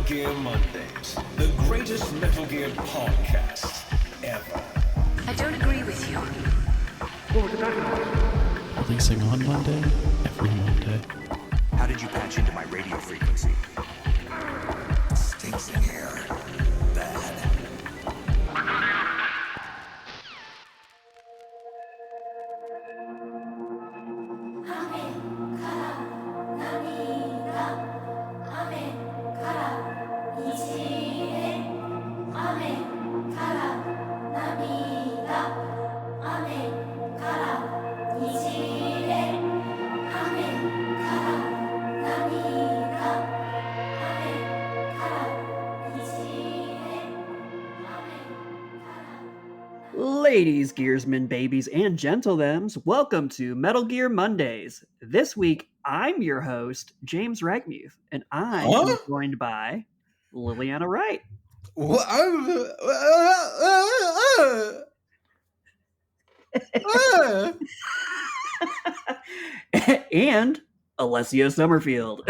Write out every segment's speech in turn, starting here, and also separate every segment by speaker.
Speaker 1: Gear Mondays, the greatest Metal Gear podcast ever.
Speaker 2: I don't agree with you.
Speaker 3: Releasing on Monday, every Monday.
Speaker 4: How did you patch into my radio frequency?
Speaker 1: Stinks in here. Bad.
Speaker 5: Ladies, gearsmen, babies, and gentlethems, welcome to Metal Gear Mondays. This week, I'm your host, James Ragmuth, and I am joined by Liliana Wright. And Alessio Summerfield.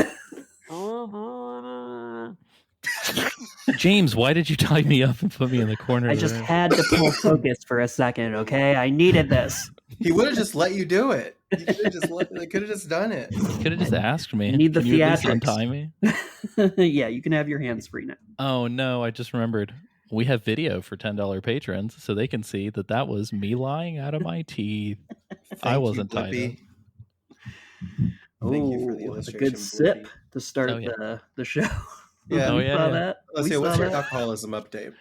Speaker 3: James, why did you tie me up and put me in the corner?
Speaker 5: I just had to pull focus for a second, okay? I needed this.
Speaker 6: He would have just let you do it. He could have just done it.
Speaker 3: Could have just asked me.
Speaker 5: I need the
Speaker 3: Can you at least
Speaker 5: theatrics.
Speaker 3: untie me?
Speaker 5: Yeah, you can have your hands free now.
Speaker 3: Oh no, I just remembered. We have video for $10 patrons, so they can see that was me lying out of my teeth. I wasn't tied up.
Speaker 6: Thank you for the
Speaker 5: Ooh, a
Speaker 6: illustration,
Speaker 5: good sip
Speaker 6: Blippi.
Speaker 5: to start
Speaker 3: Oh, yeah.
Speaker 5: the show.
Speaker 6: Yeah.
Speaker 3: Oh,
Speaker 5: We
Speaker 3: yeah,
Speaker 5: saw
Speaker 3: yeah.
Speaker 5: that.
Speaker 6: Let's
Speaker 5: We
Speaker 6: see,
Speaker 5: saw
Speaker 6: what's your
Speaker 5: that.
Speaker 6: alcoholism update?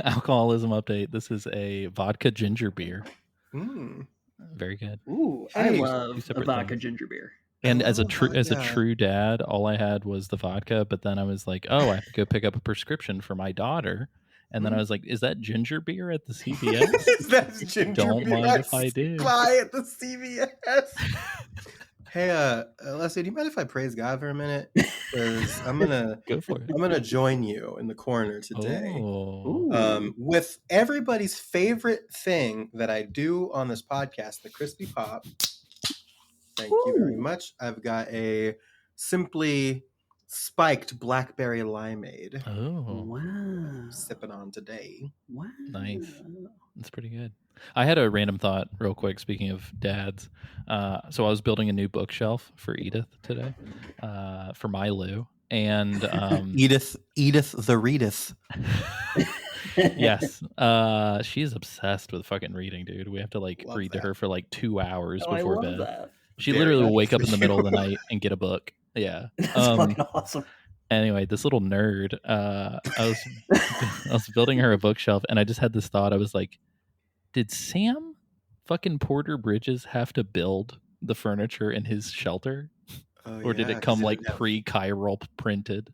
Speaker 3: Alcoholism update. This is a vodka ginger beer.
Speaker 6: Mm.
Speaker 3: Very good.
Speaker 5: Ooh, I
Speaker 6: Hey,
Speaker 5: love
Speaker 3: two
Speaker 5: a
Speaker 3: separate
Speaker 5: vodka
Speaker 3: things.
Speaker 5: ginger beer.
Speaker 3: And as a
Speaker 6: Oh,
Speaker 3: true
Speaker 6: yeah.
Speaker 3: dad, all I had was the vodka. But then I was like, oh, I have to go pick up a prescription for my daughter. And then I was like, is that ginger beer at the CVS?
Speaker 6: That's ginger
Speaker 3: Don't
Speaker 6: beer
Speaker 3: mind if I do.
Speaker 6: Buy at the CVS. Hey, Leslie, do you mind if I praise God for a minute? Because I'm
Speaker 3: Go for it.
Speaker 6: gonna join you in the corner today.
Speaker 3: Oh.
Speaker 5: Ooh.
Speaker 6: With everybody's favorite thing that I do on this podcast, the crispy pop. Thank you very
Speaker 5: Ooh.
Speaker 6: much. I've got a simply spiked blackberry limeade
Speaker 3: Oh,
Speaker 5: Wow.
Speaker 6: sipping on today.
Speaker 5: Wow.
Speaker 3: Nice. That's pretty good. I had a random thought real quick, speaking of dads. So I was building a new bookshelf for Edith today, for my Lou. And
Speaker 6: Edith the Reedith.
Speaker 3: yes, she's obsessed with fucking reading, dude. We have to
Speaker 6: Love
Speaker 3: read to
Speaker 6: that.
Speaker 3: her for 2 hours
Speaker 5: Oh, I
Speaker 3: before
Speaker 5: love
Speaker 3: bed.
Speaker 5: that.
Speaker 3: She
Speaker 6: Very
Speaker 3: literally will
Speaker 6: lucky
Speaker 3: wake up
Speaker 6: for
Speaker 3: in the
Speaker 6: you.
Speaker 3: middle of the night and get a book. Yeah.
Speaker 5: That's fucking awesome.
Speaker 3: Anyway, this little nerd, I was building her a bookshelf, and I just had this thought. I was like, did Sam fucking Porter Bridges have to build the furniture in his shelter,
Speaker 6: Oh,
Speaker 3: or did
Speaker 6: yeah,
Speaker 3: it
Speaker 6: 'cause
Speaker 3: come
Speaker 6: he
Speaker 3: like
Speaker 6: didn't have-
Speaker 3: pre-chiral printed?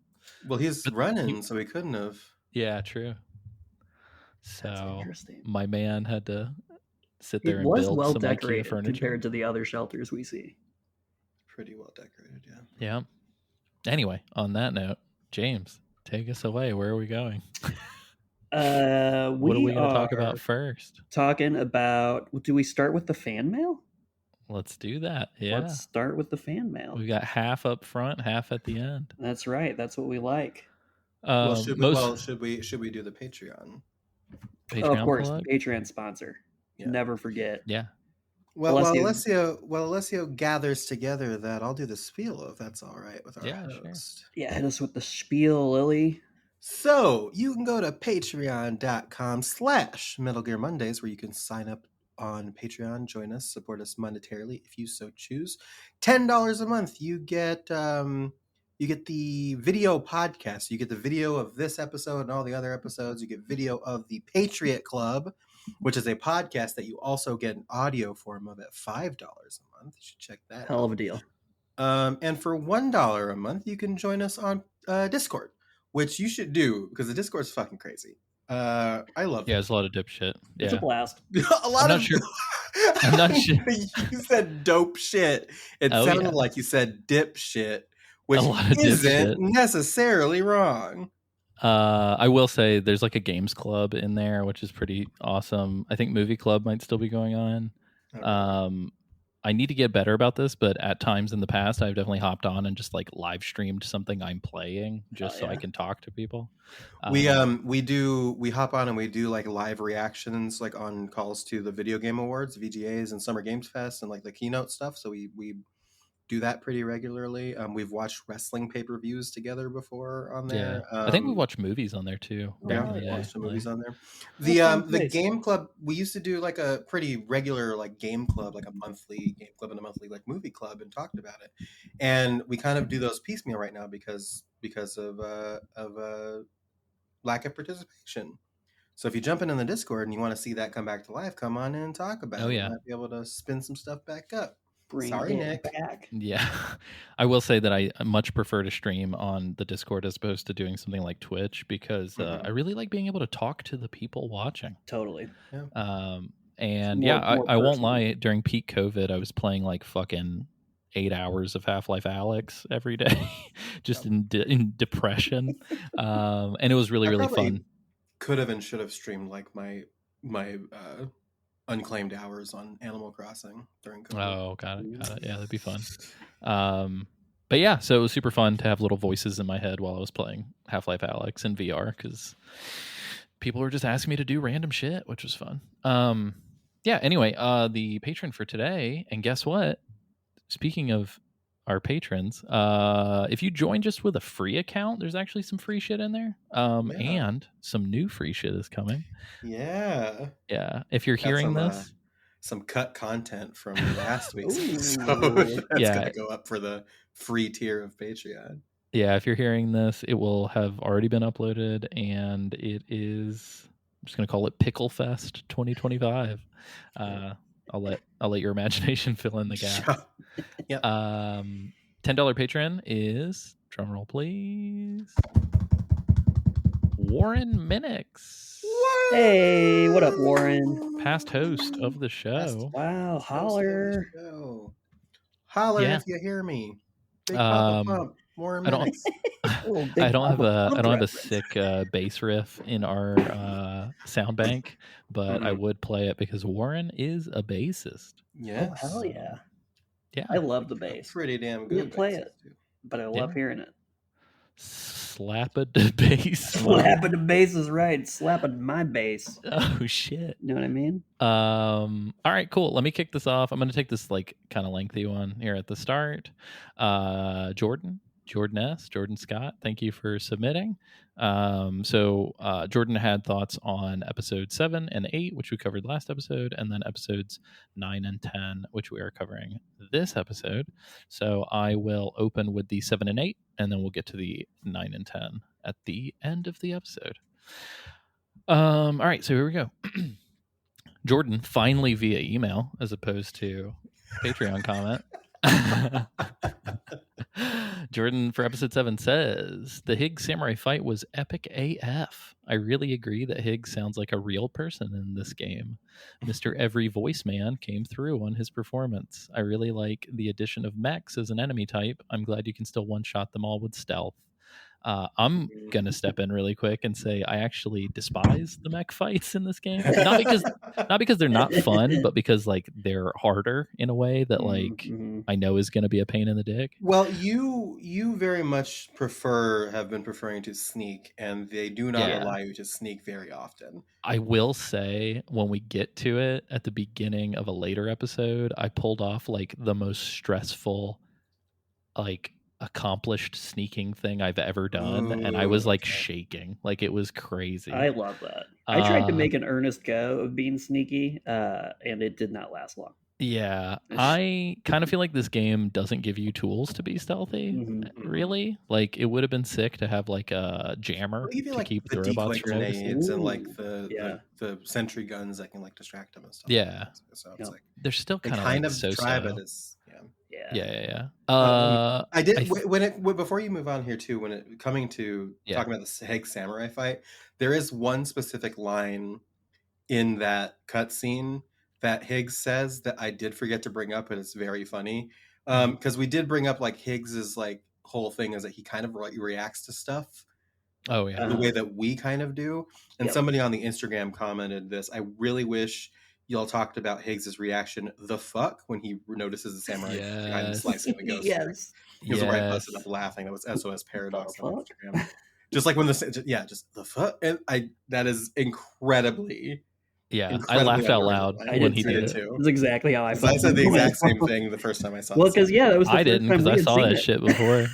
Speaker 6: Well, he's
Speaker 3: But
Speaker 6: running,
Speaker 3: he-
Speaker 6: so he couldn't have.
Speaker 3: Yeah, true.
Speaker 5: That's
Speaker 3: So
Speaker 5: interesting.
Speaker 3: my man had to sit there
Speaker 5: It
Speaker 3: and
Speaker 5: was
Speaker 3: build
Speaker 5: well
Speaker 3: some IKEA
Speaker 5: decorated
Speaker 3: furniture.
Speaker 5: compared to the other shelters we see.
Speaker 6: Pretty well decorated, yeah.
Speaker 3: Yeah. Anyway, on that note, James, take us away. Where are we going?
Speaker 5: We
Speaker 3: What are we going to talk
Speaker 5: are
Speaker 3: about first?
Speaker 5: talking about. Do we start with the fan mail?
Speaker 3: Let's do that. Yeah.
Speaker 5: Let's start with the fan mail.
Speaker 3: We got half up front, half at the end.
Speaker 5: That's right. That's what we like.
Speaker 6: Well, should
Speaker 3: Most
Speaker 6: we do the Patreon?
Speaker 3: Patreon
Speaker 5: Oh, of course,
Speaker 3: plug?
Speaker 5: the Patreon sponsor.
Speaker 6: Yeah.
Speaker 5: Never forget.
Speaker 3: Yeah.
Speaker 6: Well,
Speaker 5: Alessio-
Speaker 6: while Alessio gathers together that, I'll do the spiel if that's all right with our
Speaker 3: Yeah, sure.
Speaker 6: host.
Speaker 5: Yeah, hit us with the spiel, Lily.
Speaker 6: So you can go to patreon.com/Metal Gear Mondays, where you can sign up on Patreon, join us, support us monetarily if you so choose. $10 a month, you get the video podcast. You get the video of this episode and all the other episodes. You get video of the Patriot Club, which is a podcast that you also get an audio form of at $5 a month. You should check that
Speaker 5: Hell
Speaker 6: out.
Speaker 5: of a deal.
Speaker 6: And for $1 a month, you can join us on Discord, which you should do because the Discord's fucking crazy. I love
Speaker 3: Yeah,
Speaker 6: it.
Speaker 3: there's a lot of dip shit.
Speaker 5: It's a
Speaker 3: Yeah.
Speaker 5: blast.
Speaker 6: A lot
Speaker 3: I'm
Speaker 6: of
Speaker 3: not sure. I'm not sure.
Speaker 6: You said dope shit. It
Speaker 3: Oh,
Speaker 6: sounded
Speaker 3: yeah.
Speaker 6: like you said dip shit, which
Speaker 3: lot of dip
Speaker 6: isn't
Speaker 3: shit.
Speaker 6: necessarily wrong.
Speaker 3: I will say there's like a games club in there, which is pretty awesome. I think movie club might still be going on.
Speaker 6: Okay.
Speaker 3: I need to get better about this, but at times in the past, I've definitely hopped on and just like live streamed something I'm playing just so I can talk to people.
Speaker 6: We hop on and we do like live reactions like on calls to the video game awards, VGAs, and Summer Games Fest, and like the keynote stuff. So we do that pretty regularly. We've watched wrestling pay-per-views together before on
Speaker 3: Yeah,
Speaker 6: there.
Speaker 3: I think we watched movies on there too.
Speaker 5: Oh,
Speaker 3: Back
Speaker 6: Yeah,
Speaker 3: in the
Speaker 6: we
Speaker 3: day.
Speaker 6: watched some movies on there.
Speaker 5: That sounds
Speaker 6: The
Speaker 5: nice.
Speaker 6: game club, we used to do like a pretty regular like game club, like a monthly game club and a monthly like movie club, and talked about it. And we kind of do those piecemeal right now because of lack of participation. So if you jump in the Discord and you want to see that come back to life, come on in and talk about it.
Speaker 3: yeah.
Speaker 6: We might be able to spin some stuff back up.
Speaker 5: Bring
Speaker 6: Sorry,
Speaker 5: it
Speaker 6: Nick.
Speaker 5: back.
Speaker 3: Yeah, I will say that I much prefer to stream on the Discord as opposed to doing something like Twitch because I really like being able to talk to the people watching.
Speaker 5: Totally.
Speaker 3: And
Speaker 5: More
Speaker 3: I won't
Speaker 5: personal.
Speaker 3: lie. During peak COVID, I was playing like fucking 8 hours of Half-Life Alyx every day, just in depression. And it was really fun.
Speaker 6: Could have and should have streamed like my unclaimed hours on Animal Crossing during COVID.
Speaker 3: Oh, got it. Yeah, that'd be fun. But yeah, so it was super fun to have little voices in my head while I was playing Half-Life Alyx in VR because people were just asking me to do random shit, which was fun. Yeah, anyway, the patron for today, and guess what? Speaking of our patrons, if you join just with a free account, there's actually some free shit in there. And some new free shit is coming.
Speaker 6: Yeah.
Speaker 3: If you're hearing this,
Speaker 6: some cut content from last week's episode that's gonna go up for the free tier of Patreon.
Speaker 3: Yeah, if you're hearing this, it will have already been uploaded, and it is, I'm just gonna call it Pickle Fest 2025. I'll let your imagination fill in the gaps.
Speaker 6: Yep.
Speaker 3: $10 patron is, drumroll please, Warren Minix.
Speaker 5: Hey, what up, Warren?
Speaker 3: Past host of the show.
Speaker 5: Wow, holler.
Speaker 6: Holler
Speaker 3: Yeah.
Speaker 6: if you hear me. Big Papa Pump. Warren Minix.
Speaker 3: I don't have a sick bass riff in our sound bank, but I would play it because Warren is a bassist.
Speaker 6: Yes.
Speaker 5: Oh, hell yeah.
Speaker 3: Yeah.
Speaker 5: I love the bass.
Speaker 6: Pretty damn
Speaker 5: I
Speaker 6: good.
Speaker 5: didn't play it, but I love hearing it.
Speaker 3: Slapping the bass.
Speaker 5: Slapping the bass is right. Slapping my bass.
Speaker 3: Oh shit.
Speaker 5: You know what I mean?
Speaker 3: All right, cool. Let me kick this off. I'm gonna take this like kind of lengthy one here at the start. Jordan Scott, thank you for submitting. So Jordan had thoughts on episode 7 and 8, which we covered last episode, and then episodes 9 and 10, which we are covering this episode. So I will open with the 7 and 8, and then we'll get to the 9 and 10 at the end of the episode. All right, so here we go. Jordan, finally via email as opposed to Patreon comment. Jordan for episode 7 says the Higgs samurai fight was epic AF. I really agree that Higgs sounds like a real person in this game. Mr. Every Voice Man came through on his performance. I really like the addition of mechs as an enemy type. I'm glad you can still one-shot them all with stealth. I'm gonna step in really quick and say I actually despise the mech fights in this game. Not because they're not fun, but because like they're harder in a way that like I know is gonna be a pain in the dick.
Speaker 6: Well, you very much have been preferring to sneak, and they do not allow you to sneak very often.
Speaker 3: I will say when we get to it at the beginning of a later episode, I pulled off like the most stressful, like accomplished sneaking thing I've ever done.
Speaker 6: Ooh,
Speaker 3: and I was like shaking. Like it was crazy.
Speaker 5: I love that. I tried to make an earnest go of being sneaky, and it did not last long.
Speaker 3: Yeah, I kind of feel like this game doesn't give you tools to be stealthy, really. Like, it would have been sick to have, like, a jammer to
Speaker 6: like
Speaker 3: keep
Speaker 6: the
Speaker 3: the robots
Speaker 6: decoy
Speaker 3: focused.
Speaker 6: grenades and, like, the sentry guns that can, like, distract them and stuff.
Speaker 3: Yeah.
Speaker 6: So it's like,
Speaker 3: they're still
Speaker 6: they
Speaker 3: kind of
Speaker 6: so-so.
Speaker 3: try,
Speaker 6: but it's,
Speaker 3: Yeah.
Speaker 6: I did before you move on here too. When it coming to talking about the Higgs samurai fight, there is one specific line in that cutscene that Higgs says that I did forget to bring up, and it's very funny because we did bring up like Higgs's like whole thing is that he kind of reacts to stuff.
Speaker 3: Oh yeah,
Speaker 6: the way that we kind of do. And somebody on the Instagram commented this. I really wish y'all talked about Higgs's reaction, the fuck, when he notices the samurai behind him
Speaker 3: Yes.
Speaker 6: slicing the ghost.
Speaker 5: Yes.
Speaker 6: He was right,
Speaker 3: Yes.
Speaker 6: busted up laughing. That was SOS Paradox
Speaker 5: The
Speaker 6: on
Speaker 5: fuck?
Speaker 6: Instagram. Just like when just the fuck, and that is incredibly.
Speaker 3: Yeah, I
Speaker 6: Incredibly
Speaker 3: laughed out
Speaker 6: unoriginal.
Speaker 3: loud
Speaker 5: I
Speaker 3: when
Speaker 5: did
Speaker 3: he
Speaker 5: too.
Speaker 3: did it.
Speaker 6: too.
Speaker 5: That's exactly how I
Speaker 6: 'Cause
Speaker 5: felt.
Speaker 6: I said the exact same thing the first time I saw.
Speaker 5: Well,
Speaker 6: this.
Speaker 5: because that was the
Speaker 3: I
Speaker 5: first
Speaker 3: didn't
Speaker 5: time
Speaker 3: because
Speaker 5: we
Speaker 3: I
Speaker 5: had
Speaker 3: saw
Speaker 5: seen
Speaker 3: that
Speaker 5: it.
Speaker 3: shit before.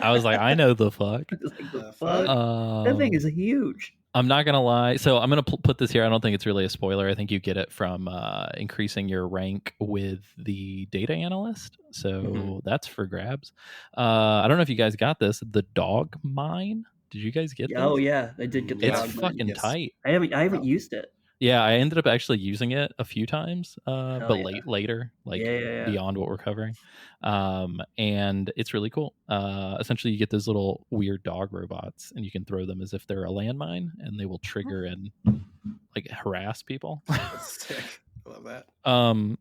Speaker 3: I was like, I know the fuck.
Speaker 5: Just like, the
Speaker 6: The
Speaker 5: fuck?
Speaker 6: fuck?
Speaker 5: That thing is huge.
Speaker 3: I'm not gonna lie. So I'm gonna put this here. I don't think it's really a spoiler. I think you get it from increasing your rank with the data analyst. So that's for grabs. I don't know if you guys got this. The dog mine. Did you guys get this?
Speaker 5: Oh yeah, I did get the
Speaker 3: It's
Speaker 5: dog mine.
Speaker 3: fucking
Speaker 6: Yes.
Speaker 3: tight.
Speaker 5: I haven't
Speaker 6: Wow.
Speaker 5: used it.
Speaker 3: Yeah, I ended up actually using it a few times, but
Speaker 5: yeah.
Speaker 3: later, like
Speaker 5: Yeah.
Speaker 3: beyond what we're covering. And it's really cool. Essentially, you get those little weird dog robots, and you can throw them as if they're a landmine, and they will trigger and like harass people.
Speaker 6: That's sick. I love that.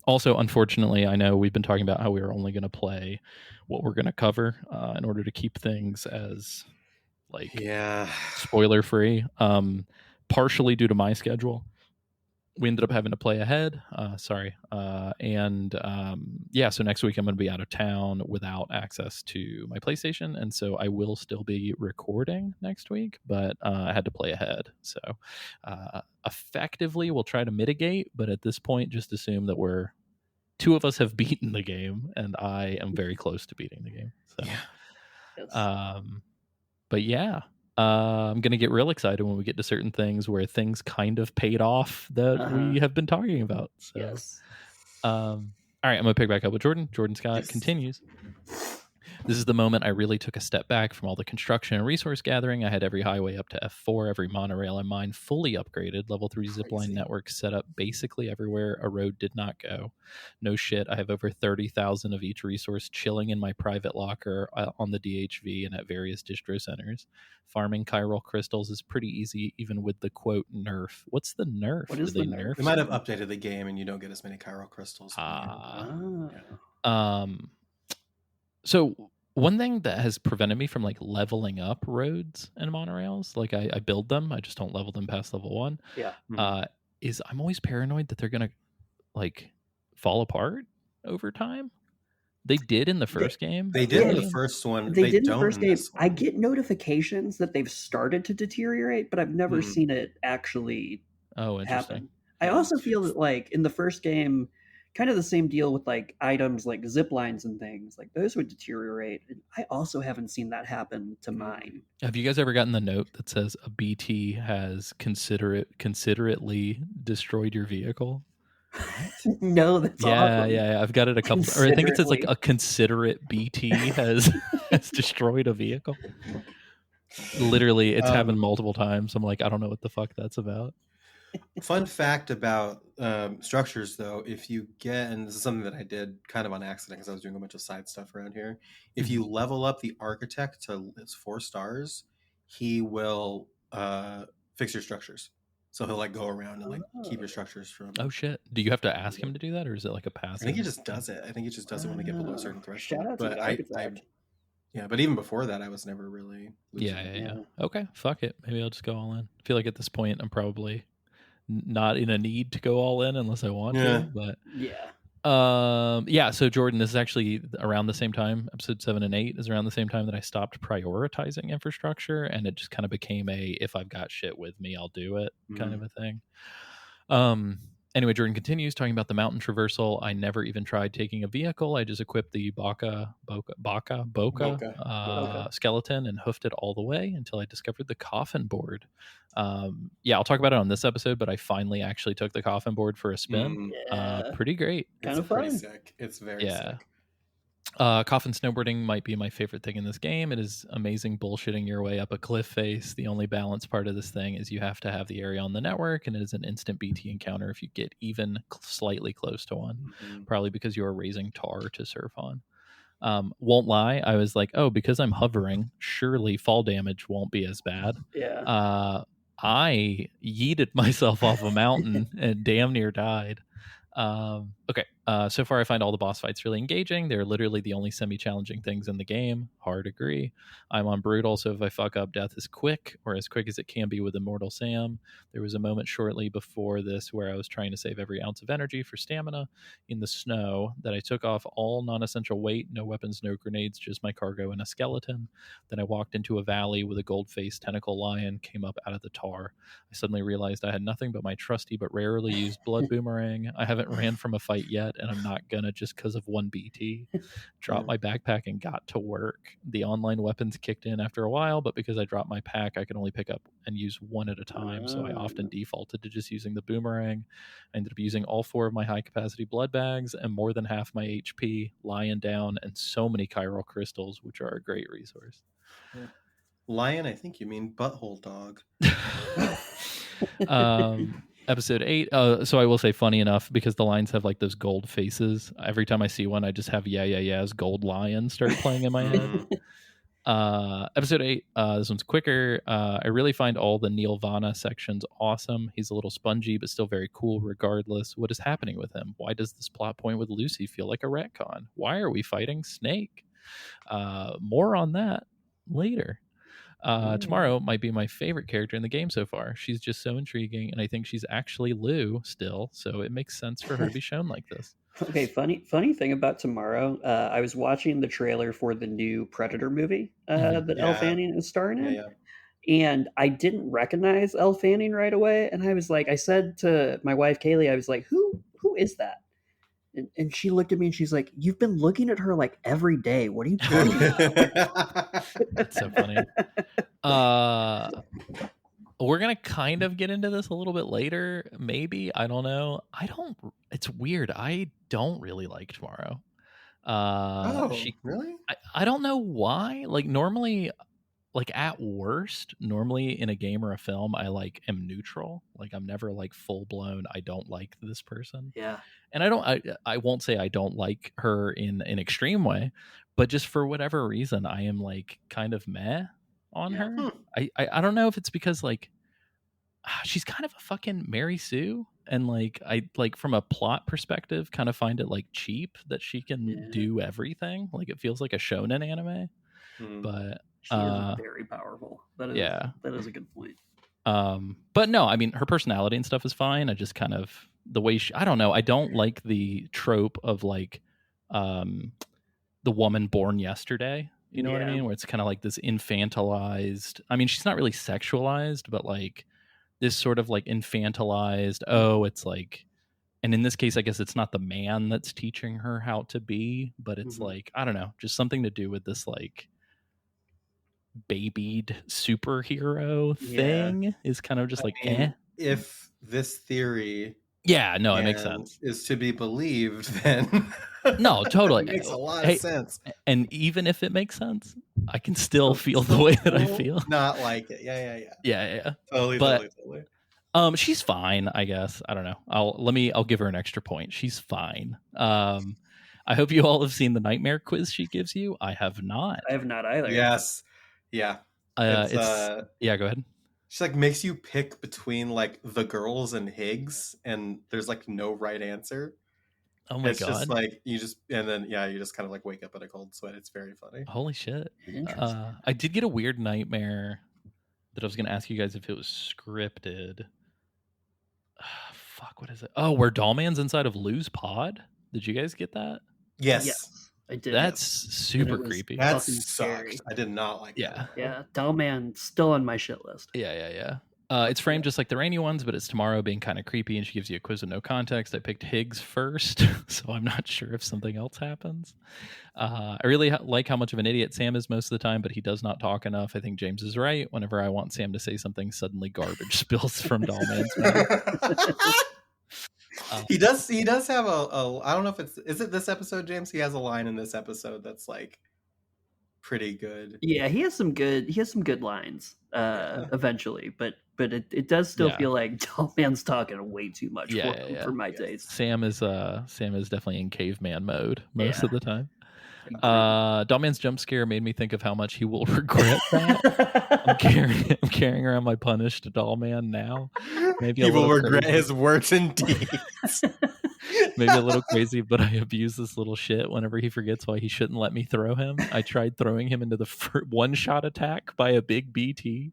Speaker 3: Also, unfortunately, I know we've been talking about how we are only going to play what we're going to cover in order to keep things as like spoiler free. Partially due to my schedule, we ended up having to play ahead. So next week I'm going to be out of town without access to my PlayStation, and so I will still be recording next week, but I had to play ahead. So effectively, we'll try to mitigate, but at this point, just assume that two of us have beaten the game, and I am very close to beating the game. So,
Speaker 5: Yes.
Speaker 3: but yeah. I'm going to get real excited when we get to certain things where things kind of paid off that we have been talking about. So,
Speaker 5: Yes.
Speaker 3: all right, I'm going to pick back up with Jordan. Jordan Scott continues. This is the moment I really took a step back from all the construction and resource gathering. I had every highway up to F4, every monorail and mine fully upgraded, level 3 zipline network set up basically everywhere a road did not go. No shit, I have over 30,000 of each resource chilling in my private locker on the DHV and at various distro centers. Farming chiral crystals is pretty easy, even with the quote nerf. What's the nerf?
Speaker 5: What is the nerf?
Speaker 6: They might have updated the game and you don't get as many chiral crystals.
Speaker 3: So one thing that has prevented me from like leveling up roads and monorails, like I build them, I just don't level them past level 1.
Speaker 5: Yeah.
Speaker 3: Is I'm always paranoid that they're gonna like fall apart over time. They did in the first game.
Speaker 6: They did in the first one.
Speaker 5: They did in the first
Speaker 6: in
Speaker 5: game.
Speaker 6: this one.
Speaker 5: I get notifications that they've started to deteriorate, but I've never seen it actually
Speaker 3: interesting.
Speaker 5: happen. I also feel that like in the first game, kind of the same deal with like items like zip lines and things, like those would deteriorate. And I also haven't seen that happen to mine.
Speaker 3: Have you guys ever gotten the note that says a BT has considerately destroyed your vehicle?
Speaker 5: No, that's awesome.
Speaker 3: Yeah. I've got it a couple, or I think it says like a considerate BT has destroyed a vehicle. Literally, it's happened multiple times. I'm like, I don't know what the fuck that's about.
Speaker 6: Fun fact about structures, though, if you get, and this is something that I did kind of on accident because I was doing a bunch of side stuff around here. If you level up the architect to his 4 stars, he will fix your structures. So he'll like go around and like keep your structures from.
Speaker 3: Oh shit! Do you have to ask him to do that, or is it like a passive?
Speaker 6: I think he just does it. I think he just does it when they get below a certain threshold.
Speaker 5: Shout out to the architect.
Speaker 6: Yeah, but even before that, I was never really.
Speaker 3: Yeah. Okay, fuck it. Maybe I'll just go all in. I feel like at this point, I'm probably not in a need to go all in unless I want to. But so Jordan, this is actually around the same time. Episode 7 and 8 is around the same time that I stopped prioritizing infrastructure, and it just kind of became a if I've got shit with me, I'll do it kind of a thing. Anyway, Jordan continues talking about the mountain traversal. I never even tried taking a vehicle. I just equipped the Boca skeleton and hoofed it all the way until I discovered the coffin board. I'll talk about it on this episode, but I finally actually took the coffin board for a spin. Pretty great.
Speaker 5: Kind of fun.
Speaker 6: Pretty sick. It's very sick.
Speaker 3: Coffin snowboarding might be my favorite thing in this game. It is amazing bullshitting your way up a cliff face. The only balance part of this thing is you have to have the area on the network, and it is an instant BT encounter if you get even slightly close to one, probably because you are raising tar to surf on. Won't lie, I was like, because I'm hovering, surely fall damage won't be as bad. I yeeted myself off a mountain and damn near died. So far, I find all the boss fights really engaging. They're literally the only semi-challenging things in the game. Hard agree. I'm on brutal, so if I fuck up, death is quick, or as quick as it can be with Immortal Sam. There was a moment shortly before this where I was trying to save every ounce of energy for stamina in the snow that I took off all non-essential weight, no weapons, no grenades, just my cargo and a skeleton. Then I walked into a valley with a gold-faced tentacle lion came up out of the tar. I suddenly realized I had nothing but my trusty but rarely used blood boomerang. I haven't ran from a fight yet, and I'm not gonna just because of one BT. Dropped my backpack and got to work. The online weapons kicked in after a while, but because I dropped my pack, I could only pick up and use one at a time, so I often defaulted to just using the boomerang. I ended up using all 4 of my high-capacity blood bags and more than half my HP, lying down, and so many chiral crystals, which are a great resource.
Speaker 6: Lion, I think you mean butthole dog.
Speaker 3: Episode 8. So I will say, funny enough, because the lions have like those gold faces. Every time I see one, I just have yeah's gold lion start playing in my head. Episode 8. This one's quicker. I really find all the Nirvana sections awesome. He's a little spongy, but still very cool regardless. What is happening with him? Why does this plot point with Lucy feel like a retcon? Why are we fighting Snake? More on that later. Tomorrow might be my favorite character in the game so far. She's just so intriguing, and I think she's actually Lou still, so it makes sense for her to be shown like this.
Speaker 5: Okay, funny thing about tomorrow. I was watching the trailer for the new Predator movie that Elle Fanning is starring in, and I didn't recognize Elle Fanning right away. And I was like, I said to my wife Kaylee, I was like, "Who is that?" And she looked at me and she's like, "You've been looking at her like every day. What are you talking about?"
Speaker 3: That's so funny. We're gonna kind of get into this a little bit later, maybe. I don't know. It's weird. I don't really like Tomorrow.
Speaker 6: Really?
Speaker 3: I don't know why. Like normally, like at worst, normally in a game or a film, I like am neutral. Like I'm never like full blown. I don't like this person.
Speaker 5: Yeah.
Speaker 3: And I won't say I don't like her in an extreme way, but just for whatever reason, I am like kind of meh on her. I don't know if it's because like she's kind of a fucking Mary Sue, and like I like from a plot perspective, kind of find it like cheap that she can do everything. Like it feels like a shonen anime, but
Speaker 5: she is very powerful. That is a good point.
Speaker 3: But no, I mean her personality and stuff is fine. I just kind of the way I don't know. I don't like the trope of like the woman born yesterday. You know what I mean? Where it's kind of like this infantilized. I mean, she's not really sexualized, but like this sort of like infantilized. Oh, it's like, and in this case, I guess it's not the man that's teaching her how to be, but it's like I don't know, just something to do with this like babied superhero thing is kind of just
Speaker 6: if this theory
Speaker 3: it makes sense
Speaker 6: is to be believed, then
Speaker 3: no, totally
Speaker 6: it makes a lot of sense.
Speaker 3: And even if it makes sense, I can still feel the way that I feel.
Speaker 6: Not like it. Yeah. Totally.
Speaker 3: She's fine, I guess. I don't know. I'll give her an extra point. She's fine. I hope you all have seen the nightmare quiz she gives you. I have not.
Speaker 5: I have not either.
Speaker 6: Yes. Yeah.
Speaker 3: Go ahead.
Speaker 6: She like makes you pick between like the girls and Higgs, and there's like no right answer.
Speaker 3: Oh my god!
Speaker 6: It's just like you just kind of like wake up in a cold sweat. It's very funny.
Speaker 3: Holy shit! I did get a weird nightmare that I was going to ask you guys if it was scripted. Fuck, what is it? Oh, where Dollman's inside of Lou's pod. Did you guys get that?
Speaker 6: Yes.
Speaker 5: I did.
Speaker 3: That's super creepy.
Speaker 6: That sucked. I did not like that.
Speaker 5: Yeah, Dollman still on my shit list.
Speaker 3: Yeah. It's framed just like the rainy ones, but it's Tomorrow being kind of creepy, and she gives you a quiz with no context. I picked Higgs first, so I'm not sure if something else happens. I really like how much of an idiot Sam is most of the time, but he does not talk enough. I think James is right. Whenever I want Sam to say something, suddenly garbage spills from Dollman's mouth.
Speaker 6: He does have a I don't know if is it this episode, James? He has a line in this episode that's like pretty good.
Speaker 5: Yeah, he has some good lines eventually, but it does still feel like Dollman's talking way too much for my taste.
Speaker 3: Sam is definitely in caveman mode most of the time. Dollman's jump scare made me think of how much he will regret that. I'm carrying around my punished Dollman now. Maybe
Speaker 6: he will regret his words and deeds.
Speaker 3: maybe a little crazy, but I abuse this little shit whenever he forgets why he shouldn't let me throw him. I tried throwing him into the one-shot attack by a big BT.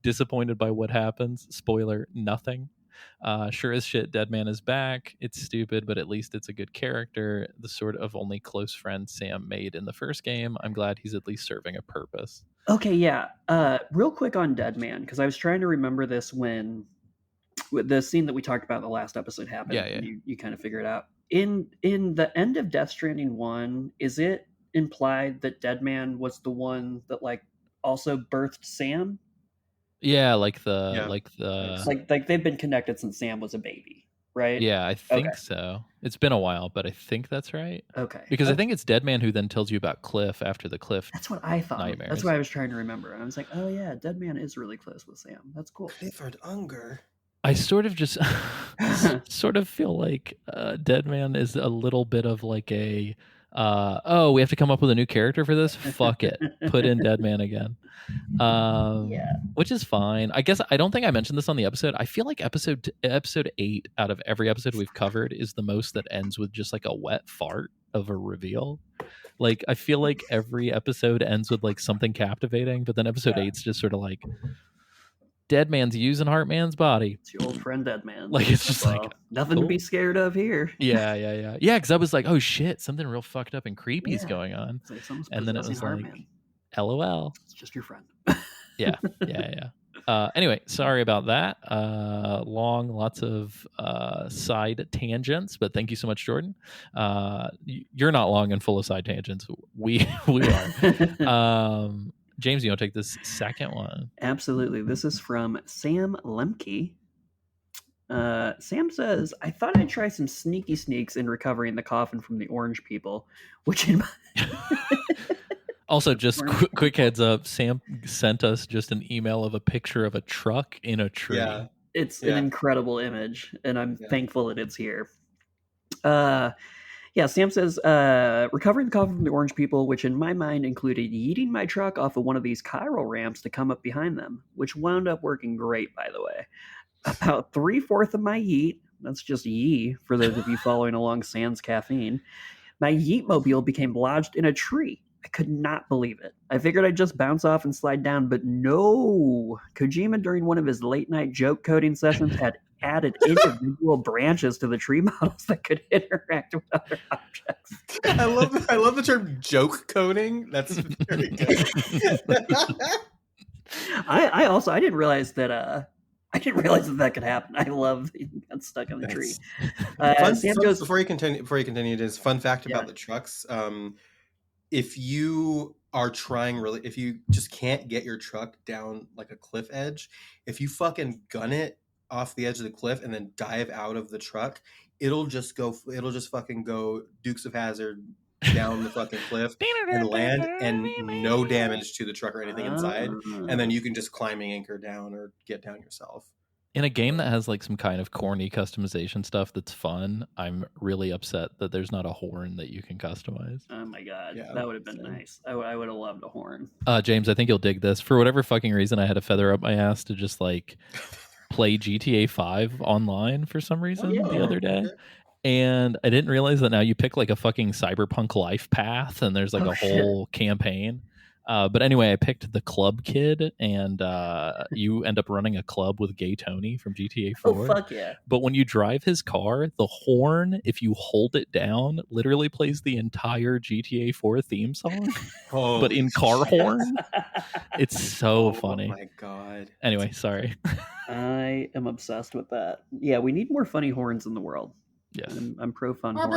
Speaker 3: Disappointed by what happens. Spoiler, nothing. Sure as shit, Deadman is back. It's stupid, but at least it's a good character. The sort of only close friend Sam made in the first game. I'm glad he's at least serving a purpose.
Speaker 5: Okay, yeah. Real quick on Deadman, because I was trying to remember this when the scene that we talked about in the last episode happened.
Speaker 3: Yeah.
Speaker 5: And you kind of figure it out. In the end of Death Stranding 1, is it implied that Deadman was the one that like also birthed Sam?
Speaker 3: Yeah,
Speaker 5: like they've been connected since Sam was a baby, right?
Speaker 3: Yeah, I think so. It's been a while, but I think that's right.
Speaker 5: Okay.
Speaker 3: Because I think it's Deadman who then tells you about Cliff after the Cliff.
Speaker 5: That's what I thought.
Speaker 3: Nightmares.
Speaker 5: That's what I was trying to remember. And I was like, oh yeah, Deadman is really close with Sam. That's cool.
Speaker 6: Clifford Unger.
Speaker 3: I sort of just sort of feel like Deadman is a little bit of like a we have to come up with a new character for this. Fuck it, put in Deadman again. Which is fine. I guess I don't think I mentioned this on the episode. I feel like episode 8 out of every episode we've covered is the most that ends with just like a wet fart of a reveal. Like I feel like every episode ends with like something captivating, but then episode 8's just sort of like Deadman's using Heartman's body.
Speaker 5: It's your old friend Deadman.
Speaker 3: Like it's just like
Speaker 5: nothing to be scared of here.
Speaker 3: Yeah. Because I was like, oh shit, something real fucked up and creepy is going on.
Speaker 5: Like
Speaker 3: and then it was
Speaker 5: Heartman.
Speaker 3: like, LOL.
Speaker 5: It's just your friend.
Speaker 3: Yeah. Anyway, sorry about that. Lots of side tangents, but thank you so much, Jordan. You're not long and full of side tangents. We are. James, you want to take this second one?
Speaker 5: Absolutely. This is from Sam Lemke. Sam says, I thought I'd try some sneaky sneaks in recovering the coffin from the orange people, which in my...
Speaker 3: Also, just quick heads up, Sam sent us just an email of a picture of a truck in a tree.
Speaker 5: Yeah. It's an incredible image, and I'm thankful that it's here. Sam says, recovering the coffin from the orange people, which in my mind included yeeting my truck off of one of these chiral ramps to come up behind them, which wound up working great, by the way. About 3/4 of my yeet, that's just yee for those of you following along sans caffeine, my yeet-mobile became lodged in a tree. I could not believe it. I figured I'd just bounce off and slide down, but no. Kojima, during one of his late-night joke coding sessions, had added individual branches to the tree models that could interact with other objects.
Speaker 6: I love the term joke coding. That's very good.
Speaker 5: I didn't realize that that could happen. I love that he got stuck in the tree.
Speaker 6: Before you continue, it is fun fact about the trucks. If you are trying if you just can't get your truck down like a cliff edge, if you fucking gun it off the edge of the cliff and then dive out of the truck, it'll just fucking go Dukes of Hazzard down the fucking cliff and land, and no damage to the truck or anything inside. And then you can just climbing anchor down or get down yourself.
Speaker 3: In a game that has like some kind of corny customization stuff that's fun, I'm really upset that there's not a horn that you can customize.
Speaker 5: Oh my god, that would have been nice. I would have loved a horn.
Speaker 3: James, I think you'll dig this. For whatever fucking reason, I had a feather up my ass to just like play GTA 5 online for some reason the other day. And I didn't realize that now you pick like a fucking cyberpunk life path and there's like a whole campaign. But anyway, I picked the club kid, and you end up running a club with Gay Tony from GTA 4.
Speaker 5: Oh, fuck yeah.
Speaker 3: But when you drive his car, the horn, if you hold it down, literally plays the entire GTA 4 theme song, but in car horn. It's so funny.
Speaker 6: Oh my god.
Speaker 3: Anyway, sorry.
Speaker 5: I am obsessed with that. Yeah, we need more funny horns in the world.
Speaker 3: Yes.
Speaker 5: I'm pro fun horn.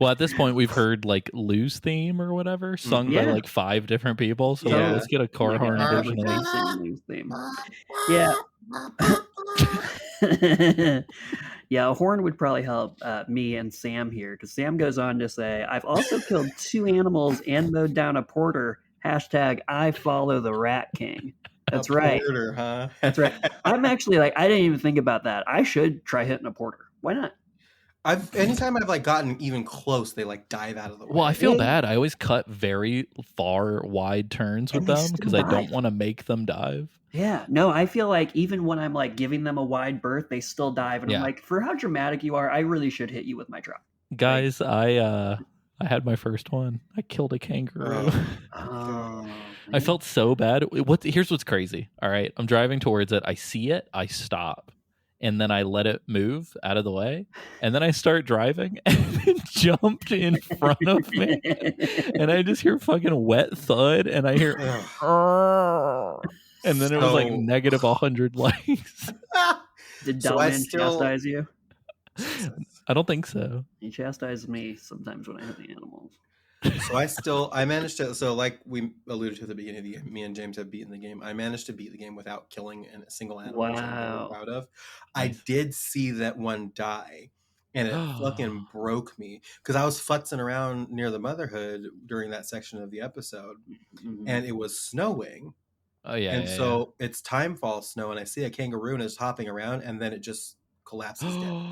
Speaker 3: Well, at this point, we've heard like Lou's theme or whatever sung by like 5 different people. So let's get a car horn version of
Speaker 5: Lou's theme. Yeah, a horn would probably help me and Sam here, because Sam goes on to say, I've also killed 2 animals and mowed down a porter. # I follow the Rat King. That's right.
Speaker 6: Porter, huh?
Speaker 5: That's right. I'm actually like, I didn't even think about that. I should try hitting a porter. Why not?
Speaker 6: Anytime I've like gotten even close, they like dive out of the way.
Speaker 3: Well, I feel
Speaker 5: They-
Speaker 3: bad. I always cut very far, wide turns with
Speaker 5: And they
Speaker 3: them
Speaker 5: still
Speaker 3: because I don't
Speaker 5: dive.
Speaker 3: want to make them dive.
Speaker 5: Yeah, no, I feel like even when I'm like giving them a wide berth, they still dive, and I'm
Speaker 3: Yeah.
Speaker 5: like, for how dramatic you are, I really should hit you with my truck.
Speaker 3: Guys, I had my first one. I killed a kangaroo.
Speaker 5: Oh,
Speaker 3: I felt so bad. Here's what's crazy. All right, I'm driving towards it. I see it. I stop, and then I let it move out of the way, and then I start driving, and it jumped in front of me, and I just hear fucking wet thud, and I hear, and then it was like
Speaker 6: So-
Speaker 3: negative 100 likes.
Speaker 5: Did
Speaker 6: So I
Speaker 5: Delman
Speaker 6: still-
Speaker 5: chastise you?
Speaker 3: I don't think so.
Speaker 5: He chastises me sometimes when I hit the animals.
Speaker 6: So I managed to, so like we alluded to at the beginning of the game, me and James have beaten the game. I managed to beat the game without killing a single animal, which I'm
Speaker 5: Wow.
Speaker 6: very proud of.
Speaker 3: Nice.
Speaker 6: I did see that one die, and it fucking broke me because I was futzing around near the motherhood during that section of the episode,
Speaker 5: Mhm.
Speaker 6: and it was snowing.
Speaker 3: Oh yeah.
Speaker 6: And so it's timefall snow, and I see a kangaroo and it's hopping around, and then it just collapses dead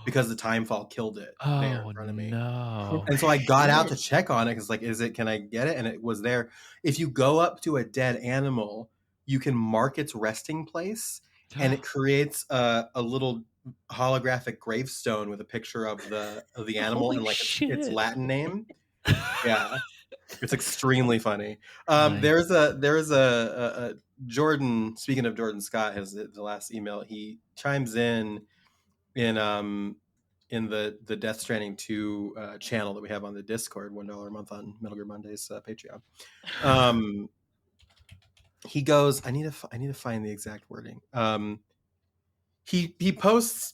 Speaker 6: because the timefall killed it there in front of me.
Speaker 3: No.
Speaker 6: And so I got out to
Speaker 5: Shit.
Speaker 6: check on it because, like, can I get it? And it was there. If you go up to a dead animal, you can mark its resting place, and it creates a little holographic gravestone with a picture of the animal
Speaker 3: Holy
Speaker 6: and like its
Speaker 3: shit.
Speaker 6: Latin name. Yeah, it's extremely funny.
Speaker 3: Nice.
Speaker 6: There is a Jordan. Speaking of Jordan Scott, has the last email. He chimes in the Death Stranding 2 channel that we have on the Discord, $1 a month on Metal Gear Mondays Patreon. He goes, I need to find the exact wording. He posts,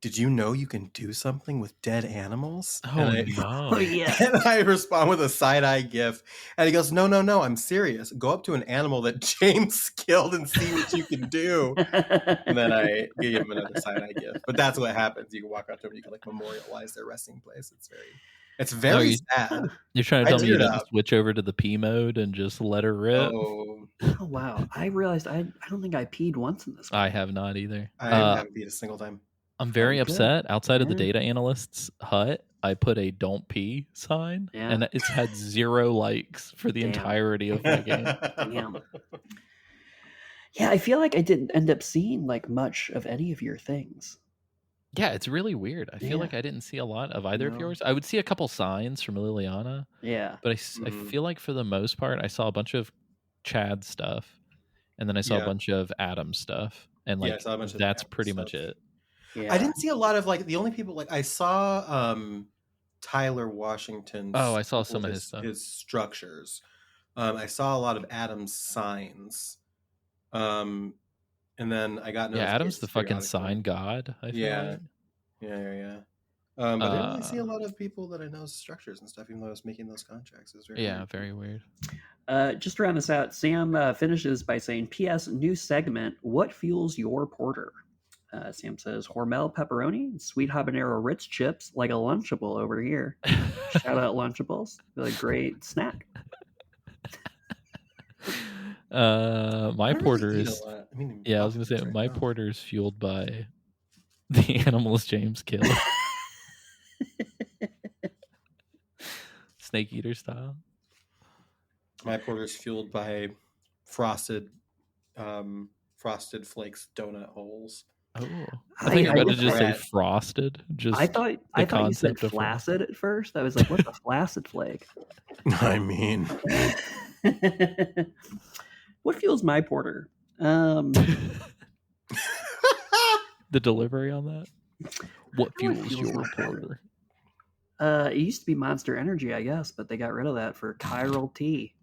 Speaker 6: did you know you can do something with dead animals?
Speaker 3: Oh no.
Speaker 5: Oh yeah.
Speaker 6: And I respond with a side-eye gif. And he goes, no, I'm serious. Go up to an animal that James killed and see what you can do. And then I give him another side-eye gif. But that's what happens. You can walk up to him and you can like memorialize their resting place. It's very sad.
Speaker 3: You're trying to
Speaker 6: I
Speaker 3: tell me you
Speaker 6: teared
Speaker 3: didn't
Speaker 6: up.
Speaker 3: switch over to the P mode and just let her rip?
Speaker 6: Oh,
Speaker 5: Oh wow! I realized I don't think I peed once in this.
Speaker 3: I have not either.
Speaker 6: I haven't beat a single time.
Speaker 3: I'm very
Speaker 5: good.
Speaker 3: upset. Outside of the
Speaker 5: Yeah.
Speaker 3: data analyst's hut, I put a "Don't pee" sign,
Speaker 5: Yeah.
Speaker 3: and it's had 0 likes for the
Speaker 5: Damn.
Speaker 3: entirety of my game.
Speaker 5: Damn. Yeah, I feel like I didn't end up seeing like much of any of your things.
Speaker 3: Yeah, it's really weird. I feel
Speaker 5: Yeah.
Speaker 3: like I didn't see a lot of either of
Speaker 5: No.
Speaker 3: yours. I would see a couple signs from Liliana,
Speaker 5: Yeah.
Speaker 3: but I
Speaker 6: Mhm.
Speaker 3: feel like for the most part, I saw a bunch of Chad stuff, and then I saw
Speaker 6: Yeah.
Speaker 3: a bunch of Adam stuff, and
Speaker 6: Yeah, I
Speaker 3: like
Speaker 6: saw a bunch of
Speaker 3: that's
Speaker 6: Adam
Speaker 3: pretty much
Speaker 6: stuff.
Speaker 3: it.
Speaker 5: Yeah.
Speaker 6: I didn't see a lot of like the only people like I saw Tyler Washington's
Speaker 3: Oh, I saw some of his stuff.
Speaker 6: his structures. I saw a lot of Adam's signs. And then I got
Speaker 3: Yeah, Adam's
Speaker 6: notifications
Speaker 3: the fucking
Speaker 6: periodically.
Speaker 3: sign god. I feel
Speaker 6: Yeah.
Speaker 3: like.
Speaker 6: Yeah. But I didn't really see a lot of people that I know's structures and stuff, even though I was making those contracts. It was very
Speaker 3: Yeah,
Speaker 6: weird.
Speaker 3: very weird.
Speaker 5: Just to round this out, Sam finishes by saying, "P.S. New segment. What fuels your porter?" Sam says, "Hormel pepperoni, sweet habanero Ritz chips, like a Lunchable over here." Shout out Lunchables. Really great snack.
Speaker 6: I
Speaker 3: My
Speaker 6: don't really
Speaker 3: porter
Speaker 6: eat a
Speaker 3: is
Speaker 6: lot. I mean,
Speaker 3: yeah. I was gonna say
Speaker 6: right
Speaker 3: my
Speaker 6: now.
Speaker 3: porter is fueled by the animals James killed, snake eater style.
Speaker 6: My porter's fueled by frosted flakes donut holes.
Speaker 3: Oh, I think you're
Speaker 5: I
Speaker 3: about to
Speaker 5: looked
Speaker 3: just say
Speaker 6: at-
Speaker 3: frosted. Just
Speaker 5: I thought you said
Speaker 3: concept of
Speaker 5: flaccid at first. I was like, "What's a flaccid flake?"
Speaker 6: I mean,
Speaker 5: What fuels my porter?
Speaker 3: the delivery on that. What fuels
Speaker 5: fuels
Speaker 3: your
Speaker 5: my
Speaker 3: porter?
Speaker 5: It used to be Monster Energy, I guess, but they got rid of that for chiral tea.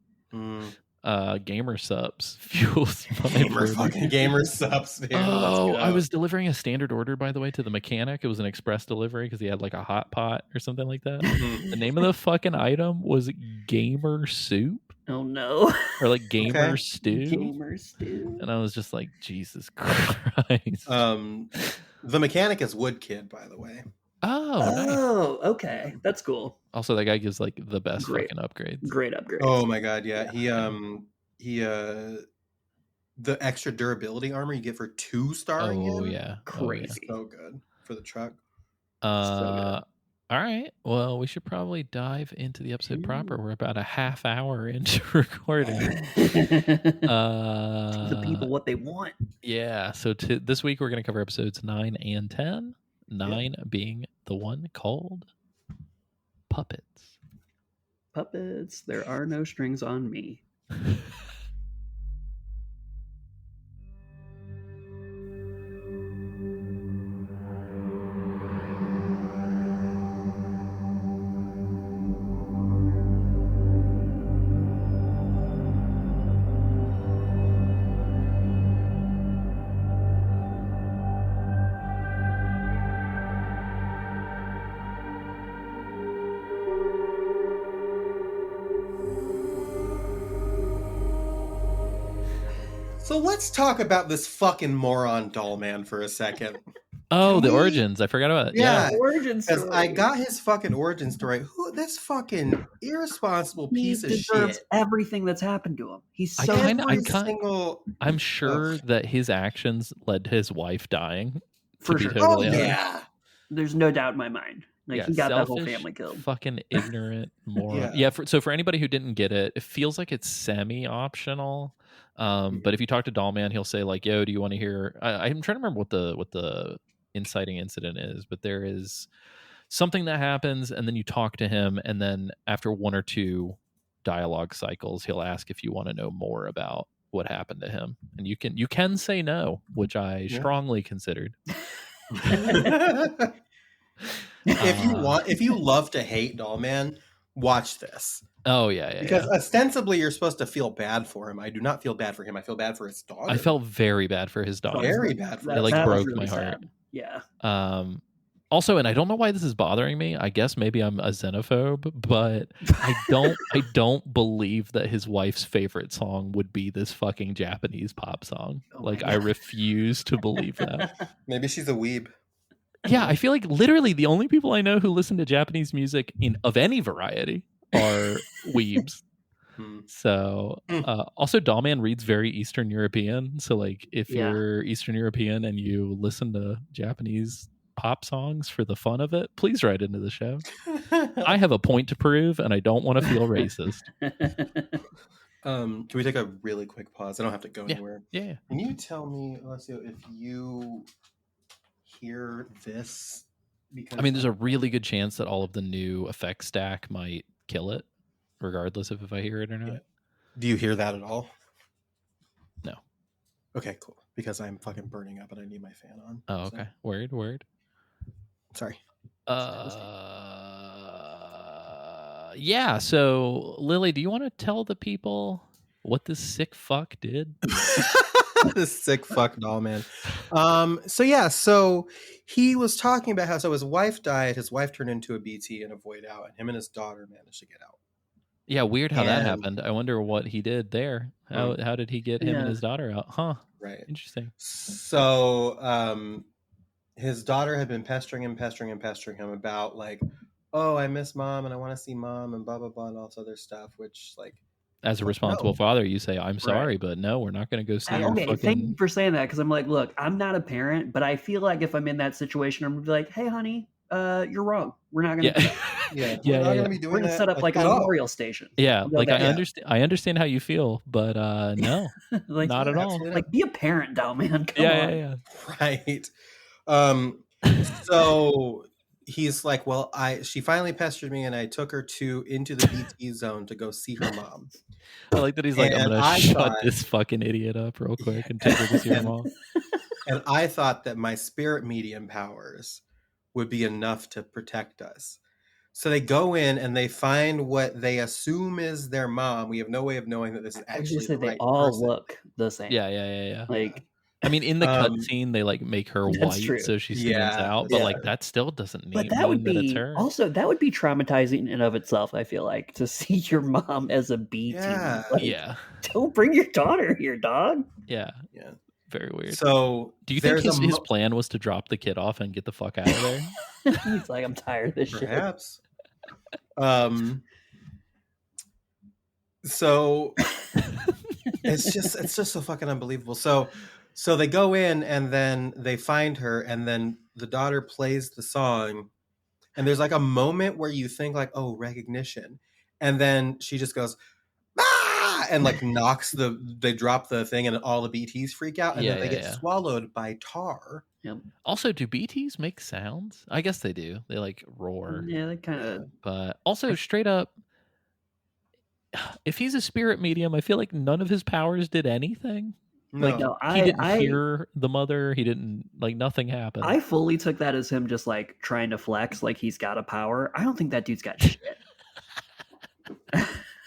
Speaker 3: Gamer subs fuels my porter.
Speaker 6: gamer subs. Dude.
Speaker 3: Oh,
Speaker 6: Let's
Speaker 3: I
Speaker 6: go.
Speaker 3: was delivering a standard order, by the way, to the mechanic. It was an express delivery because he had like a hot pot or something like that. The name of the fucking item was Gamer Soup
Speaker 5: Oh no.
Speaker 3: or like Gamer
Speaker 6: Okay.
Speaker 3: Stew.
Speaker 5: Gamer stew.
Speaker 3: And I was just like, Jesus Christ.
Speaker 6: The mechanic is Wood Kid, by the way.
Speaker 3: Oh, nice.
Speaker 5: Oh, okay. That's cool.
Speaker 3: Also, that guy gives like the best
Speaker 5: Great.
Speaker 3: fucking upgrades.
Speaker 5: Great upgrade.
Speaker 6: Oh my god, yeah. He the extra durability armor you get for 2-starring
Speaker 3: Oh,
Speaker 6: him.
Speaker 3: yeah.
Speaker 5: Crazy.
Speaker 6: So good for the truck.
Speaker 3: All right. Well, we should probably dive into the episode proper. We're about a half hour into recording.
Speaker 5: The people what they want.
Speaker 3: Yeah. So this week we're going to cover episodes 9 and 10. 9 being the one called Puppets.
Speaker 5: Puppets. There are no strings on me.
Speaker 6: So let's talk about this fucking moron doll man for a second.
Speaker 3: Oh,
Speaker 6: Can
Speaker 3: the
Speaker 6: we-
Speaker 3: origins. I forgot about it.
Speaker 6: Yeah.
Speaker 5: Origin
Speaker 6: Because
Speaker 5: story.
Speaker 6: I got his fucking origin story. Who this fucking irresponsible
Speaker 5: He
Speaker 6: piece of
Speaker 5: deserves
Speaker 6: shit.
Speaker 5: everything that's happened to him. He's
Speaker 3: I
Speaker 5: so
Speaker 3: kinda-
Speaker 6: Every
Speaker 3: kinda-
Speaker 6: single.
Speaker 3: I'm sure that his actions led to his wife dying.
Speaker 5: For
Speaker 3: to be
Speaker 5: sure.
Speaker 3: totally
Speaker 6: Oh
Speaker 3: honest.
Speaker 6: yeah.
Speaker 5: There's no doubt in my mind. Like he got that whole
Speaker 3: selfish,
Speaker 5: family killed.
Speaker 3: Fucking ignorant moron.
Speaker 6: Yeah.
Speaker 3: So for anybody who didn't get it, it feels like it's semi-optional. But if you talk to Dollman, he'll say like, "Yo, do you want to hear?" I'm trying to remember what the inciting incident is, but there is something that happens, and then you talk to him, and then after one or two dialogue cycles, he'll ask if you want to know more about what happened to him, and you can say no, which I strongly considered.
Speaker 6: If you love to hate Dollman, watch this.
Speaker 3: Oh yeah.
Speaker 6: Because ostensibly you're supposed to feel bad for him. I do not feel bad for him. I feel bad for his dog.
Speaker 3: I felt very bad for his dog.
Speaker 6: very bad for
Speaker 3: It,
Speaker 6: him.
Speaker 3: like,
Speaker 5: That was
Speaker 3: broke
Speaker 5: really
Speaker 3: my
Speaker 5: sad.
Speaker 3: heart.
Speaker 5: Yeah.
Speaker 3: Also, and I don't know why this is bothering me. I guess maybe I'm a xenophobe, but I don't believe that his wife's favorite song would be this fucking Japanese pop song.
Speaker 5: Oh my
Speaker 3: Like, I
Speaker 5: God.
Speaker 3: refuse to believe that.
Speaker 6: Maybe she's a weeb.
Speaker 3: Yeah, I feel like literally the only people I know who listen to Japanese music of any variety are weebs. So also Dollman reads very Eastern European. So like if you're Eastern European and you listen to Japanese pop songs for the fun of it, please write into the show. I have a point to prove and I don't want to feel racist.
Speaker 6: Can we take a really quick pause? I don't have to go anywhere.
Speaker 3: Yeah.
Speaker 6: Can you tell me, Alessio, if you hear this? Because
Speaker 3: I mean, there's a really good chance that all of the new effect stack might kill it, regardless of if I hear it or not.
Speaker 6: Yeah. Do you hear that at all?
Speaker 3: No.
Speaker 6: Okay, cool. Because I'm fucking burning up and I need my fan on.
Speaker 3: Oh, okay. Word.
Speaker 6: Sorry.
Speaker 3: Yeah. So, Lily, do you want to tell the people what this sick fuck did?
Speaker 6: This sick fuck doll man. So he was talking about how his wife died, his wife turned into a BT and a void out, and him and his daughter managed to get out.
Speaker 3: Yeah, weird how that happened. I wonder what he did there. How did he get him and his daughter out? Huh.
Speaker 6: Right.
Speaker 3: Interesting.
Speaker 6: So his daughter had been pestering him about like, oh, I miss mom and I want to see mom and blah blah blah and all this other stuff, which like,
Speaker 3: as a responsible father, you say, I'm sorry, but no, we're not going to go see your
Speaker 5: Okay,
Speaker 3: fucking...
Speaker 5: thank you for saying that, because I'm like, look, I'm not a parent, but I feel like if I'm in that situation, I'm going to be like, hey, honey, you're wrong. We're not going to
Speaker 6: we're not going to be doing
Speaker 5: We're going to
Speaker 6: that
Speaker 5: set up like a memorial station.
Speaker 3: Yeah,
Speaker 5: We'll go
Speaker 3: like
Speaker 5: back.
Speaker 3: I understand how you feel, but no,
Speaker 5: like,
Speaker 3: not at all.
Speaker 5: Like, be a parent, doll man. Come on.
Speaker 3: Yeah.
Speaker 6: Right. So he's like, well, she finally pestered me and I took her into the BT zone to go see her mom.
Speaker 3: I like that he's like, I'm
Speaker 6: And
Speaker 3: gonna
Speaker 6: I
Speaker 3: shut
Speaker 6: thought-
Speaker 3: this fucking idiot up real quick and take her to see her mom.
Speaker 6: And I thought that my spirit medium powers would be enough to protect us. So they go in and they find what they assume is their mom. We have no way of knowing that this is
Speaker 5: I was
Speaker 6: actually
Speaker 5: just
Speaker 6: the
Speaker 5: saying, they
Speaker 6: right
Speaker 5: all
Speaker 6: person.
Speaker 5: look the same.
Speaker 3: Yeah.
Speaker 5: Like,
Speaker 3: I mean, in the cutscene, they like make her
Speaker 5: That's
Speaker 3: white
Speaker 5: true.
Speaker 3: so she stands out, but
Speaker 6: yeah.
Speaker 3: like that still doesn't mean,
Speaker 5: but that would
Speaker 3: that it's
Speaker 5: be
Speaker 3: her.
Speaker 5: also that would be traumatizing in and of itself. I feel like to see your mom as a BT.
Speaker 6: Yeah.
Speaker 5: Like,
Speaker 3: Yeah.
Speaker 5: Don't bring your daughter here, dog.
Speaker 3: Yeah.
Speaker 6: Yeah.
Speaker 3: Very weird.
Speaker 6: So
Speaker 3: do you think
Speaker 6: there's
Speaker 3: his plan was to drop the kid off and get the fuck out of there?
Speaker 5: He's like, I'm tired of this shit.
Speaker 6: perhaps? So it's just so fucking unbelievable. So they go in and then they find her and then the daughter plays the song And there's like a moment where you think like, oh, recognition. And then she just goes, ah! And like they drop the thing and all the BTs freak out and then they get swallowed by tar.
Speaker 5: Yep.
Speaker 3: Also, do BTs make sounds? I guess they do. They like roar.
Speaker 5: Yeah, they kind of.
Speaker 3: But also, straight up, if he's a spirit medium, I feel like none of his powers did anything.
Speaker 6: No.
Speaker 5: Like, no,
Speaker 3: He didn't hear the mother. He didn't, like, nothing happened.
Speaker 5: I fully took that as him just like trying to flex, like he's got a power. I don't think that dude's got shit.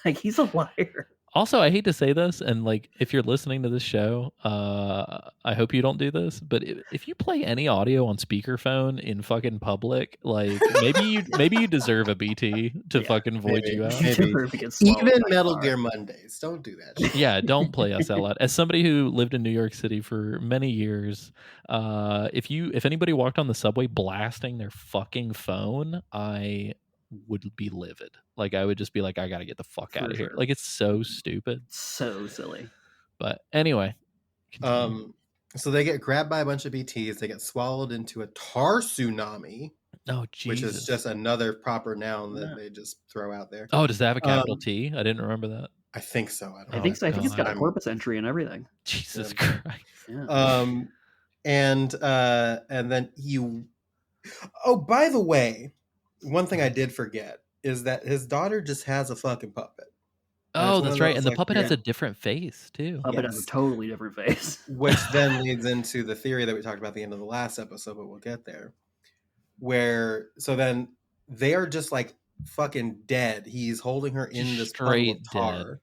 Speaker 5: Like, he's a liar.
Speaker 3: Also, I hate to say this, and like, if you're listening to this show, I hope you don't do this. But if you play any audio on speakerphone in fucking public, like maybe you deserve a BT to fucking void you out.
Speaker 6: Maybe. Even Metal Gear Mondays, don't do that shit.
Speaker 3: Yeah, don't play us out loud. As somebody who lived in New York City for many years, if anybody walked on the subway blasting their fucking phone, I would be livid. Like, I would just be like, I gotta get the fuck out of here. Like, it's so stupid,
Speaker 5: so silly.
Speaker 3: But anyway, continue.
Speaker 6: So they get grabbed by a bunch of BTs. They get swallowed into a tar tsunami.
Speaker 3: Oh, Jesus.
Speaker 6: Which is just another proper noun that they just throw out there.
Speaker 3: Oh, does that have a capital T? I didn't remember that.
Speaker 6: I think so.
Speaker 5: I think so. I think it's got a corpus entry and everything.
Speaker 3: Jesus Christ.
Speaker 5: Yeah.
Speaker 6: And then you. Oh, by the way, one thing I did forget is that his daughter just has a fucking puppet.
Speaker 3: Oh, that's right. And the puppet has a different face, too.
Speaker 5: Puppet has a totally different face.
Speaker 6: Which then leads into the theory that we talked about at the end of the last episode, but we'll get there. So then they are just like fucking dead. He's holding her in this puddle of tar.
Speaker 3: Dead.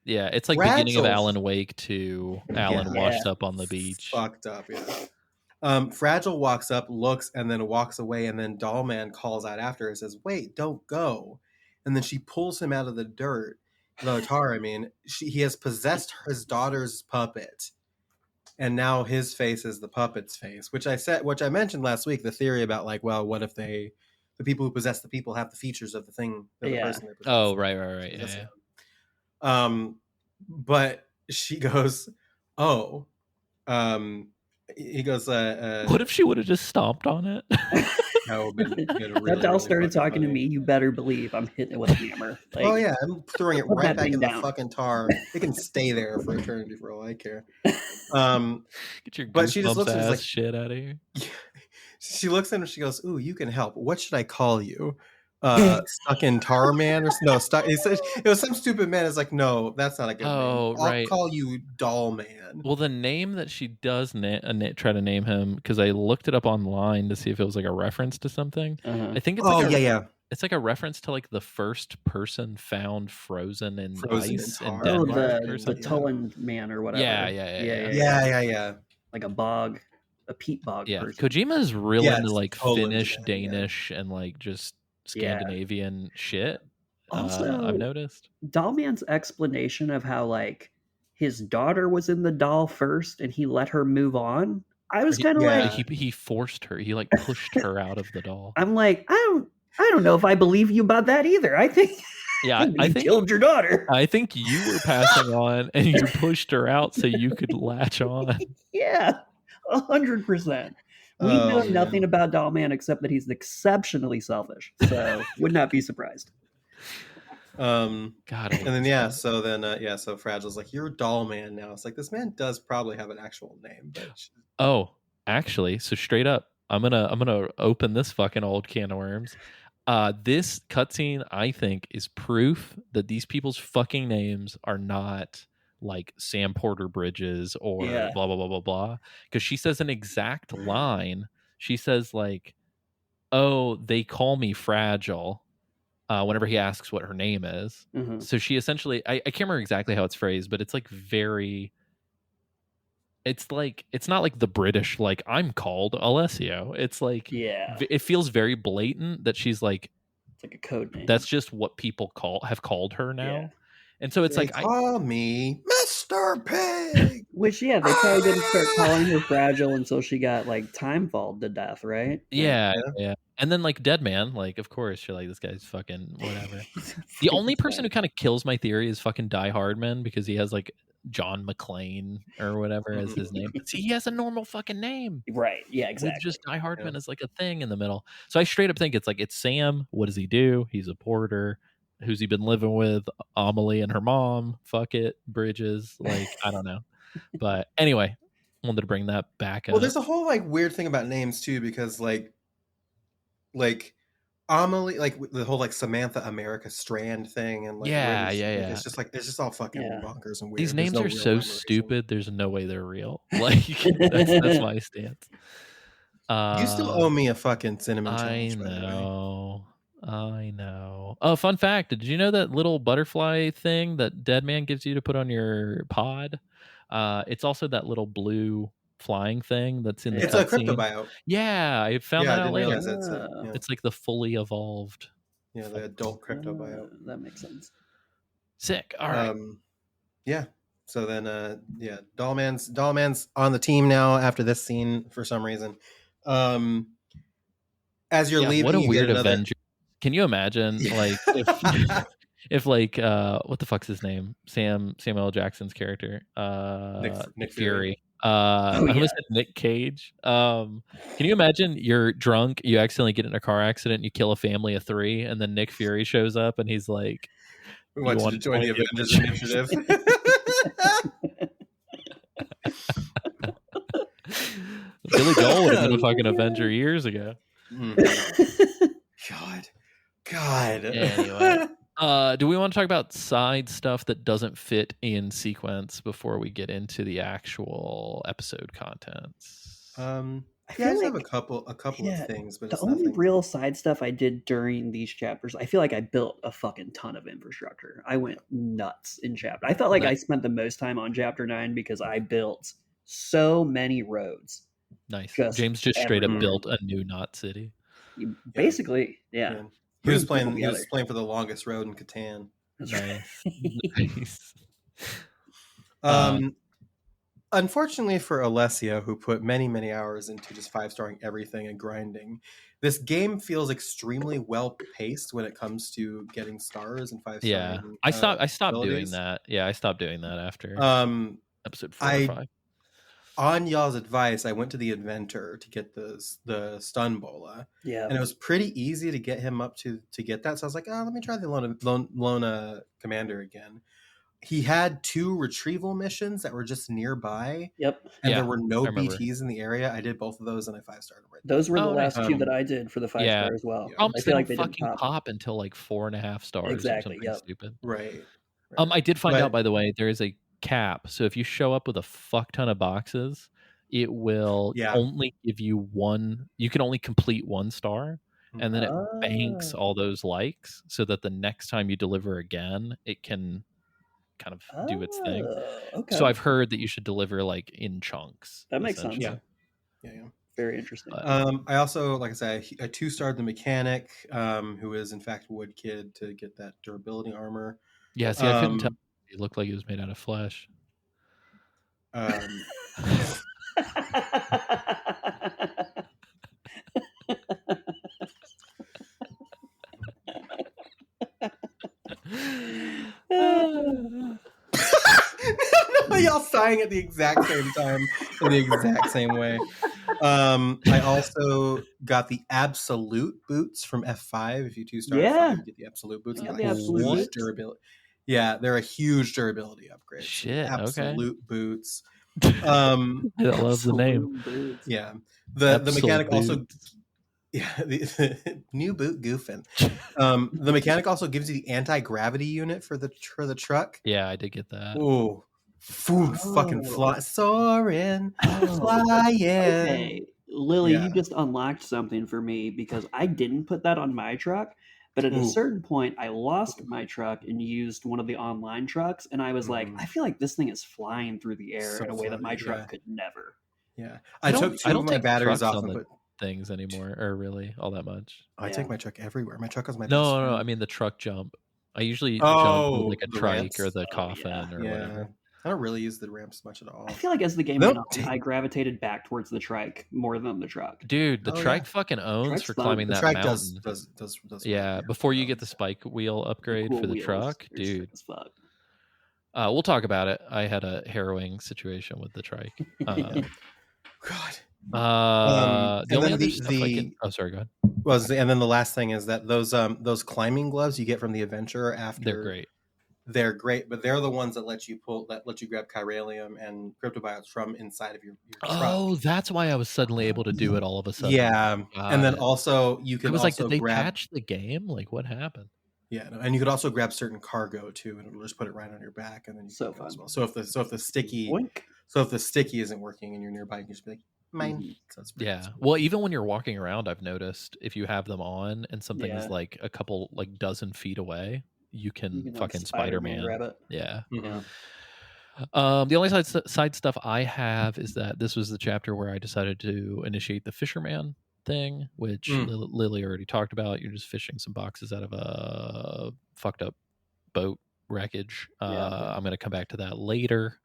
Speaker 3: Yeah, it's like beginning of Alan Wake to Alan washed up on the beach.
Speaker 6: Fucked up, yeah. Fragile walks up, looks, and then walks away, and then Dollman calls out after her and says, wait, don't go. And then she pulls him out of the dirt. The tar, I mean. He has possessed his daughter's puppet. And now his face is the puppet's face, which I mentioned last week, the theory about like, well, what if the people who possess the people have the features of the thing that the person they possess.
Speaker 3: Oh, right.
Speaker 6: Yeah. But she goes, oh, he goes,
Speaker 3: what if she would have just stomped on it?
Speaker 5: That doll started talking to me. You better believe I'm hitting it with a hammer.
Speaker 6: Like, oh yeah, I'm throwing it right back in the fucking tar. It can stay there for eternity for all I care.
Speaker 3: Get your
Speaker 6: but she just looks
Speaker 3: ass
Speaker 6: like
Speaker 3: shit out of here.
Speaker 6: She looks at him and she goes, "Ooh, you can help. What should I call you? Stuck in tar man or no? Stuck." He said it was some stupid man. It's like, no, that's not a good name. I'll call you Doll Man.
Speaker 3: Well, the name that she does try to name him, because I looked it up online to see if it was like a reference to something. I think it's it's like a reference to like the first person found frozen in ice in Denmark or something.
Speaker 5: The Tullen man or whatever.
Speaker 6: Yeah.
Speaker 5: Like a peat bog.
Speaker 3: Yeah,
Speaker 5: person.
Speaker 3: Kojima is really into like Finnish, Danish, and like just Scandinavian shit.
Speaker 5: Also,
Speaker 3: I've noticed
Speaker 5: Dollman's explanation of how like his daughter was in the doll first and he let her move on. I was kind of like
Speaker 3: he forced her. He like pushed her out of the doll.
Speaker 5: I'm like, I don't know if I believe you about that either. I think I think killed your daughter.
Speaker 3: I think you were passing on and you pushed her out so you could latch on.
Speaker 5: Yeah, 100%. We know nothing about Dollman except that he's exceptionally selfish. So would not be surprised.
Speaker 3: God.
Speaker 6: And then so Fragile's like, you're a Dollman now. It's like, this man does probably have an actual name. But
Speaker 3: actually, so straight up, I'm gonna open this fucking old can of worms. This cutscene, I think, is proof that these people's fucking names are not like Sam Porter Bridges or blah blah blah blah blah. Because she says an exact line. She says like, "Oh, they call me Fragile." Whenever he asks what her name is, so she essentially, I can't remember exactly how it's phrased, but it's like very. It's like, it's not like the British, like, I'm called Alessio. It's like, it feels very blatant that she's like,
Speaker 5: it's like a code name.
Speaker 3: That's just what people have called her now. Yeah. And so it's
Speaker 6: they
Speaker 3: like,
Speaker 6: call me Mr. Pig.
Speaker 5: Which, they probably didn't start calling her Fragile until she got like time falled to death, right?
Speaker 3: Yeah. And then like Dead Man, like, of course, you're like, this guy's fucking whatever. The only person who kind of kills my theory is fucking Die Hardman, because he has like John McClane or whatever as his name. But see, he has a normal fucking name.
Speaker 5: Right. Yeah,
Speaker 3: With
Speaker 5: exactly.
Speaker 3: just Die Hardman as like a thing in the middle. So I straight up think it's Sam. What does he do? He's a porter. Who's he been living with? Amelie and her mom. Fuck it. Bridges. Like, I don't know. But anyway, wanted to bring that back
Speaker 6: Well,
Speaker 3: up.
Speaker 6: there's a whole like weird thing about names too, because like Amelie, like the whole like Samantha America Strand thing, and like
Speaker 3: Yeah,
Speaker 6: Rivers,
Speaker 3: yeah,
Speaker 6: like,
Speaker 3: yeah.
Speaker 6: it's just all fucking
Speaker 5: Yeah.
Speaker 6: bonkers and weird.
Speaker 3: These
Speaker 6: There's
Speaker 3: names
Speaker 6: no
Speaker 3: are
Speaker 6: real
Speaker 3: so
Speaker 6: rhyme or reason.
Speaker 3: stupid. There's no way they're real. Like that's my stance.
Speaker 6: You still owe me a fucking cinnamon
Speaker 3: I
Speaker 6: challenge, by the way.
Speaker 3: I know. Oh, fun fact. Did you know that little butterfly thing that Dead Man gives you to put on your pod? It's also that little blue flying thing that's in the
Speaker 6: It's a
Speaker 3: cutscene.
Speaker 6: cryptobiote.
Speaker 3: Yeah, I found
Speaker 6: Yeah,
Speaker 3: that
Speaker 6: I
Speaker 3: out
Speaker 6: didn't
Speaker 3: later.
Speaker 6: realize that's it. Yeah.
Speaker 3: It's like the fully evolved.
Speaker 6: Yeah, the adult cryptobiote.
Speaker 5: That makes sense.
Speaker 3: Sick. All right.
Speaker 6: Yeah. So then, Dollman's on the team now after this scene for some reason. As you're leaving,
Speaker 3: what a
Speaker 6: you
Speaker 3: weird
Speaker 6: get another...
Speaker 3: Avenger. Can you imagine, like, if like, what the fuck's his name? Samuel L. Jackson's character,
Speaker 6: Nick
Speaker 3: Fury. I almost said Nick Cage. Can you imagine you're drunk, you accidentally get in a car accident, you kill a family of 3, and then Nick Fury shows up and he's like,
Speaker 6: "We want you to join the Avengers Initiative."
Speaker 3: Billy Joel would have been a fucking Avenger years ago.
Speaker 6: God.
Speaker 3: Anyway, do we want to talk about side stuff that doesn't fit in sequence before we get into the actual episode contents?
Speaker 5: I
Speaker 6: I just
Speaker 5: feel
Speaker 6: have
Speaker 5: like
Speaker 6: a couple of things, but
Speaker 5: the
Speaker 6: it's
Speaker 5: only
Speaker 6: nothing.
Speaker 5: real side stuff I did during these chapters, I feel like I built a fucking ton of infrastructure. I went nuts in chapter. I felt like I spent the most time on chapter 9 because I built so many roads.
Speaker 3: Nice.
Speaker 5: Just
Speaker 3: James just straight up
Speaker 5: everywhere.
Speaker 3: built a new Knot City.
Speaker 5: Basically, yeah.
Speaker 6: He was
Speaker 5: Bring
Speaker 6: playing.
Speaker 5: people
Speaker 6: He was playing for the longest road in Catan.
Speaker 3: Nice. Nice.
Speaker 6: Unfortunately for Alessia, who put many, many hours into just 5-starring everything and grinding, this game feels extremely well paced when it comes to getting stars and 5-starring.
Speaker 3: Yeah, I stopped doing
Speaker 6: abilities.
Speaker 3: that. Yeah, I stopped doing that after episode 4 or 5.
Speaker 6: On y'all's advice, I went to the inventor to get the stun bola.
Speaker 5: Yeah,
Speaker 6: and it was pretty easy to get him up to get that. So I was like, let me try the Lona commander again. He had 2 retrieval missions that were just nearby.
Speaker 5: Yep.
Speaker 6: And
Speaker 3: Yeah,
Speaker 6: there were no
Speaker 3: I remember.
Speaker 6: BTs in the area. I did both of those and I 5-starred them right
Speaker 5: Those were the
Speaker 3: nice.
Speaker 5: last 2 that I did for the 5-star as well.
Speaker 6: Yeah.
Speaker 3: Problems
Speaker 5: I feel like
Speaker 3: they
Speaker 5: they
Speaker 3: don't
Speaker 5: didn't
Speaker 3: fucking pop until like 4.5 stars
Speaker 5: Exactly,
Speaker 3: or something
Speaker 5: yep.
Speaker 3: stupid.
Speaker 6: Right.
Speaker 3: I did find
Speaker 6: But-
Speaker 3: out, by the way, there is a cap. So if you show up with a fuck ton of boxes, it will only give you 1. You can only complete 1 star, and then it banks all those likes so that the next time you deliver again, it can kind of do its thing.
Speaker 5: Okay.
Speaker 3: So I've heard that you should deliver like in chunks.
Speaker 5: That makes sense.
Speaker 3: essentially.
Speaker 6: Yeah.
Speaker 5: Very interesting.
Speaker 6: I also, like I said, I 2-starred the mechanic, who is in fact Wood Kid, to get that durability armor.
Speaker 3: Yeah, see, I couldn't tell. It looked like it was made out of flesh.
Speaker 6: Y'all sighing at the exact same time in the exact same way. I also got the absolute boots from F5. If you 2-star F5, you get the absolute boots.
Speaker 5: Yeah,
Speaker 6: And
Speaker 5: the
Speaker 6: they're
Speaker 5: absolute
Speaker 6: huge
Speaker 5: boots.
Speaker 6: durability. Yeah, they're a huge durability upgrade.
Speaker 3: Shit, okay.
Speaker 6: Absolute boots.
Speaker 3: I love the name.
Speaker 5: Boots.
Speaker 6: Yeah. The mechanic also
Speaker 3: Boots.
Speaker 6: the new boot goofing. The mechanic also gives you the anti-gravity unit for the truck.
Speaker 3: Yeah, I did get that.
Speaker 6: Ooh. Fucking fly, soaring, flying.
Speaker 5: Okay, Lily,
Speaker 6: Yeah.
Speaker 5: you just unlocked something for me because I didn't put that on my truck. But at a
Speaker 6: Ooh.
Speaker 5: certain point, I lost my truck and used one of the online trucks, and I was like, I feel like this thing is flying through the air
Speaker 6: So
Speaker 5: in a way that my
Speaker 6: funny,
Speaker 5: truck
Speaker 6: yeah.
Speaker 5: could never.
Speaker 6: Yeah, I took 2 of my
Speaker 3: take
Speaker 6: batteries
Speaker 3: trucks
Speaker 6: off
Speaker 3: on
Speaker 6: and
Speaker 3: the
Speaker 6: put.
Speaker 3: things anymore, or really all that much.
Speaker 6: I take my truck everywhere. My truck is my best
Speaker 3: No,
Speaker 6: friend.
Speaker 3: I mean the truck jump. I usually
Speaker 6: Oh,
Speaker 3: jump with like a
Speaker 6: the
Speaker 3: trike
Speaker 6: ramps?
Speaker 3: or the
Speaker 5: Oh,
Speaker 3: coffin
Speaker 5: yeah.
Speaker 3: or whatever.
Speaker 6: I don't really use the ramps much at all.
Speaker 5: I feel like as the game
Speaker 6: Nope.
Speaker 5: went on, I gravitated back towards the trike more than the truck.
Speaker 3: Dude, the
Speaker 6: Oh,
Speaker 3: trike
Speaker 6: yeah.
Speaker 3: fucking owns
Speaker 5: Trike's
Speaker 3: for
Speaker 5: fun.
Speaker 3: climbing
Speaker 6: The
Speaker 3: that
Speaker 6: trike
Speaker 3: mountain.
Speaker 6: does
Speaker 3: Yeah,
Speaker 6: work,
Speaker 3: before you get the spike wheel upgrade
Speaker 5: Cool
Speaker 3: for the
Speaker 5: wheels.
Speaker 3: truck,
Speaker 5: They're sick
Speaker 3: dude.
Speaker 5: as fuck.
Speaker 3: We'll talk about it. I had a harrowing situation with the trike.
Speaker 6: God.
Speaker 3: The
Speaker 6: And
Speaker 3: only
Speaker 6: then
Speaker 3: other stuff I can. Oh, sorry. Go ahead.
Speaker 6: and then the last thing is that those climbing gloves you get from the adventurer after
Speaker 3: They're great.
Speaker 6: They're great, but they're the ones that let you grab chiralium and cryptobiotes from inside of your truck.
Speaker 3: Oh, that's why I was suddenly able to do it all of a sudden.
Speaker 6: Yeah, and then also you
Speaker 3: I
Speaker 6: can
Speaker 3: was like,
Speaker 6: also
Speaker 3: did they
Speaker 6: grab.
Speaker 3: patch the game? Like, what happened?
Speaker 6: Yeah, no, and you could also grab certain cargo too, and it'll just put it right on your back, and then you
Speaker 5: So
Speaker 6: can go as
Speaker 5: fun.
Speaker 6: well. So if the sticky
Speaker 5: Boink.
Speaker 6: isn't working and you're nearby, you can just be like mine.
Speaker 5: Mhm.
Speaker 6: So that's pretty
Speaker 3: Yeah.
Speaker 6: cool.
Speaker 3: Well, even when you're walking around, I've noticed if you have them on and something is
Speaker 5: Yeah.
Speaker 3: like a couple, like dozen feet away, you can,
Speaker 5: You can, like,
Speaker 3: fucking
Speaker 5: Spider-Man
Speaker 3: Spider-Man.
Speaker 5: grab it.
Speaker 3: Yeah.
Speaker 5: Yeah.
Speaker 3: The only side stuff I have is that this was the chapter where I decided to initiate the fisherman thing, which Lily already talked about. You're just fishing some boxes out of a fucked up boat wreckage. I'm going to come back to that later.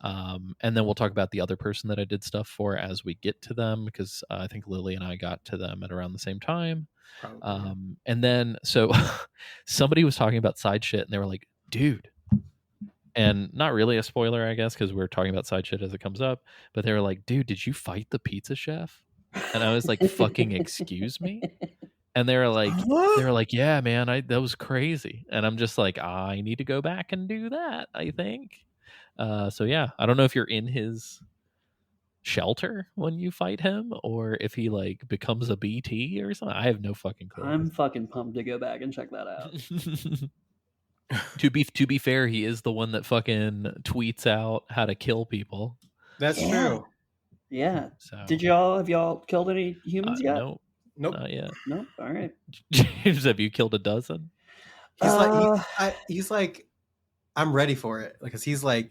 Speaker 3: And then we'll talk about the other person that I did stuff for as we get to them, because I think Lily and I got to them at around the same time.
Speaker 6: Probably.
Speaker 3: And then, so somebody was talking about side shit and they were like, dude, and not really a spoiler, I guess, because we're talking about side shit as it comes up, but they were like, dude, did you fight the pizza chef? And I was like, fucking excuse me? And they were like, yeah, man, that was crazy. And I'm just like, I need to go back and do that, I think. So yeah, I don't know if you're in his shelter when you fight him or if he like becomes a BT or something. I have no fucking clue.
Speaker 5: I'm fucking pumped to go back and check that out.
Speaker 3: To be fair, he is the one that fucking tweets out how to kill people.
Speaker 6: That's
Speaker 5: Yeah.
Speaker 6: true.
Speaker 5: Yeah.
Speaker 3: So
Speaker 5: Have y'all killed any humans yet?
Speaker 3: Nope.
Speaker 6: Nope.
Speaker 3: Not yet.
Speaker 5: No? All right.
Speaker 3: James, have you killed a dozen?
Speaker 6: He's like, I'm ready for it because he's
Speaker 5: Yeah.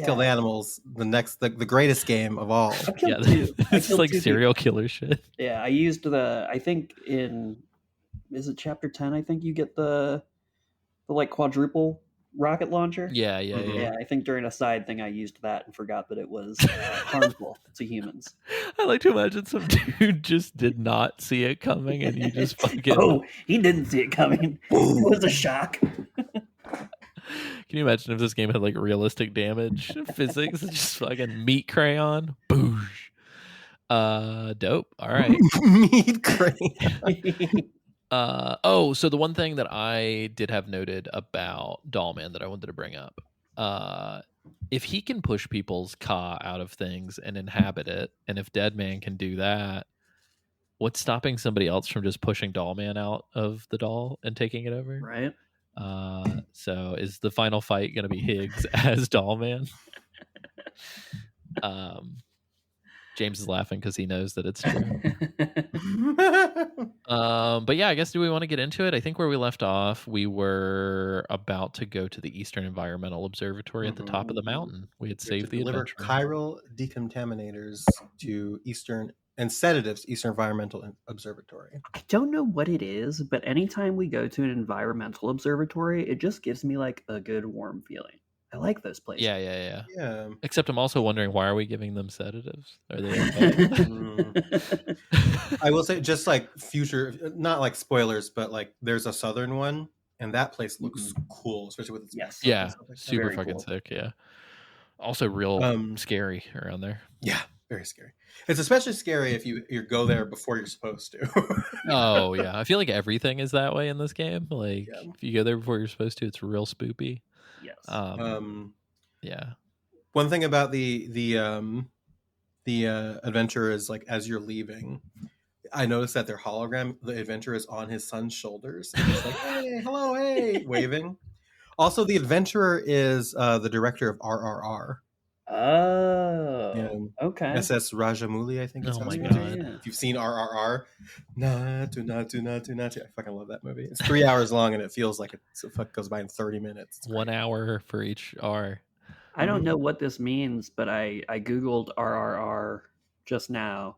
Speaker 6: killed animals. The greatest game of all.
Speaker 5: I've killed
Speaker 3: Yeah,
Speaker 5: two. I
Speaker 3: it's
Speaker 5: killed
Speaker 3: like
Speaker 5: two
Speaker 3: serial killer shit.
Speaker 5: Yeah, I used I think is it chapter 10? I think you get the like quadruple rocket launcher.
Speaker 3: Yeah.
Speaker 5: Yeah, I think during a side thing I used that and forgot that it was harmful to humans.
Speaker 3: I like to imagine some dude just did not see it coming and you just fucking.
Speaker 5: Oh, he didn't see it coming. It was a shock.
Speaker 3: Can you imagine if this game had like realistic damage physics? Just fucking meat crayon. Boosh. Dope. All right.
Speaker 6: Meat crayon.
Speaker 3: So the one thing that I did have noted about Dollman that I wanted to bring up, if he can push people's ka out of things and inhabit it, and if Deadman can do that, what's stopping somebody else from just pushing Dollman out of the doll and taking it over?
Speaker 5: Right.
Speaker 3: So is the final fight going to be Higgs as Dollman? James is laughing because he knows that it's true. But yeah, I guess, do we want to get into it? I think where we left off, we were about to go to the Eastern Environmental Observatory at the top of the mountain. We had saved the
Speaker 6: deliver
Speaker 3: adventure.
Speaker 6: chiral decontaminators to Eastern and sedatives to Eastern Environmental Observatory.
Speaker 5: I don't know what it is, but anytime we go to an environmental observatory, it just gives me like a good warm feeling. I like those places.
Speaker 3: Yeah.
Speaker 6: Yeah.
Speaker 3: Except I'm also wondering, why are we giving them sedatives? Are they okay?
Speaker 6: I will say, just like future, not like spoilers, but like there's a southern one, and that place looks cool, especially with its
Speaker 5: Yes.
Speaker 3: Yeah,
Speaker 6: stuff like that.
Speaker 3: super
Speaker 5: Very
Speaker 3: fucking
Speaker 5: cool.
Speaker 3: sick. Yeah. Also, real scary around there.
Speaker 6: Yeah, very scary. It's especially scary if you go there before you're supposed to.
Speaker 3: Oh yeah, I feel like everything is that way in this game. Like
Speaker 6: Yeah.
Speaker 3: if you go there before you're supposed to, it's real spoopy.
Speaker 5: Yes.
Speaker 3: Yeah.
Speaker 6: One thing about the adventure is, like, as you're leaving, I noticed that their hologram, the adventurer, is on his son's shoulders. And he's like, hey, hello, hey, waving. Also, the adventurer is the director of RRR.
Speaker 5: Oh.
Speaker 6: Yeah.
Speaker 5: Okay.
Speaker 6: SS Rajamouli, I think.
Speaker 3: Oh my
Speaker 6: his
Speaker 3: God.
Speaker 6: name. If you've seen RRR, I fucking love that movie. It's 3 hours long and it feels like it goes by in 30 minutes. It's
Speaker 3: 1 hour for each R.
Speaker 5: I don't know what this means, but I Googled RRR just now,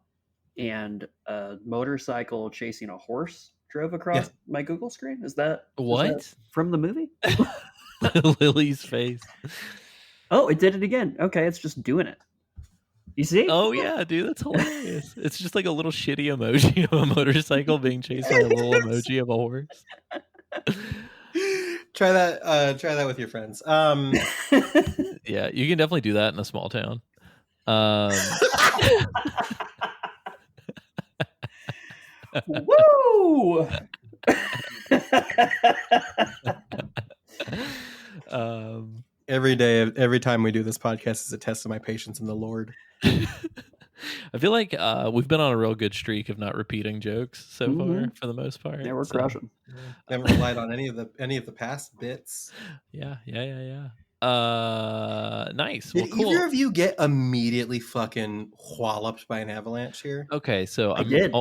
Speaker 5: and a motorcycle chasing a horse drove across my Google screen. Is that
Speaker 3: What?
Speaker 5: from the movie?
Speaker 3: Lily's face.
Speaker 5: Oh, it did it again. Okay, it's just doing it. You see?
Speaker 3: Oh yeah, dude, that's hilarious. It's just like a little shitty emoji of a motorcycle being chased by a little emoji of a horse.
Speaker 6: Try that with your friends.
Speaker 3: Yeah, you can definitely do that in a small town.
Speaker 5: Woo!
Speaker 6: Every time we do this podcast is a test of my patience in the Lord.
Speaker 3: I feel like we've been on a real good streak of not repeating jokes so far, for the most part.
Speaker 5: Yeah, we're crushing.
Speaker 6: Never relied on any of the past bits.
Speaker 3: Yeah. Nice. Well,
Speaker 6: Did
Speaker 3: cool.
Speaker 6: either of you get immediately fucking walloped by an avalanche here?
Speaker 3: Okay, so
Speaker 5: I did.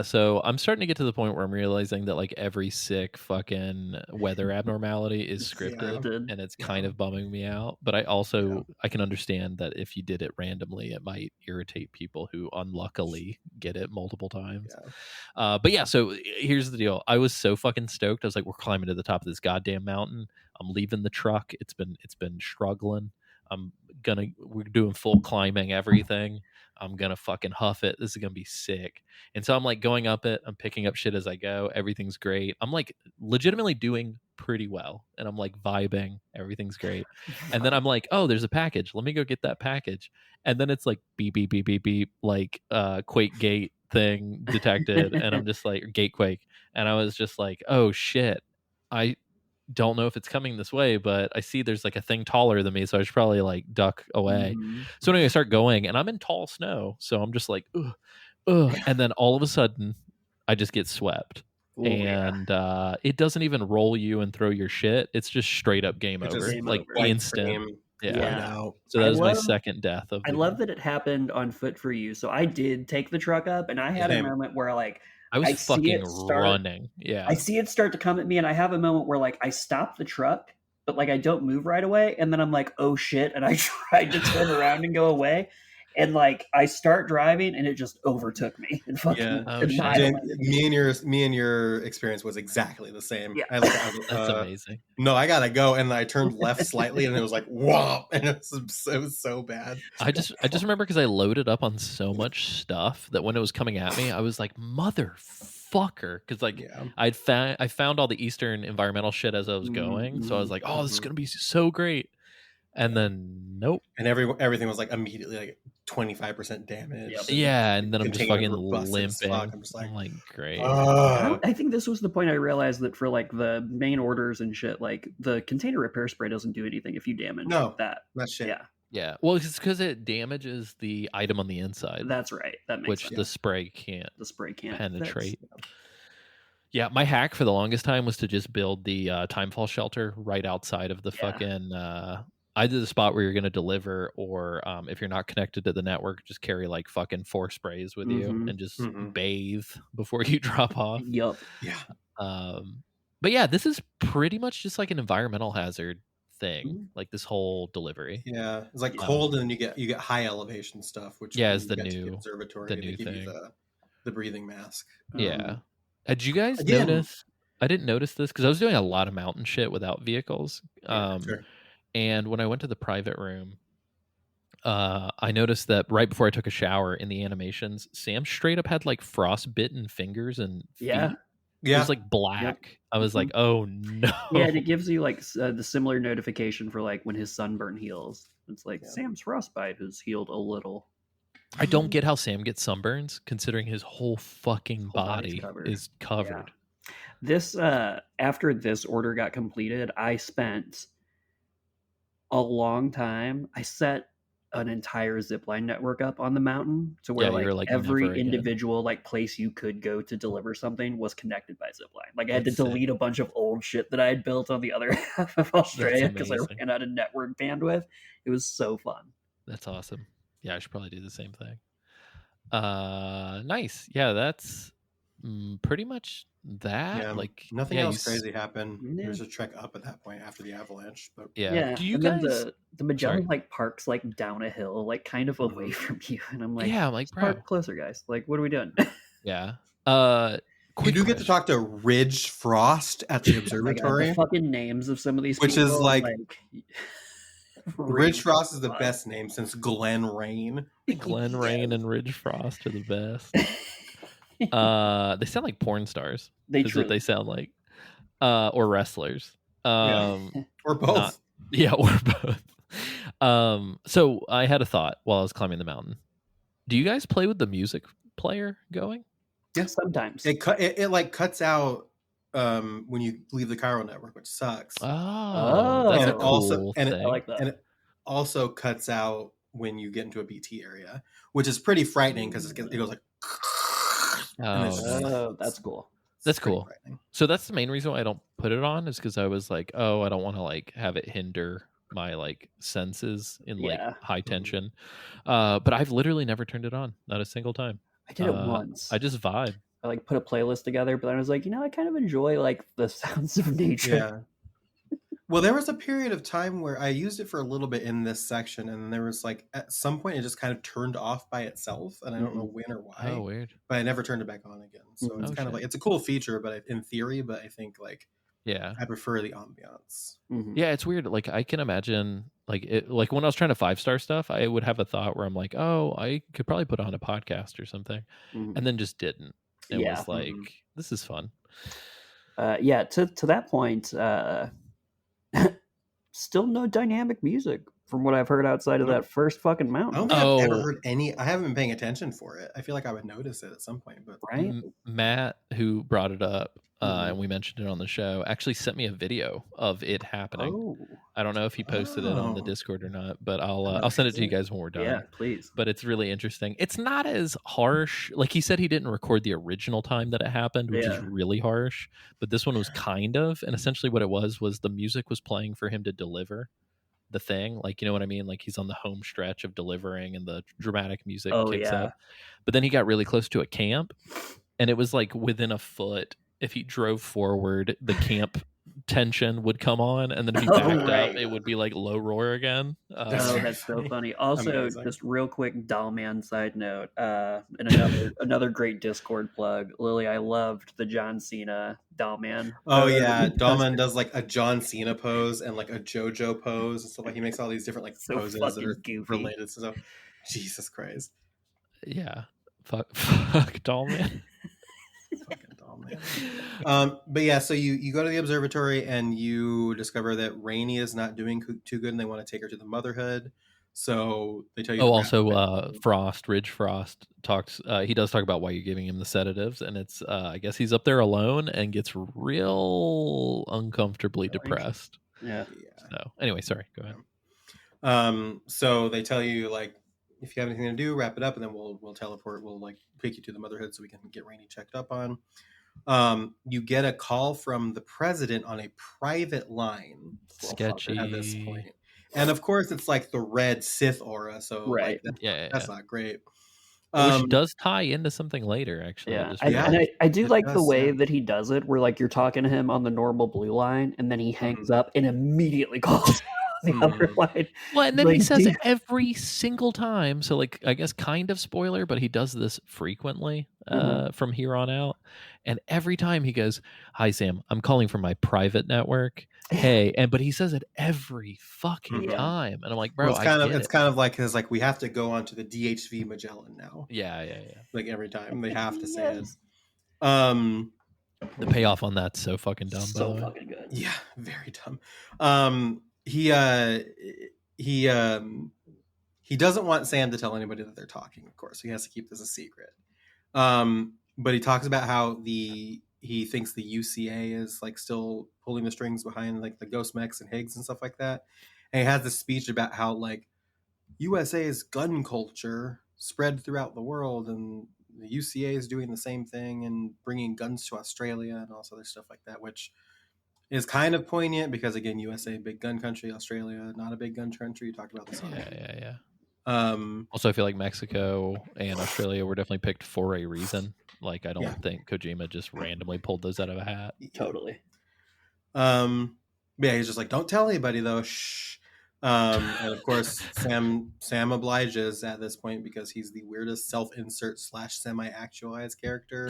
Speaker 3: So I'm starting to get to the point where I'm realizing that like every sick fucking weather abnormality is scripted,
Speaker 5: Scripted.
Speaker 3: and it's kind of bumming me out. But I also I can understand that if you did it randomly, it might irritate people who unluckily get it multiple times. But yeah, so here's the deal. I was so fucking stoked. I was like, we're climbing to the top of this goddamn mountain. I'm leaving the truck. It's been struggling. We're doing full climbing, everything. I'm gonna fucking huff it. This is gonna be sick. And so I'm like going up it. I'm picking up shit as I go. Everything's great. I'm like legitimately doing pretty well, and I'm like vibing. Everything's great. And then I'm like, oh, there's a package. Let me go get that package. And then it's like beep beep beep beep beep, like quake gate thing detected, and I'm just like gate quake, and I was just like, oh shit, I don't know if it's coming this way, but I see there's like a thing taller than me, so I should probably like duck away. So anyway, I start going, and I'm in tall snow, so I'm just like, ugh, and then all of a sudden, I just get swept, and it doesn't even roll you and throw your shit. It's just straight up game over, like instant. Yeah. So that was my second death of.
Speaker 5: I love that it happened on foot for you. So I did take the truck up, and I had a moment where like.
Speaker 3: I was fucking running. Yeah.
Speaker 5: I see it start to come at me, and I have a moment where like I stop the truck, but like I don't move right away, and then I'm like, oh shit, and I tried to turn around and go away, and like I start driving, and it just overtook me. And fucking
Speaker 6: me and your experience was exactly the same.
Speaker 5: Yeah.
Speaker 3: That's amazing.
Speaker 6: No, I gotta go, and I turned left slightly, and it was like whoa, and it was so bad.
Speaker 3: I just remember because I loaded up on so much stuff that when it was coming at me, I was like, motherfucker, because like I found all the Eastern environmental shit as I was going, so I was like, oh, this is gonna be so great. And then nope.
Speaker 6: And everything was like immediately like 25% damage.
Speaker 3: Yeah, and then I'm just fucking limping. I'm like, great.
Speaker 5: I think this was the point I realized that for like the main orders and shit, like the container repair spray doesn't do anything if you damage that.
Speaker 6: That's shit.
Speaker 3: Yeah. Well, it's because it damages the item on the inside.
Speaker 5: That's right. That makes sense.
Speaker 3: The spray can't.
Speaker 5: The spray can't
Speaker 3: penetrate. Yeah, my hack for the longest time was to just build the timefall shelter right outside of the fucking either the spot where you're going to deliver, or if you're not connected to the network, just carry like fucking 4 sprays with you and just bathe before you drop off.
Speaker 5: Yep.
Speaker 6: Yeah.
Speaker 3: But yeah, this is pretty much just like an environmental hazard thing, like this whole delivery.
Speaker 6: Yeah, it's like cold, and then you get high elevation stuff, which
Speaker 3: is the new
Speaker 6: observatory.
Speaker 3: The new
Speaker 6: give
Speaker 3: thing.
Speaker 6: you the breathing mask.
Speaker 3: Did you guys notice? I didn't notice this because I was doing a lot of mountain shit without vehicles. And when I went to the private room, I noticed that right before I took a shower in the animations, Sam straight up had like frostbitten fingers and feet. It was like black. I was like, oh no.
Speaker 5: Yeah, and it gives you like the similar notification for like when his sunburn heals. It's like Sam's frostbite has healed a little.
Speaker 3: I don't get how Sam gets sunburns considering his whole fucking body is covered.
Speaker 5: Yeah. This after this order got completed, I spent a long time. I set an entire zipline network up on the mountain to where like every individual like place you could go to deliver something was connected by zipline. Like I had to delete a bunch of old shit that I had built on the other half of Australia because I ran out of network bandwidth. It was so fun.
Speaker 3: That's awesome. Yeah, I should probably do the same thing. Nice. Yeah, that's pretty much that.
Speaker 6: Yeah,
Speaker 3: like
Speaker 6: nothing else crazy happened. There's a trek up at that point after the avalanche. But
Speaker 5: do you guys? The Magellan like parks like down a hill, like kind of away from you, and I'm like,
Speaker 3: I'm like,
Speaker 5: park closer, guys. Like, what are we doing?
Speaker 3: Yeah.
Speaker 6: You do get to talk to Ridge Frost at the observatory.
Speaker 5: The fucking names of some of these,
Speaker 6: which
Speaker 5: people,
Speaker 6: is like Ridge Frost is the best name since Glen Rain.
Speaker 3: Glen Rain and Ridge Frost are the best. They sound like porn stars. That's what they sound like, or wrestlers.
Speaker 6: Or both.
Speaker 3: Not, yeah, or both. So I had a thought while I was climbing the mountain. Do you guys play with the music player going?
Speaker 6: Yeah.
Speaker 5: Sometimes.
Speaker 6: It like cuts out when you leave the chiral network, which sucks.
Speaker 3: Oh, that's
Speaker 6: and
Speaker 3: a
Speaker 6: it
Speaker 3: cool
Speaker 6: also
Speaker 3: thing.
Speaker 5: I like that.
Speaker 6: and it also cuts out when you get into a BT area, which is pretty frightening because it goes like and it's just like,
Speaker 5: Oh, that's cool.
Speaker 3: That's
Speaker 6: pretty
Speaker 3: cool.
Speaker 6: frightening.
Speaker 3: So that's the main reason why I don't put it on, is because I was like, oh, I don't want to like have it hinder my like senses in like
Speaker 5: Yeah.
Speaker 3: high tension. But I've literally never turned it on, not a single time.
Speaker 5: I did it once.
Speaker 3: I just vibe.
Speaker 5: I like put a playlist together, but then I was like, I kind of enjoy like the sounds of nature.
Speaker 6: Yeah. Well, there was a period of time where I used it for a little bit in this section, and there was like at some point it just kind of turned off by itself, and I don't know when or why.
Speaker 3: Oh, weird.
Speaker 6: But I never turned it back on again. So it's kind of like it's a cool feature, but in theory, but I think like I prefer the ambiance.
Speaker 3: Yeah, it's weird. Like I can imagine like when I was trying to 5-star stuff, I would have a thought where I'm like, oh, I could probably put on a podcast or something, and then just didn't. It was like, this is fun.
Speaker 5: Yeah, to that point, still no dynamic music from what I've heard outside of that first fucking
Speaker 6: I
Speaker 5: mountain.
Speaker 6: don't think I've ever heard any. I haven't been paying attention for it. I feel like I would notice it at some point, but
Speaker 5: Right?
Speaker 3: Matt, who brought it up, and we mentioned it on the show, actually sent me a video of it happening.
Speaker 5: Oh,
Speaker 3: I don't know if he posted it on the Discord or not, but I'll send it to you guys when we're done.
Speaker 5: yeah, please.
Speaker 3: But it's really interesting. It's not as harsh. Like he said, he didn't record the original time that it happened, which is really harsh. But this one was kind of, and essentially what it was the music was playing for him to deliver the thing. Like, you know what I mean? Like he's on the home stretch of delivering and the dramatic music kicks up. But then he got really close to a camp, and it was like within a foot. If he drove forward, the camp tension would come on, and then if he backed up, it would be like low roar again.
Speaker 5: That's so funny. Also, just real quick, Dollman side note, and another great Discord plug. Lily, I loved the John Cena Dollman.
Speaker 6: Oh yeah, Dollman does like a John Cena pose and like a JoJo pose and stuff. Like he makes all these different like poses that are related. So, Jesus Christ.
Speaker 3: Yeah, fuck Dollman.
Speaker 6: Fucking Dollman. But yeah, so you go to the observatory and you discover that Rainey is not doing too good, and they want to take her to the Motherhood. So they tell you.
Speaker 3: Oh, also, Ridge Frost talks. He does talk about why you're giving him the sedatives, and it's I guess he's up there alone and gets real uncomfortably depressed.
Speaker 5: Yeah.
Speaker 3: So anyway, sorry. Go ahead.
Speaker 6: So they tell you like, if you have anything to do, wrap it up, and then we'll teleport. We'll like take you to the Motherhood so we can get Rainey checked up on. You get a call from the president on a private line.
Speaker 3: Sketchy
Speaker 6: at this point, and of course it's like the red Sith aura. So like, that's not great.
Speaker 3: Which does tie into something later, actually.
Speaker 5: Yeah, I do like the way that he does it, where like you're talking to him on the normal blue line, and then he hangs up and immediately calls the other line.
Speaker 3: Well, and then he says it every single time. So, like, I guess kind of spoiler, but he does this frequently from here on out. And every time he goes, "Hi, Sam, I'm calling from my private network. Hey," but he says it every fucking time, and I'm like, bro,
Speaker 6: it's kind of like, because like we have to go onto the DHV Magellan now.
Speaker 3: Yeah.
Speaker 6: Like every time they have to say it.
Speaker 3: The payoff on that's so fucking dumb.
Speaker 5: So fucking good.
Speaker 6: Yeah, very dumb. He doesn't want Sam to tell anybody that they're talking, of course. He has to keep this a secret. But he talks about how he thinks the UCA is like still pulling the strings behind like the Ghost Mechs and Higgs and stuff like that. And he has this speech about how like USA's gun culture spread throughout the world, and the UCA is doing the same thing and bringing guns to Australia and all this other stuff like that, which is kind of poignant because, again, USA, big gun country, Australia, not a big gun country. You talked about this.
Speaker 3: Yeah. Also, I feel like Mexico and Australia were definitely picked for a reason. Like, I don't think Kojima just randomly pulled those out of a hat.
Speaker 5: Totally.
Speaker 6: Yeah, he's just like, don't tell anybody though. Shh. And of course, Sam obliges at this point because he's the weirdest self-insert / semi-actualized character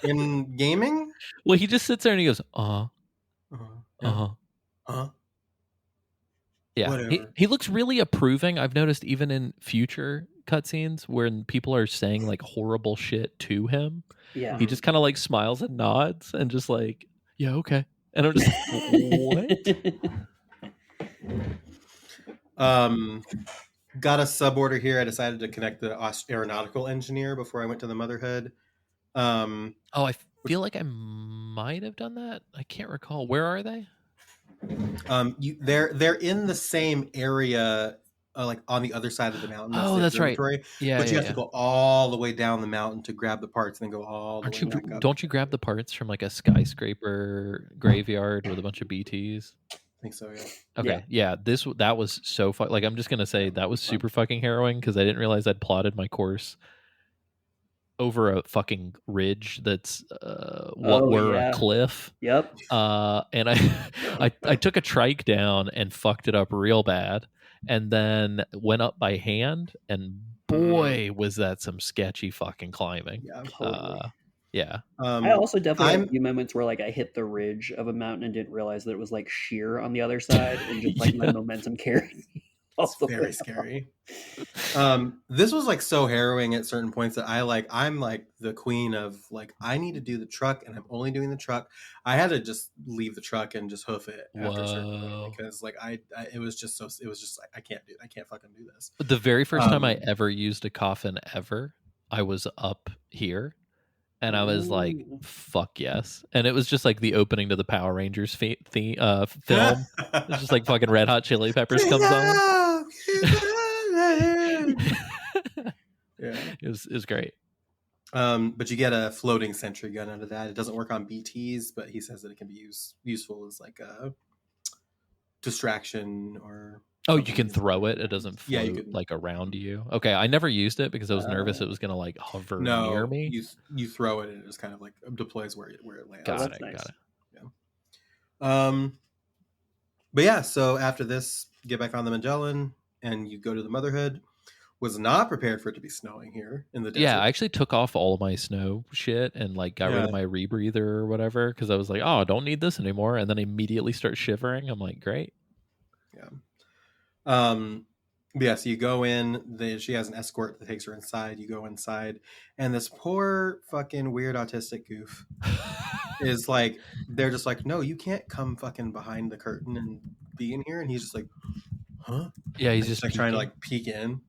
Speaker 6: in gaming.
Speaker 3: Well, he just sits there and he goes, Yeah, he looks really approving. I've noticed even in future cutscenes when people are saying like horrible shit to him, he just kind of like smiles and nods and just like, yeah, okay. And I'm just like, what?
Speaker 6: Got a sub order here. I decided to connect the aeronautical engineer before I went to the motherhood.
Speaker 3: Oh, I feel like I might have done that. I can't recall. Where are they?
Speaker 6: They're in the same area, like on the other side of the mountain.
Speaker 3: Oh,
Speaker 6: the
Speaker 3: that's right.
Speaker 6: observatory.
Speaker 3: Yeah,
Speaker 6: But you
Speaker 3: yeah,
Speaker 6: have to go all the way down the mountain to grab the parts, and then go all the way back up.
Speaker 3: Don't you grab the parts from like a skyscraper graveyard with a bunch of BTs?
Speaker 6: I think so, yeah.
Speaker 3: Okay, yeah. That was so fun. Like, I'm just gonna say that was super fucking harrowing because I didn't realize I'd plotted my course over a fucking ridge that's a cliff.
Speaker 5: Yep.
Speaker 3: And I took a trike down and fucked it up real bad, and then went up by hand, and boy was that some sketchy fucking climbing.
Speaker 6: Yeah.
Speaker 5: Totally.
Speaker 3: Yeah.
Speaker 5: I also definitely had a few moments where like I hit the ridge of a mountain and didn't realize that it was like sheer on the other side, and just like my momentum carried me.
Speaker 6: It's very scary. This was like so harrowing at certain points that I'm like the queen of like, I need to do the truck, and I'm only doing the truck. I had to just leave the truck and just hoof it after a certain point, because like it was just like I can't fucking do this.
Speaker 3: The very first time I ever used a coffin ever, I was up here. And I was like, fuck yes. And it was just like the opening to the Power Rangers film. It's just like fucking Red Hot Chili Peppers comes on.
Speaker 6: Yeah.
Speaker 3: It was great.
Speaker 6: But you get a floating sentry gun out of that. It doesn't work on BTs, but he says that it can be useful as like a distraction or...
Speaker 3: Oh, you can throw it. It doesn't float
Speaker 6: you can,
Speaker 3: like around you. Okay, I never used it because I was nervous it was gonna like hover near me.
Speaker 6: You throw it and it just kind of like deploys where it lands.
Speaker 3: Got it.
Speaker 6: Yeah. But yeah, so after this, get back on the Magellan and you go to the Motherhood. Was not prepared for it to be snowing here in the desert.
Speaker 3: Yeah, I actually took off all of my snow shit and like got rid of my rebreather or whatever because I was like, oh, I don't need this anymore, and then I immediately start shivering. I'm like, great.
Speaker 6: Yeah. Yeah, so you go in, she has an escort that takes her inside. You go inside, and this poor fucking weird autistic goof is like, they're just like, no, you can't come fucking behind the curtain and be in here. And he's just like, huh?
Speaker 3: Yeah, he's just
Speaker 6: like trying to like peek in.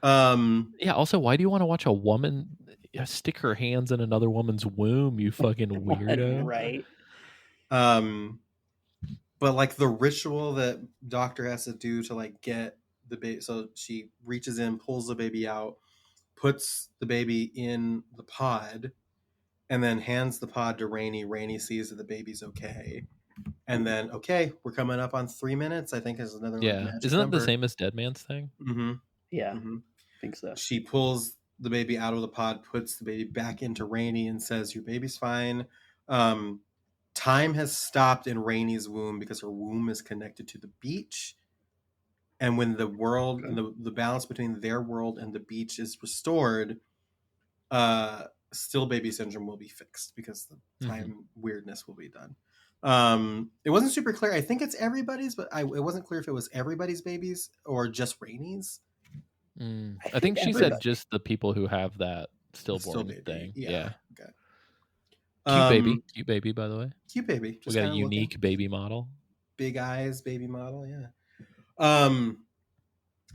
Speaker 3: Yeah, also, why do you want to watch a woman stick her hands in another woman's womb, you fucking weirdo?
Speaker 5: Right.
Speaker 6: But like the ritual that doctor has to do to like get the baby, so she reaches in, pulls the baby out, puts the baby in the pod, and then hands the pod to Rainey. Rainey sees that the baby's okay, and then we're coming up on 3 minutes. I think is another
Speaker 3: isn't that the same as Dead Man's thing?
Speaker 6: Mm-hmm.
Speaker 5: Yeah, I think so.
Speaker 6: She pulls the baby out of the pod, puts the baby back into Rainey, and says, "Your baby's fine." Time has stopped in Rainey's womb because her womb is connected to the beach. And when the world and the balance between their world and the beach is restored, still baby syndrome will be fixed because the time weirdness will be done. It wasn't super clear. I think it's everybody's, but it wasn't clear if it was everybody's babies or just Rainey's.
Speaker 3: I think she said just the people who have that stillborn thing. Yeah.
Speaker 6: Okay.
Speaker 3: Cute baby, by the way.
Speaker 6: Cute baby.
Speaker 3: We got a unique baby model.
Speaker 6: Big eyes baby model, yeah.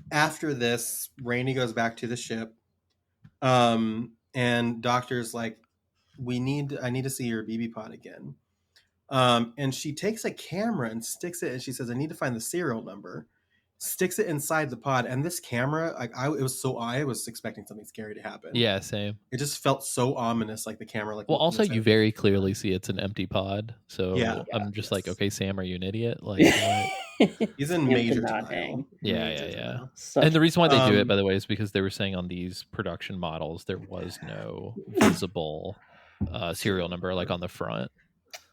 Speaker 6: After this, Rainey goes back to the ship. And doctor's like, I need to see your BB pod again. And she takes a camera and sticks it, and she says, I need to find the serial number. Sticks it inside the pod, and this camera, like I was expecting something scary to happen.
Speaker 3: Yeah, same.
Speaker 6: It just felt so ominous, like the camera. Like,
Speaker 3: well, also you very clearly see it's an empty pod, so I'm just like, okay, Sam, are you an idiot? Like,
Speaker 6: he's in major denial.
Speaker 3: Yeah. And the reason why they do it, by the way, is because they were saying on these production models there was no visible serial number like on the front.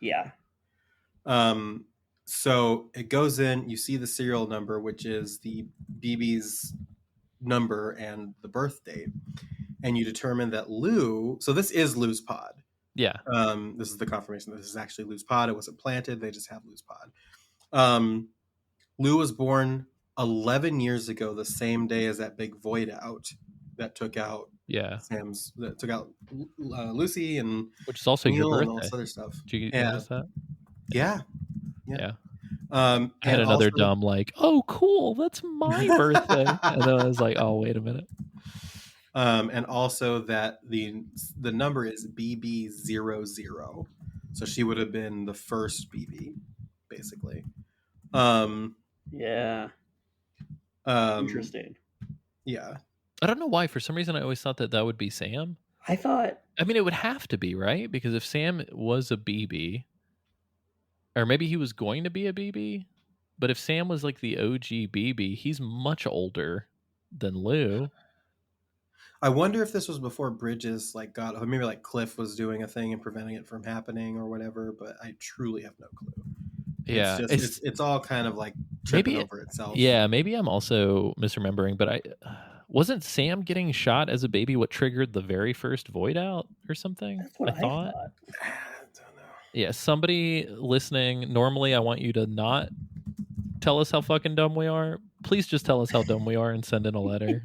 Speaker 5: Yeah.
Speaker 6: So it goes in, you see the serial number, which is the BB's number and the birth date. And you determine that Lou, so this is Lou's pod.
Speaker 3: Yeah.
Speaker 6: This is the confirmation that this is actually Lou's pod. It wasn't planted. They just have Lou's pod. Lou was born 11 years ago, the same day as that big void out that took out Lucy, and
Speaker 3: which is also
Speaker 6: Neil
Speaker 3: your birthday.
Speaker 6: and all this other stuff.
Speaker 3: Did you notice that?
Speaker 6: Yeah.
Speaker 3: Yeah.
Speaker 6: I
Speaker 3: had another dumb like, oh, cool, that's my birthday. And then I was like, oh, wait a minute.
Speaker 6: And also that the number is BB00. So she would have been the first BB, basically.
Speaker 5: Yeah. Interesting.
Speaker 6: Yeah.
Speaker 3: I don't know why. For some reason, I always thought that would be Sam.
Speaker 5: I thought.
Speaker 3: I mean, it would have to be, right? Because if Sam was a BB, or maybe he was going to be a BB, but if Sam was like the OG BB, he's much older than Lou.
Speaker 6: I wonder if this was before Bridges like got, or maybe like Cliff was doing a thing and preventing it from happening or whatever. But I truly have no clue.
Speaker 3: Yeah,
Speaker 6: It's all kind of like tripping
Speaker 3: maybe
Speaker 6: over itself.
Speaker 3: Yeah, maybe I'm also misremembering, but I wasn't Sam getting shot as a baby what triggered the very first void out or something.
Speaker 5: That's what I thought.
Speaker 6: I don't know.
Speaker 3: Yeah, somebody listening. Normally, I want you to not tell us how fucking dumb we are. Please just tell us how dumb we are and send in a letter.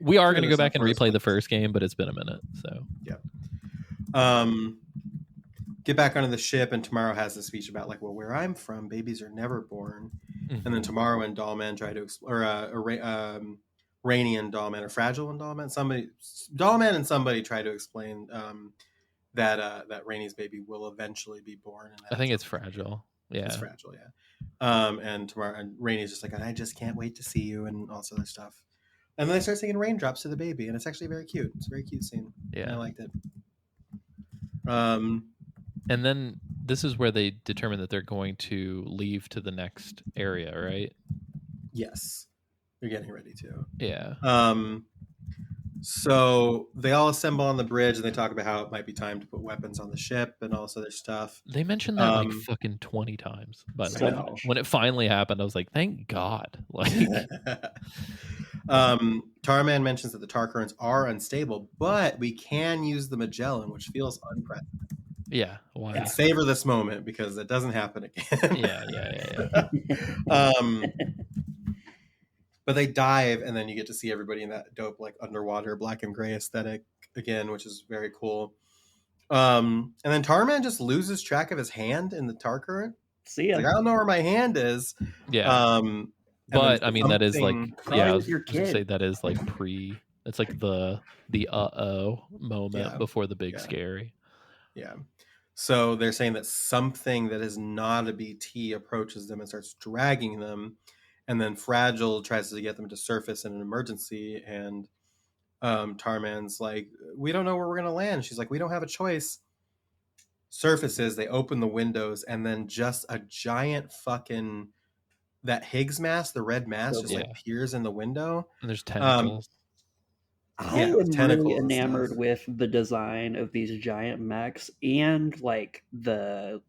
Speaker 3: We are going to go back and replay the first game, but it's been a minute. So
Speaker 6: get back onto the ship, and Tomorrow has a speech about like, well, where I'm from, babies are never born.
Speaker 3: Mhm.
Speaker 6: And then Tomorrow and Dollman try to Rainy and Dollman, or Fragile and Dollman. Dollman and somebody try to explain that Rainy's baby will eventually be born. And
Speaker 3: I think it's Fragile. Yeah,
Speaker 6: it's Fragile. Yeah. And Tomorrow and Rainy's just like, I just can't wait to see you, and all this other stuff. And then they start singing Raindrops to the baby, and it's actually very cute. It's a very cute scene.
Speaker 3: Yeah,
Speaker 6: and I liked it.
Speaker 3: And then this is where they determine that they're going to leave to the next area, right?
Speaker 6: Yes, they're getting ready to.
Speaker 3: Yeah.
Speaker 6: So they all assemble on the bridge, and they talk about how it might be time to put weapons on the ship and all this other stuff.
Speaker 3: They mentioned that like fucking 20 times. By the way, when it finally happened, I was like, "Thank God!" Like,
Speaker 6: Tarman mentions that the tar currents are unstable, but we can use the Magellan, which feels unprecedented.
Speaker 3: Yeah, why?
Speaker 6: And savor this moment because it doesn't happen again.
Speaker 3: Yeah.
Speaker 6: But they dive, and then you get to see everybody in that dope like underwater black and gray aesthetic again, which is very cool. And then Tarman just loses track of his hand in the tar current.
Speaker 5: See ya.
Speaker 6: Like, I don't know where my hand is.
Speaker 3: Yeah. But I mean, that is like,
Speaker 5: I was
Speaker 3: gonna say that is like it's like the moment before the big scary.
Speaker 6: Yeah. So they're saying that something that is not a BT approaches them and starts dragging them, and then Fragile tries to get them to surface in an emergency, and Tarman's like, we don't know where we're gonna land. She's like, we don't have a choice. Surfaces, they open the windows, and then just a giant fucking that Higgs mass, the red mass, just like appears in the window.
Speaker 3: And there's tentacles.
Speaker 5: I am really enamored with the design of these giant mechs and like the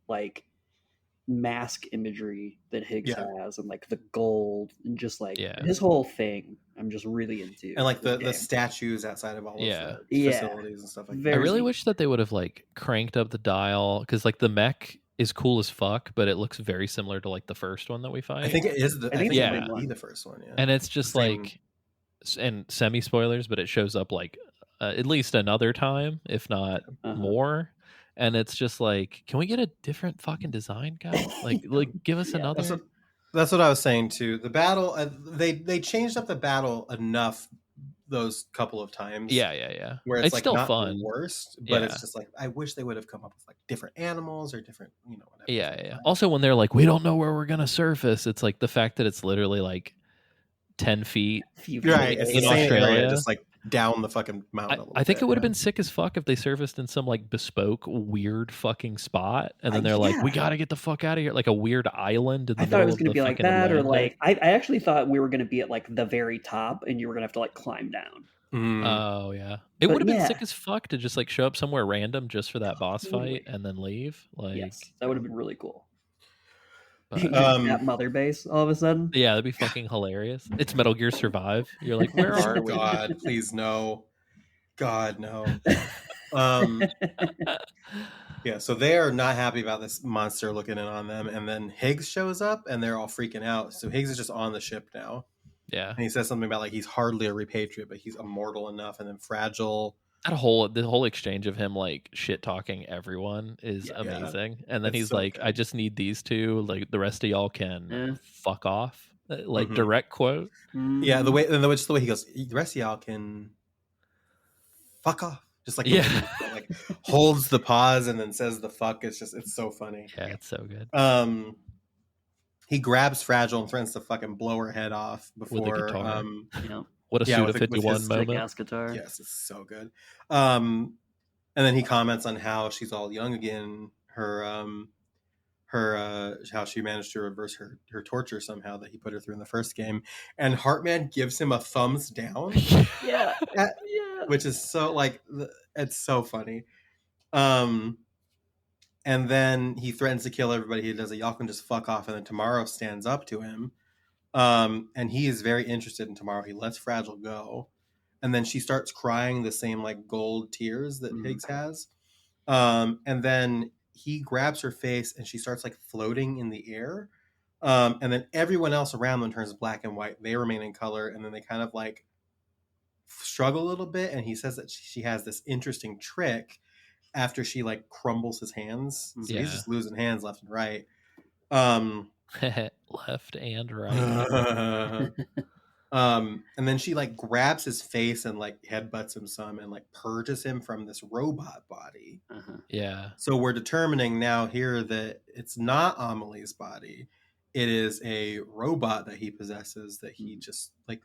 Speaker 5: mask imagery that Higgs has, and like the gold, and just like his whole thing. I'm just really into.
Speaker 6: And like the statues outside of all of the facilities and stuff like that.
Speaker 3: I really wish that they would have like cranked up the dial, because like the mech is cool as fuck, but it looks very similar to like the first one that we fight.
Speaker 6: I think it is. I think it might be the first one. Yeah.
Speaker 3: And it's just like, and semi spoilers, but it shows up like at least another time, if not more. And it's just like, can we get a different fucking design, guy? Like give us another.
Speaker 6: That's what I was saying too. The battle, they changed up the battle enough those couple of times.
Speaker 3: Yeah.
Speaker 6: Where it's like
Speaker 3: still
Speaker 6: not
Speaker 3: fun.
Speaker 6: the worst, but it's just like, I wish they would have come up with like different animals or different, whatever.
Speaker 3: Yeah. Also, when they're like, we don't know where we're gonna surface, it's like the fact that it's literally like 10 feet.
Speaker 6: Right. It's in Australia, just like down the fucking mountain.
Speaker 3: I think it would have been sick as fuck if they surfaced in some like bespoke weird fucking spot, and then they're like, we got to get the fuck out of here, like a weird island in the middle.
Speaker 5: I thought it was going to be like that,
Speaker 3: Atlantic.
Speaker 5: or like I actually thought we were going to be at like the very top, and you were going to have to like climb down.
Speaker 3: Oh yeah, it would have been sick as fuck to just like show up somewhere random just for that boss fight and then leave. Like,
Speaker 5: that would have been really cool.
Speaker 3: But,
Speaker 5: at Mother Base all of a sudden.
Speaker 3: Yeah, that'd be fucking hilarious. It's Metal Gear Survive. You're like, where are we?
Speaker 6: God, please no. God no. Yeah, so they are not happy about this monster looking in on them, and then Higgs shows up, and they're all freaking out. So Higgs is just on the ship now.
Speaker 3: Yeah,
Speaker 6: and he says something about like he's hardly a repatriate, but he's immortal enough. And then Fragile
Speaker 3: the whole exchange of him like shit talking everyone is
Speaker 5: Yeah.
Speaker 3: amazing, and then
Speaker 6: It's
Speaker 3: he's
Speaker 6: so
Speaker 3: like,
Speaker 6: good.
Speaker 3: "I just need these two. Like the rest of y'all can
Speaker 5: Yeah.
Speaker 3: fuck off." Like
Speaker 6: Mhm.
Speaker 3: direct quote.
Speaker 6: Yeah, the
Speaker 5: Mhm.
Speaker 6: way he goes, the rest of y'all can fuck off. Just like
Speaker 3: Yeah.
Speaker 6: like holds the pause and then says the fuck. It's so funny.
Speaker 3: Yeah, it's so good.
Speaker 6: He grabs Fragile and threatens to fucking blow her head off
Speaker 3: With a
Speaker 6: before
Speaker 3: guitar.
Speaker 5: Yep.
Speaker 3: What a
Speaker 6: yeah,
Speaker 3: Suda
Speaker 6: with
Speaker 3: 51
Speaker 6: his
Speaker 5: Sick
Speaker 3: moment.
Speaker 5: ass guitar.
Speaker 6: yes, it's so good. And then he comments on how she's all young again. Her how she managed to reverse her torture somehow that he put her through in the first game, and Heartman gives him a thumbs down,
Speaker 5: Yeah.
Speaker 6: at-
Speaker 5: Yeah.
Speaker 6: which is so like it's so funny. And then he threatens to kill everybody. He does it. Y'all can just fuck off. And then Tomorrow stands up to him, and he is very interested in Tomorrow. He lets Fragile go, and then she starts crying the same like gold tears that Higgs has. And then he grabs her face and she starts like floating in the air. And then everyone else around them turns black and white. They remain in color, and then they kind of like struggle a little bit. And he says that she has this interesting trick after she like crumbles his hands. So he's just losing hands left and right.
Speaker 3: Left and right.
Speaker 6: And then she like grabs his face and like headbutts him some and like purges him from this robot body.
Speaker 3: Yeah.
Speaker 6: So we're determining now here that it's not Amelie's body. It is a robot that he possesses that he just like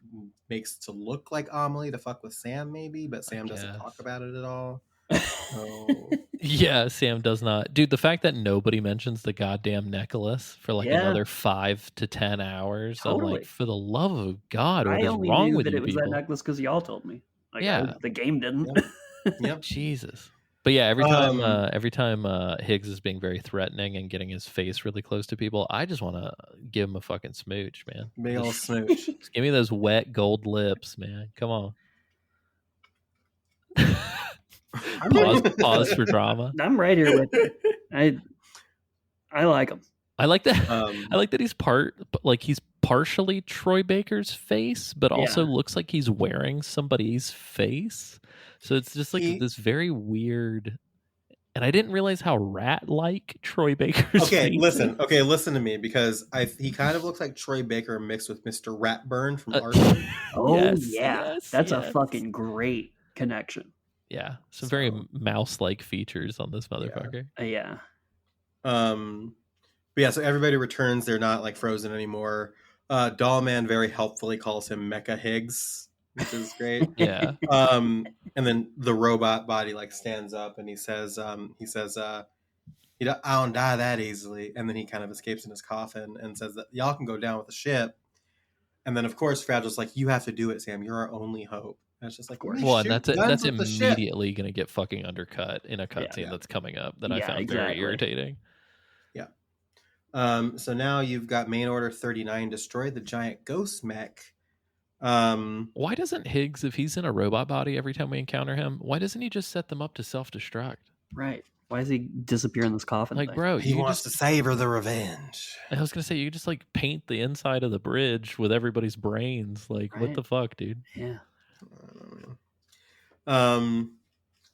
Speaker 6: makes to look like Amelie to fuck with Sam maybe, but Sam doesn't talk about it at all. So
Speaker 3: yeah, Sam does not. Dude, the fact that nobody mentions the goddamn necklace for like another 5 to 10 hours. I'm
Speaker 5: Totally.
Speaker 3: like, for the love of God, what
Speaker 5: I
Speaker 3: is
Speaker 5: only
Speaker 3: wrong
Speaker 5: knew
Speaker 3: with
Speaker 5: that
Speaker 3: you
Speaker 5: it was
Speaker 3: people?
Speaker 5: that necklace because y'all told me. Like,
Speaker 3: Yeah.
Speaker 5: the game didn't.
Speaker 6: Yep.
Speaker 3: Jesus. But yeah, every time Higgs is being very threatening and getting his face really close to people, I just want to give him a fucking smooch, man.
Speaker 6: Big old
Speaker 3: Just
Speaker 6: smooch.
Speaker 3: give me those wet gold lips, man. Come on. Pause for drama.
Speaker 5: I'm right here with you. I like him.
Speaker 3: I like that. I like that he's partially Troy Baker's face, but also looks like he's wearing somebody's face. So it's just like this very weird. And I didn't realize how rat-like Troy Baker's face
Speaker 6: listen.
Speaker 3: is.
Speaker 6: Okay, listen to me because he kind of looks like Troy Baker mixed with Mr. Ratburn from Arthur.
Speaker 5: Oh that's a fucking great connection.
Speaker 3: Yeah, some very mouse-like features on this motherfucker.
Speaker 5: Yeah.
Speaker 6: But yeah, so everybody returns. They're not like frozen anymore. Dollman very helpfully calls him Mecha Higgs, which is great.
Speaker 3: Yeah.
Speaker 6: And then the robot body like stands up and he says, I don't die that easily. And then he kind of escapes in his coffin and says that y'all can go down with the ship. And then of course Fragile's like, you have to do it, Sam. You're our only hope. And it's just like,
Speaker 3: well, and that's immediately going to get fucking undercut in a cutscene that's coming up that I found very irritating.
Speaker 6: Yeah. So now you've got Main Order 39 destroy the giant ghost mech.
Speaker 3: Why doesn't Higgs, if he's in a robot body every time we encounter him, why doesn't he just set them up to self-destruct?
Speaker 5: Right. Why does he disappear in this coffin?
Speaker 3: Like, bro,
Speaker 6: he wants to savor the revenge.
Speaker 3: I was gonna say you could just like paint the inside of the bridge with everybody's brains. Like, what the fuck, dude?
Speaker 5: Yeah.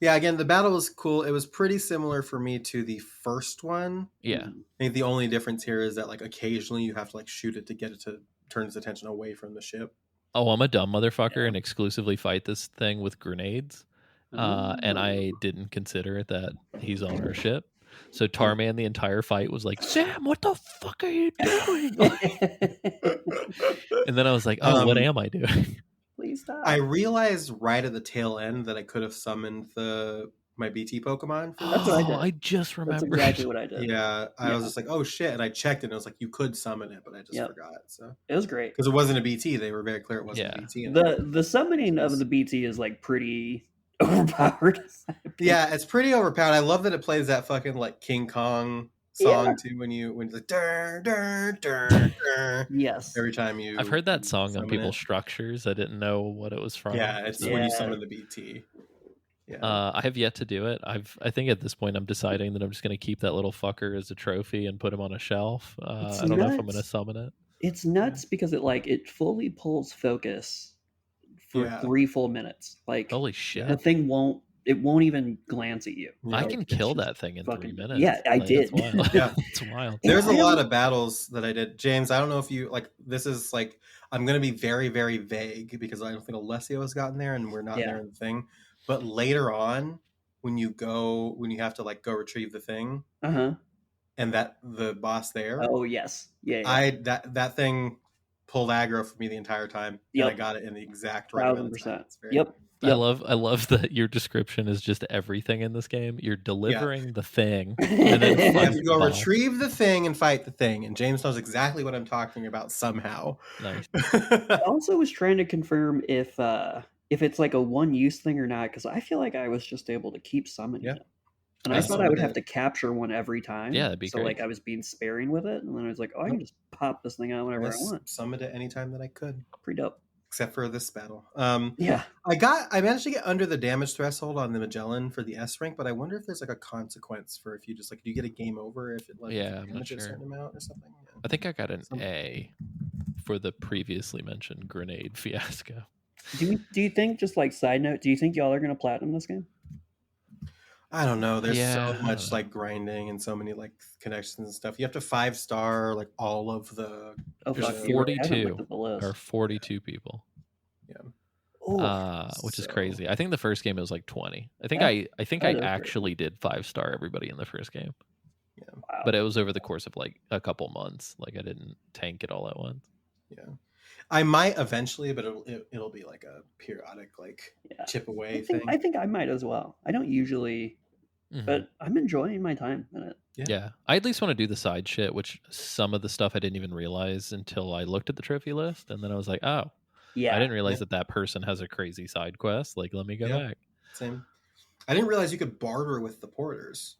Speaker 6: Yeah, again, the battle was cool. It was pretty similar for me to the first one.
Speaker 3: Yeah.
Speaker 6: I think the only difference here is that like occasionally you have to like shoot it to get it to turn its attention away from the ship.
Speaker 3: Oh, I'm a dumb motherfucker and exclusively fight this thing with grenades. And I didn't consider it that he's on our ship. So Tarman the entire fight was like, Sam, what the fuck are you doing? And then I was like, oh, what am I doing?
Speaker 5: Please stop.
Speaker 6: I realized right at the tail end that I could have summoned my BT Pokemon.
Speaker 5: That's what I did.
Speaker 3: I just remembered.
Speaker 5: That's exactly what I did.
Speaker 6: Yeah, I was just like, oh shit. And I checked it and it was like, you could summon it, but I just forgot. So
Speaker 5: it was great.
Speaker 6: Because it wasn't a BT. They were very clear it wasn't a BT.
Speaker 5: The summoning of the BT is like pretty overpowered.
Speaker 6: Yeah, it's pretty overpowered. I love that it plays that fucking like King Kong song too when it's like dur, dur, dur, dur.
Speaker 5: Yes.
Speaker 6: Every time you
Speaker 3: I've heard that song on people's structures. I didn't know what it was from.
Speaker 6: Yeah, it's when you summon the BT. Yeah.
Speaker 3: I have yet to do it. I think at this point I'm deciding that I'm just going to keep that little fucker as a trophy and put him on a shelf. I don't know if I'm going to summon it.
Speaker 5: It's nuts because it fully pulls focus for 3 full minutes. Like,
Speaker 3: holy shit,
Speaker 5: the thing won't it won't even glance at you.
Speaker 6: Yeah.
Speaker 3: I
Speaker 5: Like,
Speaker 3: can
Speaker 5: it's
Speaker 3: kill
Speaker 5: just
Speaker 3: that thing in
Speaker 5: fucking
Speaker 3: 3 minutes.
Speaker 5: Yeah, I
Speaker 3: Like,
Speaker 5: did.
Speaker 3: That's wild.
Speaker 6: Yeah.
Speaker 3: It's wild.
Speaker 6: There's a
Speaker 5: I
Speaker 6: lot
Speaker 5: don't-
Speaker 6: of battles that I did. James, I don't know if you like this is like I'm gonna be very, very vague because I don't think Alessio has gotten there and we're not
Speaker 5: Yeah.
Speaker 6: there in the thing. But later on, when you have to like go retrieve the thing
Speaker 5: Uh-huh.
Speaker 6: and that the boss there,
Speaker 5: Oh yes. Yeah.
Speaker 6: that thing pulled aggro for me the entire time. And I
Speaker 5: Yep.
Speaker 6: got it in the exact right amount of time.
Speaker 5: 1000%.
Speaker 6: It's very
Speaker 5: Yep.
Speaker 6: nice.
Speaker 3: I love that your description is just everything in this game. You're delivering the thing, and then
Speaker 6: You have
Speaker 3: fight
Speaker 6: to
Speaker 3: the
Speaker 6: go
Speaker 3: boss.
Speaker 6: retrieve the thing and fight the thing, and James knows exactly what I'm talking about somehow.
Speaker 3: Nice.
Speaker 5: I also was trying to confirm if it's like a one-use thing or not, because I feel like I was just able to keep summoning
Speaker 6: Yeah.
Speaker 5: it. And
Speaker 6: I
Speaker 5: I thought I would
Speaker 6: summoned
Speaker 5: have
Speaker 6: it.
Speaker 5: to capture one every time.
Speaker 3: Yeah, that'd be
Speaker 5: so
Speaker 3: great.
Speaker 5: like I was being sparing with it, and then I was like, oh, I can just pop this thing out whenever I want.
Speaker 6: Summoned it anytime that I could,
Speaker 5: Pretty dope.
Speaker 6: except for this battle.
Speaker 5: Yeah.
Speaker 6: I managed to get under the damage threshold on the Magellan for the S rank, but I wonder if there's like a consequence for if you just like do you get a game over if it like
Speaker 3: Yeah, I'm not
Speaker 6: damage a
Speaker 3: sure.
Speaker 6: certain amount or something. Yeah.
Speaker 3: I think I got an
Speaker 6: Some-
Speaker 3: A for the previously mentioned grenade fiasco.
Speaker 5: Do you think, just like side note, do you think y'all are gonna platinum this game?
Speaker 6: I don't know. There's
Speaker 3: Yeah, I
Speaker 6: so
Speaker 3: don't
Speaker 6: much
Speaker 3: know.
Speaker 6: like grinding and so many like connections and stuff. You have to 5-star like all of the.
Speaker 5: Oh
Speaker 3: There's
Speaker 5: fuck, you're right. I haven't
Speaker 3: 42
Speaker 5: looked at the list.
Speaker 3: or 42 people,
Speaker 5: Oh,
Speaker 3: which is
Speaker 6: So-
Speaker 3: crazy. I think the first game was like 20. I think
Speaker 5: That-
Speaker 3: I think
Speaker 5: that
Speaker 3: I
Speaker 5: is pretty
Speaker 3: actually did 5-star everybody in the first game,
Speaker 5: wow.
Speaker 3: but it was over the course of like a couple months. Like I didn't tank it all at once.
Speaker 6: Yeah, I might eventually, but it'll be like a periodic like
Speaker 5: Yeah.
Speaker 6: chip away
Speaker 5: I think I might as well. I don't usually,
Speaker 3: Mhm.
Speaker 5: but I'm enjoying my time in it.
Speaker 3: Yeah, I at least want to do the side shit, which some of the stuff I didn't even realize until I looked at the trophy list, and then I was like, oh,
Speaker 5: Yeah.
Speaker 3: I didn't realize that person has a crazy side quest. Like, let me go
Speaker 6: Yeah.
Speaker 3: back.
Speaker 6: Same. I didn't realize you could barter with the porters.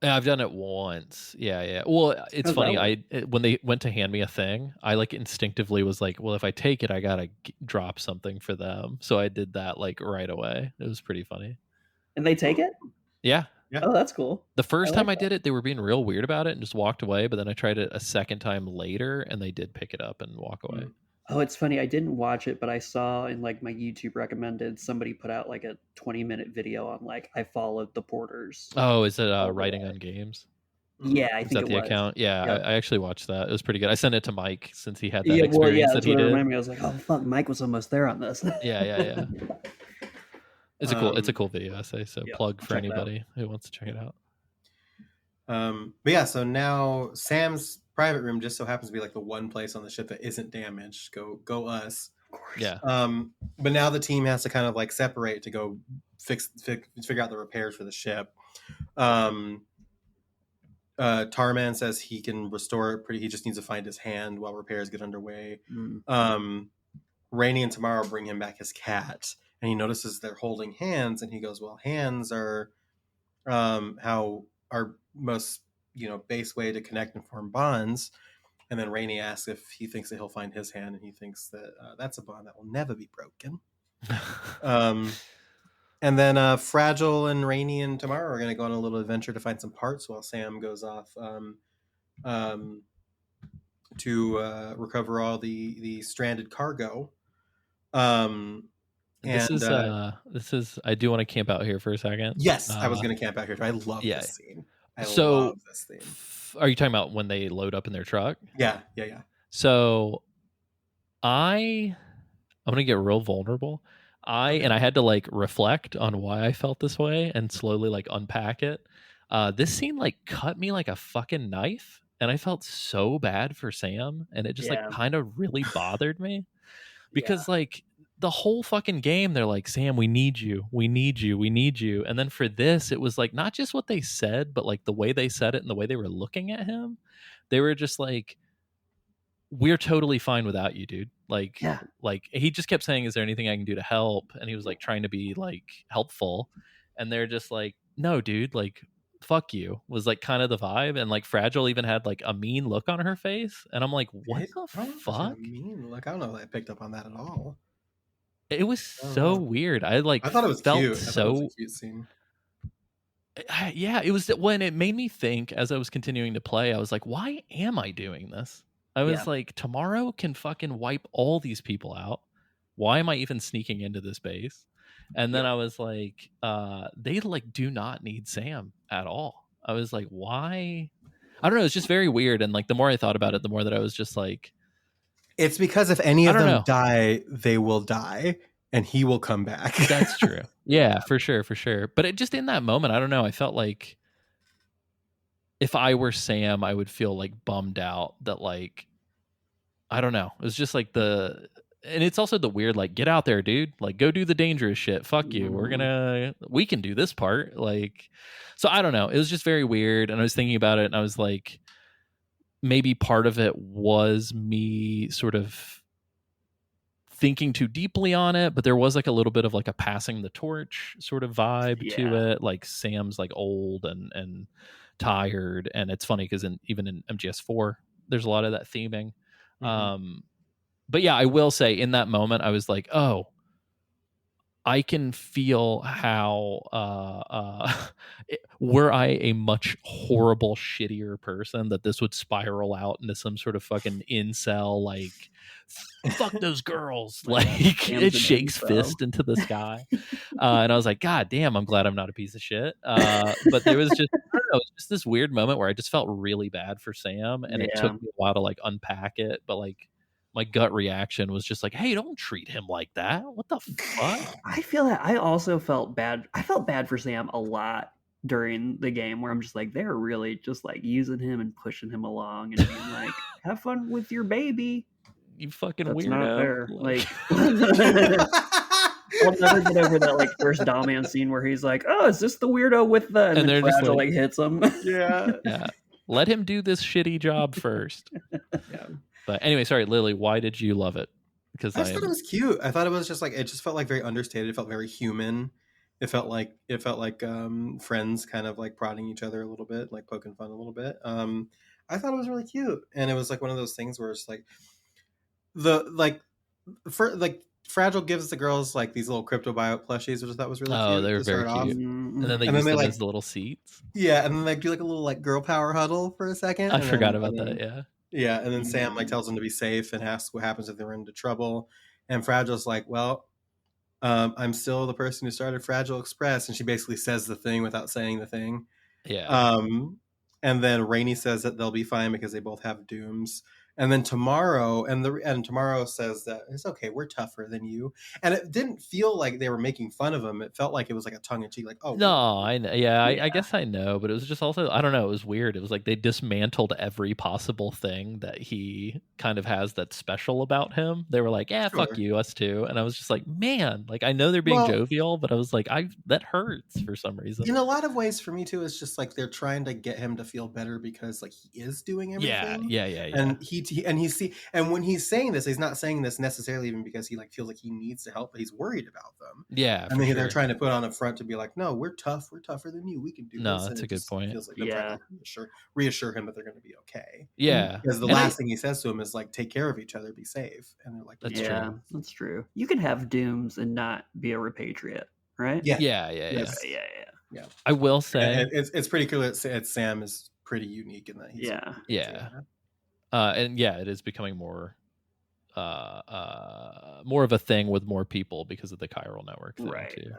Speaker 3: Yeah, I've done it once. Yeah. Well, it's
Speaker 5: How's
Speaker 3: funny.
Speaker 5: that
Speaker 3: When they went to hand me a thing, I like instinctively was like, well, if I take it, I gotta drop something for them. So I did that like right away. It was pretty funny.
Speaker 5: And they take it?
Speaker 3: Yeah.
Speaker 6: Yeah.
Speaker 5: Oh, that's cool.
Speaker 3: The first
Speaker 5: I
Speaker 3: time
Speaker 5: like
Speaker 3: I did it, they were being real weird about it and just walked away. But then I tried it a second time later, and they did pick it up and walk away.
Speaker 5: Oh, it's funny. I didn't watch it, but I saw in like my YouTube recommended somebody put out like a 20-minute video on like I followed the porters.
Speaker 3: Oh, is it
Speaker 5: the
Speaker 3: writing
Speaker 5: way.
Speaker 3: on games?
Speaker 5: Yeah, I
Speaker 3: Is
Speaker 5: think
Speaker 3: that
Speaker 5: it
Speaker 3: the
Speaker 5: was.
Speaker 3: account? Yeah,
Speaker 5: Yep.
Speaker 3: I actually watched that. It was pretty good. I sent it to Mike since he had that
Speaker 5: Yeah, well, yeah,
Speaker 3: experience
Speaker 5: that's
Speaker 3: that he
Speaker 5: what it
Speaker 3: did.
Speaker 5: reminded me. I was like, oh fuck, Mike was almost there on this.
Speaker 3: Yeah. It's a cool video essay. So
Speaker 5: yeah,
Speaker 3: plug for
Speaker 5: check it out.
Speaker 3: anybody who wants to check it out.
Speaker 6: But yeah, so now Sam's private room just so happens to be like the one place on the ship that isn't damaged. Go us.
Speaker 5: Of course.
Speaker 3: Yeah.
Speaker 6: But now the team has to kind of like separate to go figure out the repairs for the ship. Tarman says he can restore it he just needs to find his hand while repairs get underway. Rainey and Tamara bring him back his cat, and he notices they're holding hands, and he goes, well, hands are how our most base way to connect and form bonds. And then Rainey asks if he thinks that he'll find his hand, and he thinks that that's a bond that will never be broken. And then Fragile and Rainey and Tamara are going to go on a little adventure to find some parts while Sam goes off to recover all the stranded cargo.
Speaker 3: This is. I do want to camp out here for a second.
Speaker 6: Yes, I was going to camp out here. I love
Speaker 3: yeah.
Speaker 6: this scene. I
Speaker 3: So,
Speaker 6: love this scene.
Speaker 3: Are you talking about when they load up in their truck?
Speaker 6: Yeah.
Speaker 3: So, I'm gonna get real vulnerable. I had to like reflect on why I felt this way and slowly like unpack it. This scene like cut me like a fucking knife, and I felt so bad for Sam, and it just
Speaker 5: Yeah.
Speaker 3: like kind of really bothered me because like the whole fucking game they're like, Sam, we need you, and then for this it was like not just what they said, but like the way they said it and the way they were looking at him. They were just like, we're totally fine without you, dude. Like,
Speaker 5: Yeah.
Speaker 3: like he just kept saying, is there anything I can do to help? And he was like trying to be like helpful. And they're just like, no, dude, like, fuck you, was like kind of the vibe. And like Fragile even had like a mean look on her face. And I'm like, what the fuck?
Speaker 6: Like, I don't know that I picked up on that at all.
Speaker 3: It was
Speaker 6: Oh,
Speaker 3: so
Speaker 6: wow.
Speaker 3: weird. I
Speaker 6: thought it was
Speaker 3: felt
Speaker 6: cute. I thought it was
Speaker 3: so
Speaker 6: a cute scene.
Speaker 3: yeah, it was when it made me think as I was continuing to play, I was like, why am I doing this? I was
Speaker 5: Yeah.
Speaker 3: like, tomorrow can fucking wipe all these people out. Why am I even sneaking into this base? And then I was like, they like do not need Sam at all. I was like, why? I don't know. It's just very weird. And like the more I thought about it, the more that I was just like,
Speaker 6: It's because if any
Speaker 3: I
Speaker 6: of
Speaker 3: don't
Speaker 6: them
Speaker 3: know.
Speaker 6: die, they will die, and he will come back.
Speaker 3: That's true. Yeah, for sure, for sure. But it just in that moment, I don't know. I felt like if I were Sam, I would feel like bummed out that like I don't know. It was just like and it's also the weird like get out there, dude. Like go do the dangerous shit. Fuck you. We can do this part. Like so I don't know. It was just very weird and I was thinking about it and I was like maybe part of it was me sort of thinking too deeply on it, but there was like a little bit of like a passing the torch sort of vibe to it. Like Sam's like old and tired, and it's funny because even in MGS4, there's a lot of that theming. But yeah, I will say in that moment, I was like, oh, I can feel how were I a much horrible, shittier person, that this would spiral out into some sort of fucking incel, like, fuck those girls. Like, it shakes fist into the sky. And I was like, God damn, I'm glad I'm not a piece of shit. But there was just, I don't know, it was just this weird moment where I just felt really bad for Sam. And it took me a while to like unpack it. But like, my gut reaction was just like, hey, don't treat him like that. What the fuck?
Speaker 5: I feel that I also felt bad. I felt bad for Sam a lot during the game where I'm just like, they're really just like using him and pushing him along and being like, have fun with your baby.
Speaker 3: You fucking
Speaker 5: That's
Speaker 3: weirdo.
Speaker 5: not fair. Like I'll never get over that like first Dawman scene where he's like, oh, is this the weirdo with the and then Fragile like hits him.
Speaker 3: Yeah. Let him do this shitty job first. But anyway, sorry, Lily, why did you love it? Because
Speaker 6: I just thought it was cute. I thought it was just like, it just felt like very understated. It felt very human. It felt like friends kind of like prodding each other a little bit, like poking fun a little bit. I thought it was really cute, and it was like one of those things where it's like Fragile gives the girls like these little cryptobiote plushies, which I thought was really cute.
Speaker 3: Oh, they were very cute. And then they use them as the little seats.
Speaker 6: Yeah, and then they do like a little like girl power huddle for a second.
Speaker 3: I forgot about that. Yeah.
Speaker 6: Yeah, and then Sam like tells them to be safe and asks what happens if they're into trouble. And Fragile's like, well, I'm still the person who started Fragile Express, and she basically says the thing without saying the thing.
Speaker 3: Yeah.
Speaker 6: And then Rainey says that they'll be fine because they both have dooms. And then Tomorrow, and Tomorrow says that it's okay, we're tougher than you. And it didn't feel like they were making fun of him. It felt like it was like a tongue in cheek, like, oh
Speaker 3: no, I know. Yeah, I guess I know, but it was just also, I don't know, it was weird. It was like they dismantled every possible thing that he kind of has that's special about him. They were like, yeah, fuck you, us too. And I was just like, man, like I know they're being jovial, but I was like, that hurts for some reason.
Speaker 6: In a lot of ways, for me too, it's just like they're trying to get him to feel better because like he is doing everything.
Speaker 3: Yeah.
Speaker 6: And when he's saying this, he's not saying this necessarily even because he like feels like he needs to help, but he's worried about them.
Speaker 3: Yeah,
Speaker 6: and then they're trying to put on a front to be like, no, we're tough, we're tougher than you, we can do this.
Speaker 3: No, that's a good point.
Speaker 6: Feels like they're trying to reassure him that they're going to be okay.
Speaker 3: Yeah,
Speaker 6: because the last thing he says to him is like, take care of each other, be safe. And they're like,
Speaker 5: that's true. You can have dooms and not be a repatriate, right?
Speaker 3: Yeah. I will say
Speaker 6: it's pretty clear that Sam is pretty unique in that he's
Speaker 3: and it is becoming more of a thing with more people because of the chiral network thing too.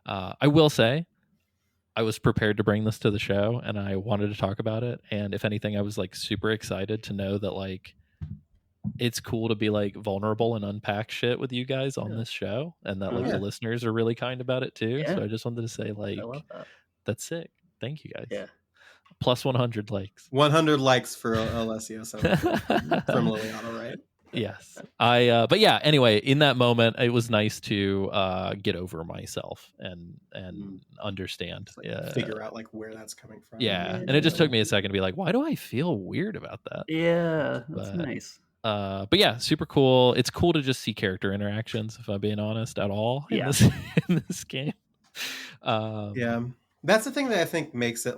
Speaker 3: I will say I was prepared to bring this to the show and I wanted to talk about it, and if anything I was like super excited to know that like it's cool to be like vulnerable and unpack shit with you guys on this show, and that like the listeners are really kind about it too. So I just wanted to say like that's sick. Thank you guys. Plus 100 likes.
Speaker 6: 100 likes for Alessio from Liliana, right?
Speaker 3: Yes. But yeah, anyway, in that moment it was nice to get over myself and understand.
Speaker 6: Like figure out like where that's coming from.
Speaker 3: Yeah. And it just took me a second to be like, why do I feel weird about that?
Speaker 5: Yeah, that's nice.
Speaker 3: But yeah, super cool. It's cool to just see character interactions, if I'm being honest, at all in this game.
Speaker 6: That's the thing that I think makes it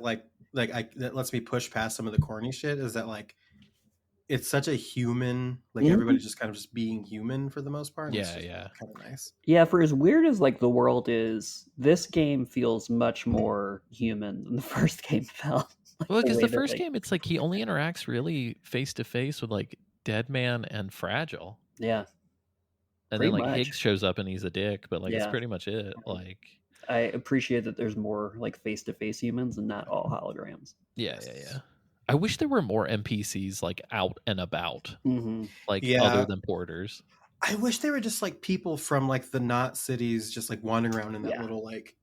Speaker 6: that lets me push past some of the corny shit, is that like it's such a human, like everybody just kind of just being human for the most part.
Speaker 3: Yeah,
Speaker 6: kind of nice.
Speaker 5: Yeah, for as weird as like the world is, this game feels much more human than the first game felt.
Speaker 3: Well, because the first game, it's like he only interacts really face to face with like Deadman and Fragile.
Speaker 5: Yeah.
Speaker 3: And
Speaker 5: Pretty
Speaker 3: then like
Speaker 5: much.
Speaker 3: Higgs shows up and he's a dick, but like that's
Speaker 5: Yeah.
Speaker 3: pretty much it. Like
Speaker 5: I appreciate that there's more like face-to-face humans and not all holograms.
Speaker 3: yeah. I wish there were more NPCs like out and about,
Speaker 5: Mm-hmm.
Speaker 3: like
Speaker 6: Yeah.
Speaker 3: other than porters.
Speaker 6: I wish they were just like people from like the not cities, just like wandering around in that
Speaker 5: Yeah.
Speaker 6: little like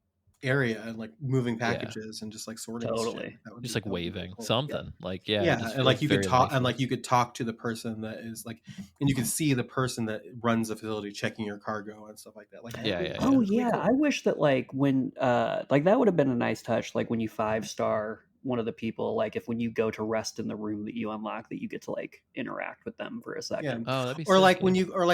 Speaker 6: area and like moving packages and just like sorting shit.
Speaker 5: Totally.
Speaker 6: That would
Speaker 3: Just
Speaker 6: be-
Speaker 3: like
Speaker 6: that would be
Speaker 3: waving
Speaker 6: cool.
Speaker 3: something. Like yeah,
Speaker 6: Yeah,
Speaker 3: it just
Speaker 6: and like
Speaker 3: feels
Speaker 6: you could
Speaker 3: very
Speaker 6: talk and
Speaker 3: lifeless.
Speaker 6: like you could talk to the person that is like, and you can see the person that runs the facility checking your cargo and stuff like that. Like
Speaker 3: Yeah.
Speaker 5: Oh
Speaker 6: that'd be
Speaker 5: yeah,
Speaker 6: cool.
Speaker 5: I wish that like when like that would have been a nice touch. Like when you 5-star one of the people, like if when you go to rest in the room that you unlock, that you get to like interact with them for a second.
Speaker 3: Oh, that'd be
Speaker 6: Or
Speaker 3: sick,
Speaker 6: like
Speaker 3: yeah.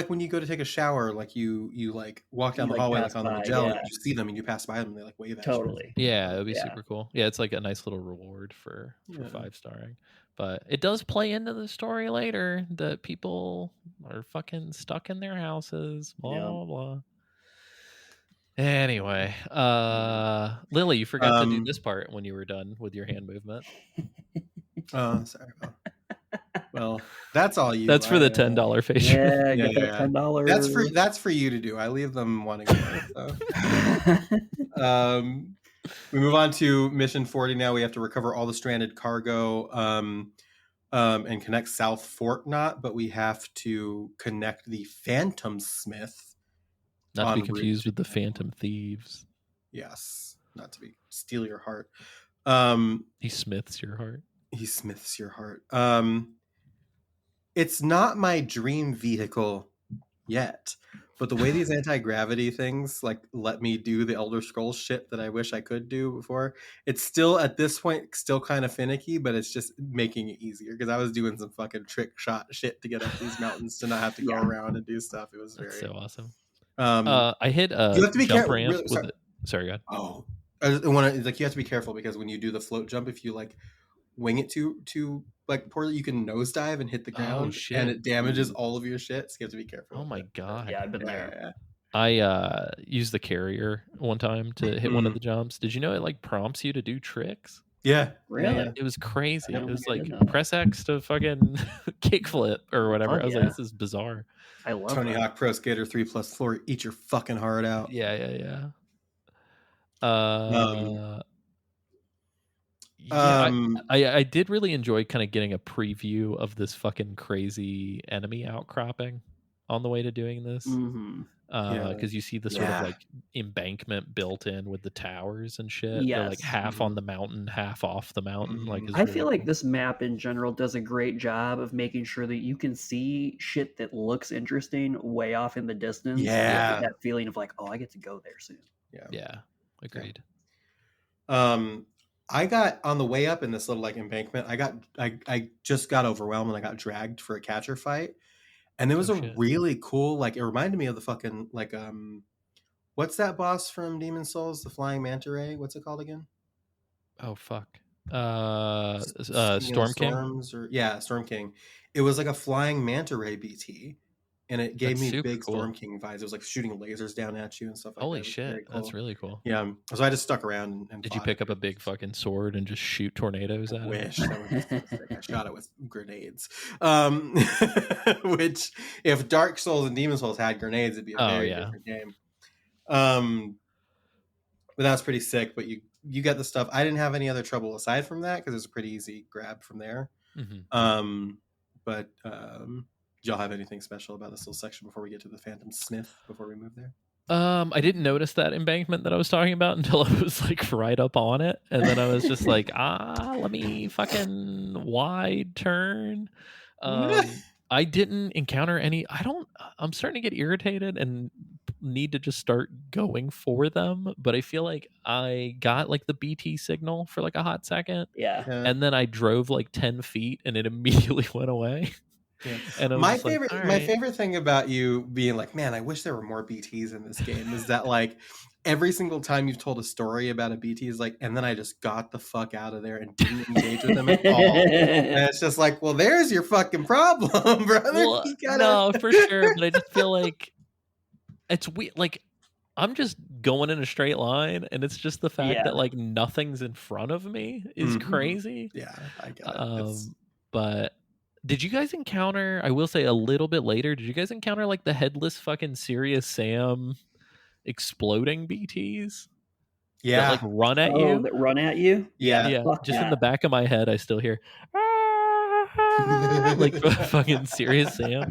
Speaker 6: when you go to take a shower, like you like walk down
Speaker 5: You,
Speaker 6: the
Speaker 5: like,
Speaker 6: hallway
Speaker 5: pass
Speaker 6: like on the
Speaker 5: by,
Speaker 6: Magellan,
Speaker 5: yeah.
Speaker 6: you see them and you pass by them and they like wave at
Speaker 5: Totally.
Speaker 3: Yeah, it would be
Speaker 5: Yeah.
Speaker 3: super cool. Yeah, it's like a nice little reward for
Speaker 6: Yeah.
Speaker 3: 5-starring. But it does play into the story later that people are fucking stuck in their houses. Blah
Speaker 5: Yeah.
Speaker 3: blah blah. Anyway, Lily, you forgot to do this part when you were done with your hand movement.
Speaker 6: Oh, sorry. Well, that's all you.
Speaker 3: That's for the $10 face.
Speaker 5: Yeah,
Speaker 6: Yeah,
Speaker 5: get that
Speaker 6: yeah.
Speaker 5: $10.
Speaker 6: That's for you to do. I leave them wanting more. So. We move on to mission 40 now. We have to recover all the stranded cargo and connect South Fort Knot, but we have to connect the Phantom Smith.
Speaker 3: Not to be
Speaker 6: en route
Speaker 3: confused
Speaker 6: to
Speaker 3: with the
Speaker 6: Canada.
Speaker 3: Phantom Thieves.
Speaker 6: Yes, not to be steal your heart.
Speaker 3: He smiths your heart.
Speaker 6: He smiths your heart. It's not my dream vehicle yet, but the way these anti-gravity things like let me do the Elder Scrolls shit that I wish I could do before, it's still at this point still kind of finicky, but it's just making it easier because I was doing some fucking trick shot shit to get up these mountains to not have to go around and do stuff. It was very
Speaker 3: That's so awesome.
Speaker 6: I
Speaker 3: hit a
Speaker 6: you have to be
Speaker 3: jump
Speaker 6: careful.
Speaker 3: ramp
Speaker 6: Really,
Speaker 3: with
Speaker 6: sorry.
Speaker 3: it. Sorry, go ahead.
Speaker 6: Oh, I want to like you have to be careful because when you do the float jump, if you like wing it too like poorly, you can nosedive and hit the ground,
Speaker 3: shit.
Speaker 6: and it damages all of your shit. So you have to be careful.
Speaker 3: Oh
Speaker 6: with
Speaker 3: my
Speaker 6: it.
Speaker 3: god.
Speaker 5: Yeah, I've been there.
Speaker 6: Yeah.
Speaker 3: I used the carrier one time to hit one of the jumps. Did you know it like prompts you to do tricks?
Speaker 6: Yeah.
Speaker 5: Really?
Speaker 6: Yeah.
Speaker 3: It was crazy.
Speaker 5: I
Speaker 3: It
Speaker 5: don't
Speaker 3: was
Speaker 5: think I
Speaker 3: like
Speaker 5: did know that.
Speaker 3: press X to fucking kickflip or whatever.
Speaker 5: Fuck
Speaker 3: I was
Speaker 5: yeah.
Speaker 3: like, this is bizarre.
Speaker 5: I love
Speaker 6: Tony
Speaker 5: that.
Speaker 6: Hawk Pro Skater 3+ floor, eat your fucking heart out.
Speaker 3: Yeah. I did really enjoy kind of getting a preview of this fucking crazy enemy outcropping on the way to doing this.
Speaker 5: Mm-hmm.
Speaker 3: Because you see the sort
Speaker 6: Yeah.
Speaker 3: of like embankment built in with the towers and shit. They're like
Speaker 5: Yes.
Speaker 3: half on the mountain, half off the mountain. Like
Speaker 6: Mhm.
Speaker 3: it's
Speaker 5: I
Speaker 3: really
Speaker 5: feel like
Speaker 3: cool.
Speaker 5: this map in general does a great job of making sure that you can see shit that looks interesting way off in the distance.
Speaker 6: Yeah.
Speaker 5: With that feeling of like, oh, I get to go there soon.
Speaker 3: Yeah, agreed.
Speaker 6: I got on the way up in this little like embankment. I just got overwhelmed and I got dragged for a catcher fight, and there was
Speaker 3: Oh,
Speaker 6: a
Speaker 3: shit.
Speaker 6: really cool like it reminded me of the fucking like what's that boss from Demon Souls, the flying manta ray? What's it called again?
Speaker 3: Oh fuck.
Speaker 6: King of
Speaker 3: Storm King.
Speaker 6: Storms yeah, Storm King. It was like a flying manta ray BT, and it gave
Speaker 3: That's
Speaker 6: me
Speaker 3: super
Speaker 6: big
Speaker 3: cool.
Speaker 6: Storm King vibes. It was like shooting lasers down at you and stuff like
Speaker 3: Holy
Speaker 6: that. It was
Speaker 3: shit,
Speaker 6: very
Speaker 3: that's
Speaker 6: cool.
Speaker 3: really cool.
Speaker 6: Yeah, so I just stuck around and
Speaker 3: Did you
Speaker 6: fought
Speaker 3: pick
Speaker 6: it.
Speaker 3: up a big fucking sword and just shoot tornadoes
Speaker 6: I
Speaker 3: at it?
Speaker 6: wish that would be so sick. I shot it with grenades. Which, if Dark Souls and Demon Souls had grenades, it'd be a very different game. But that was pretty sick. But you get the stuff. I didn't have any other trouble aside from that because it was a pretty easy grab from there.
Speaker 3: Mm-hmm.
Speaker 6: But do y'all have anything special about this little section before we get to the Phantom Smith? Before we move there.
Speaker 3: I didn't notice that embankment that I was talking about until I was like right up on it, and then I was just like, let me fucking wide turn. I didn't encounter any. I'm starting to get irritated and need to just start going for them. But I feel like I got like the BT signal for like a hot second,
Speaker 5: Yeah.
Speaker 3: and then I drove like 10 feet, and it immediately went away.
Speaker 6: Yeah.
Speaker 3: And I was
Speaker 6: my
Speaker 3: just like,
Speaker 6: favorite,
Speaker 3: "All
Speaker 6: my
Speaker 3: right."
Speaker 6: favorite thing about you being like, man, I wish there were more BTs in this game is that like every single time you've told a story about a BT is like, and then I just got the fuck out of there and didn't engage with them at all. And it's just like, well, there's your fucking problem, brother.
Speaker 3: Well,
Speaker 6: You gotta...
Speaker 3: No, for sure. But I just feel like it's weird. Like I'm just going in a straight line, and it's just the fact that like nothing's in front of me is
Speaker 6: Mhm.
Speaker 3: crazy.
Speaker 6: Yeah, I get it.
Speaker 3: But Did you guys encounter? I will say a little bit later. Did you guys encounter like the headless fucking Serious Sam exploding BTs that like
Speaker 6: Yeah.
Speaker 3: run at
Speaker 5: Oh,
Speaker 3: you?
Speaker 5: that run at you?
Speaker 6: Yeah.
Speaker 3: Yeah,
Speaker 5: Fuck
Speaker 3: just in
Speaker 5: yeah.
Speaker 3: the back of my head, I still hear like fucking Serious Sam.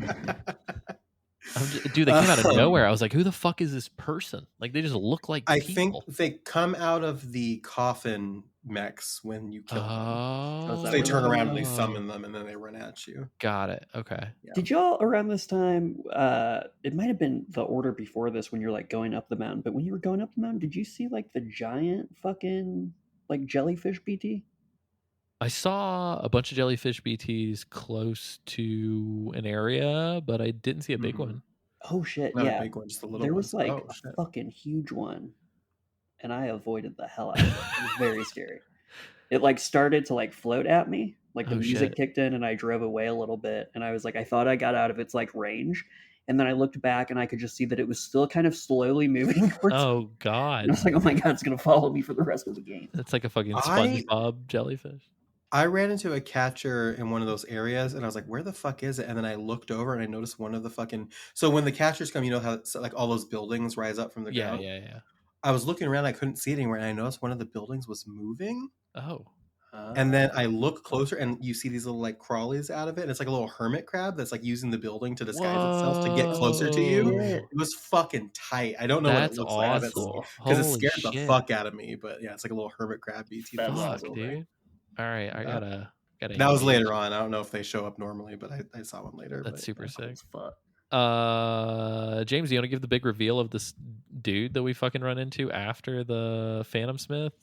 Speaker 3: Dude, they came out of nowhere. I was like, who the fuck is this person? Like, they just look like
Speaker 6: I
Speaker 3: people.
Speaker 6: think they come out of the coffin mechs when you kill them.
Speaker 3: Oh,
Speaker 6: So they turn around and they summon them, and then they run at you.
Speaker 3: Got it. Okay.
Speaker 6: Yeah.
Speaker 5: Did y'all around this time? It might have been the order before this when you're like going up the mountain. But when you were going up the mountain, did you see like the giant fucking like jellyfish BT?
Speaker 3: I saw a bunch of jellyfish BTs close to an area, but I didn't see a big
Speaker 6: Mhm.
Speaker 3: one.
Speaker 5: Oh shit!
Speaker 6: Not
Speaker 5: yeah,
Speaker 6: a big one, just a little
Speaker 5: there
Speaker 6: one.
Speaker 5: was like
Speaker 6: Oh,
Speaker 5: a
Speaker 6: shit.
Speaker 5: fucking huge one, and I avoided the hell out of it. It was very scary. It like started to like float at me, like the
Speaker 3: Oh,
Speaker 5: music
Speaker 3: shit.
Speaker 5: kicked in, and I drove away a little bit, and I was like, I thought I got out of its like range, and then I looked back and I could just see that it was still kind of slowly moving towards.
Speaker 3: Oh,
Speaker 5: And I
Speaker 3: God.
Speaker 5: was like, oh my god, it's gonna follow me for the rest of the game.
Speaker 3: It's like a fucking
Speaker 6: I-
Speaker 3: SpongeBob jellyfish.
Speaker 6: I ran into a catcher in one of those areas, and I was like, "Where the fuck is it?" And then I looked over, and I noticed one of the fucking. So when the catchers come, you know how it's like all those buildings rise up from the
Speaker 3: Yeah,
Speaker 6: ground.
Speaker 3: yeah.
Speaker 6: I was looking around, I couldn't see it anywhere, and I noticed one of the buildings was moving.
Speaker 3: Oh.
Speaker 6: And then I look closer, and you see these little like crawlies out of it. And it's like a little hermit crab that's like using the building to disguise itself to get closer to you.
Speaker 3: Whoa.
Speaker 5: Shit.
Speaker 6: It was fucking tight. I don't know
Speaker 3: That's
Speaker 6: what it looks like
Speaker 3: awesome.
Speaker 6: because it
Speaker 3: Holy
Speaker 6: scared the
Speaker 3: shit.
Speaker 6: fuck out of me. But yeah, it's like a little hermit crab BT.
Speaker 5: That's
Speaker 6: That's
Speaker 3: Fuck,
Speaker 5: awesome.
Speaker 3: dude. All right, I gotta.
Speaker 6: That was
Speaker 3: engage.
Speaker 6: later on. I don't know if they show up normally, but I saw one later.
Speaker 3: That's
Speaker 6: but,
Speaker 3: super
Speaker 6: yeah.
Speaker 3: sick.
Speaker 5: As fuck.
Speaker 3: James, you want to give the big reveal of this dude that we fucking run into after the Phantom Smith?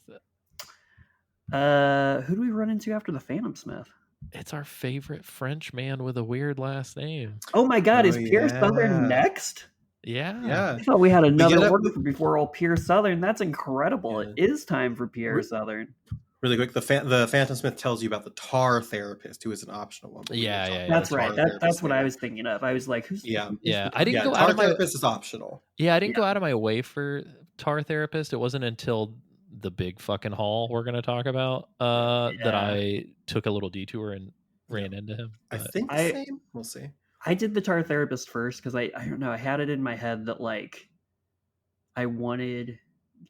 Speaker 5: Who do we run into after the Phantom Smith?
Speaker 3: It's our favorite French man with a weird last name.
Speaker 5: Oh my god,
Speaker 6: Oh,
Speaker 5: is Pierre
Speaker 6: yeah.
Speaker 5: Southern next?
Speaker 3: Yeah.
Speaker 6: Yeah.
Speaker 5: I thought we had another
Speaker 6: get
Speaker 5: order before old Pierre Southern. That's incredible.
Speaker 6: Yeah.
Speaker 5: It is time for Pierre Southern.
Speaker 6: Really quick, the Phantom Smith tells you about the tar therapist, who is an optional one. but we
Speaker 3: Yeah,
Speaker 6: will talk
Speaker 3: yeah,
Speaker 6: about
Speaker 5: That's
Speaker 6: the
Speaker 5: right.
Speaker 6: tar
Speaker 5: That's
Speaker 6: therapist
Speaker 5: what I
Speaker 6: later.
Speaker 5: was thinking of. I was like, who's
Speaker 6: Yeah.
Speaker 5: who's
Speaker 3: Yeah,
Speaker 5: the-
Speaker 3: I didn't
Speaker 6: Yeah,
Speaker 3: go out
Speaker 6: tar
Speaker 3: of my
Speaker 6: therapist is optional.
Speaker 3: Yeah, I didn't go out of my way for tar therapist. It wasn't until the big fucking haul we're gonna talk about that
Speaker 5: Yeah.
Speaker 3: I took a little detour and ran into him.
Speaker 6: I
Speaker 3: but-
Speaker 6: think the
Speaker 5: I-
Speaker 6: same. We'll see.
Speaker 5: I did the tar therapist first because I don't know, I had it in my head that like I wanted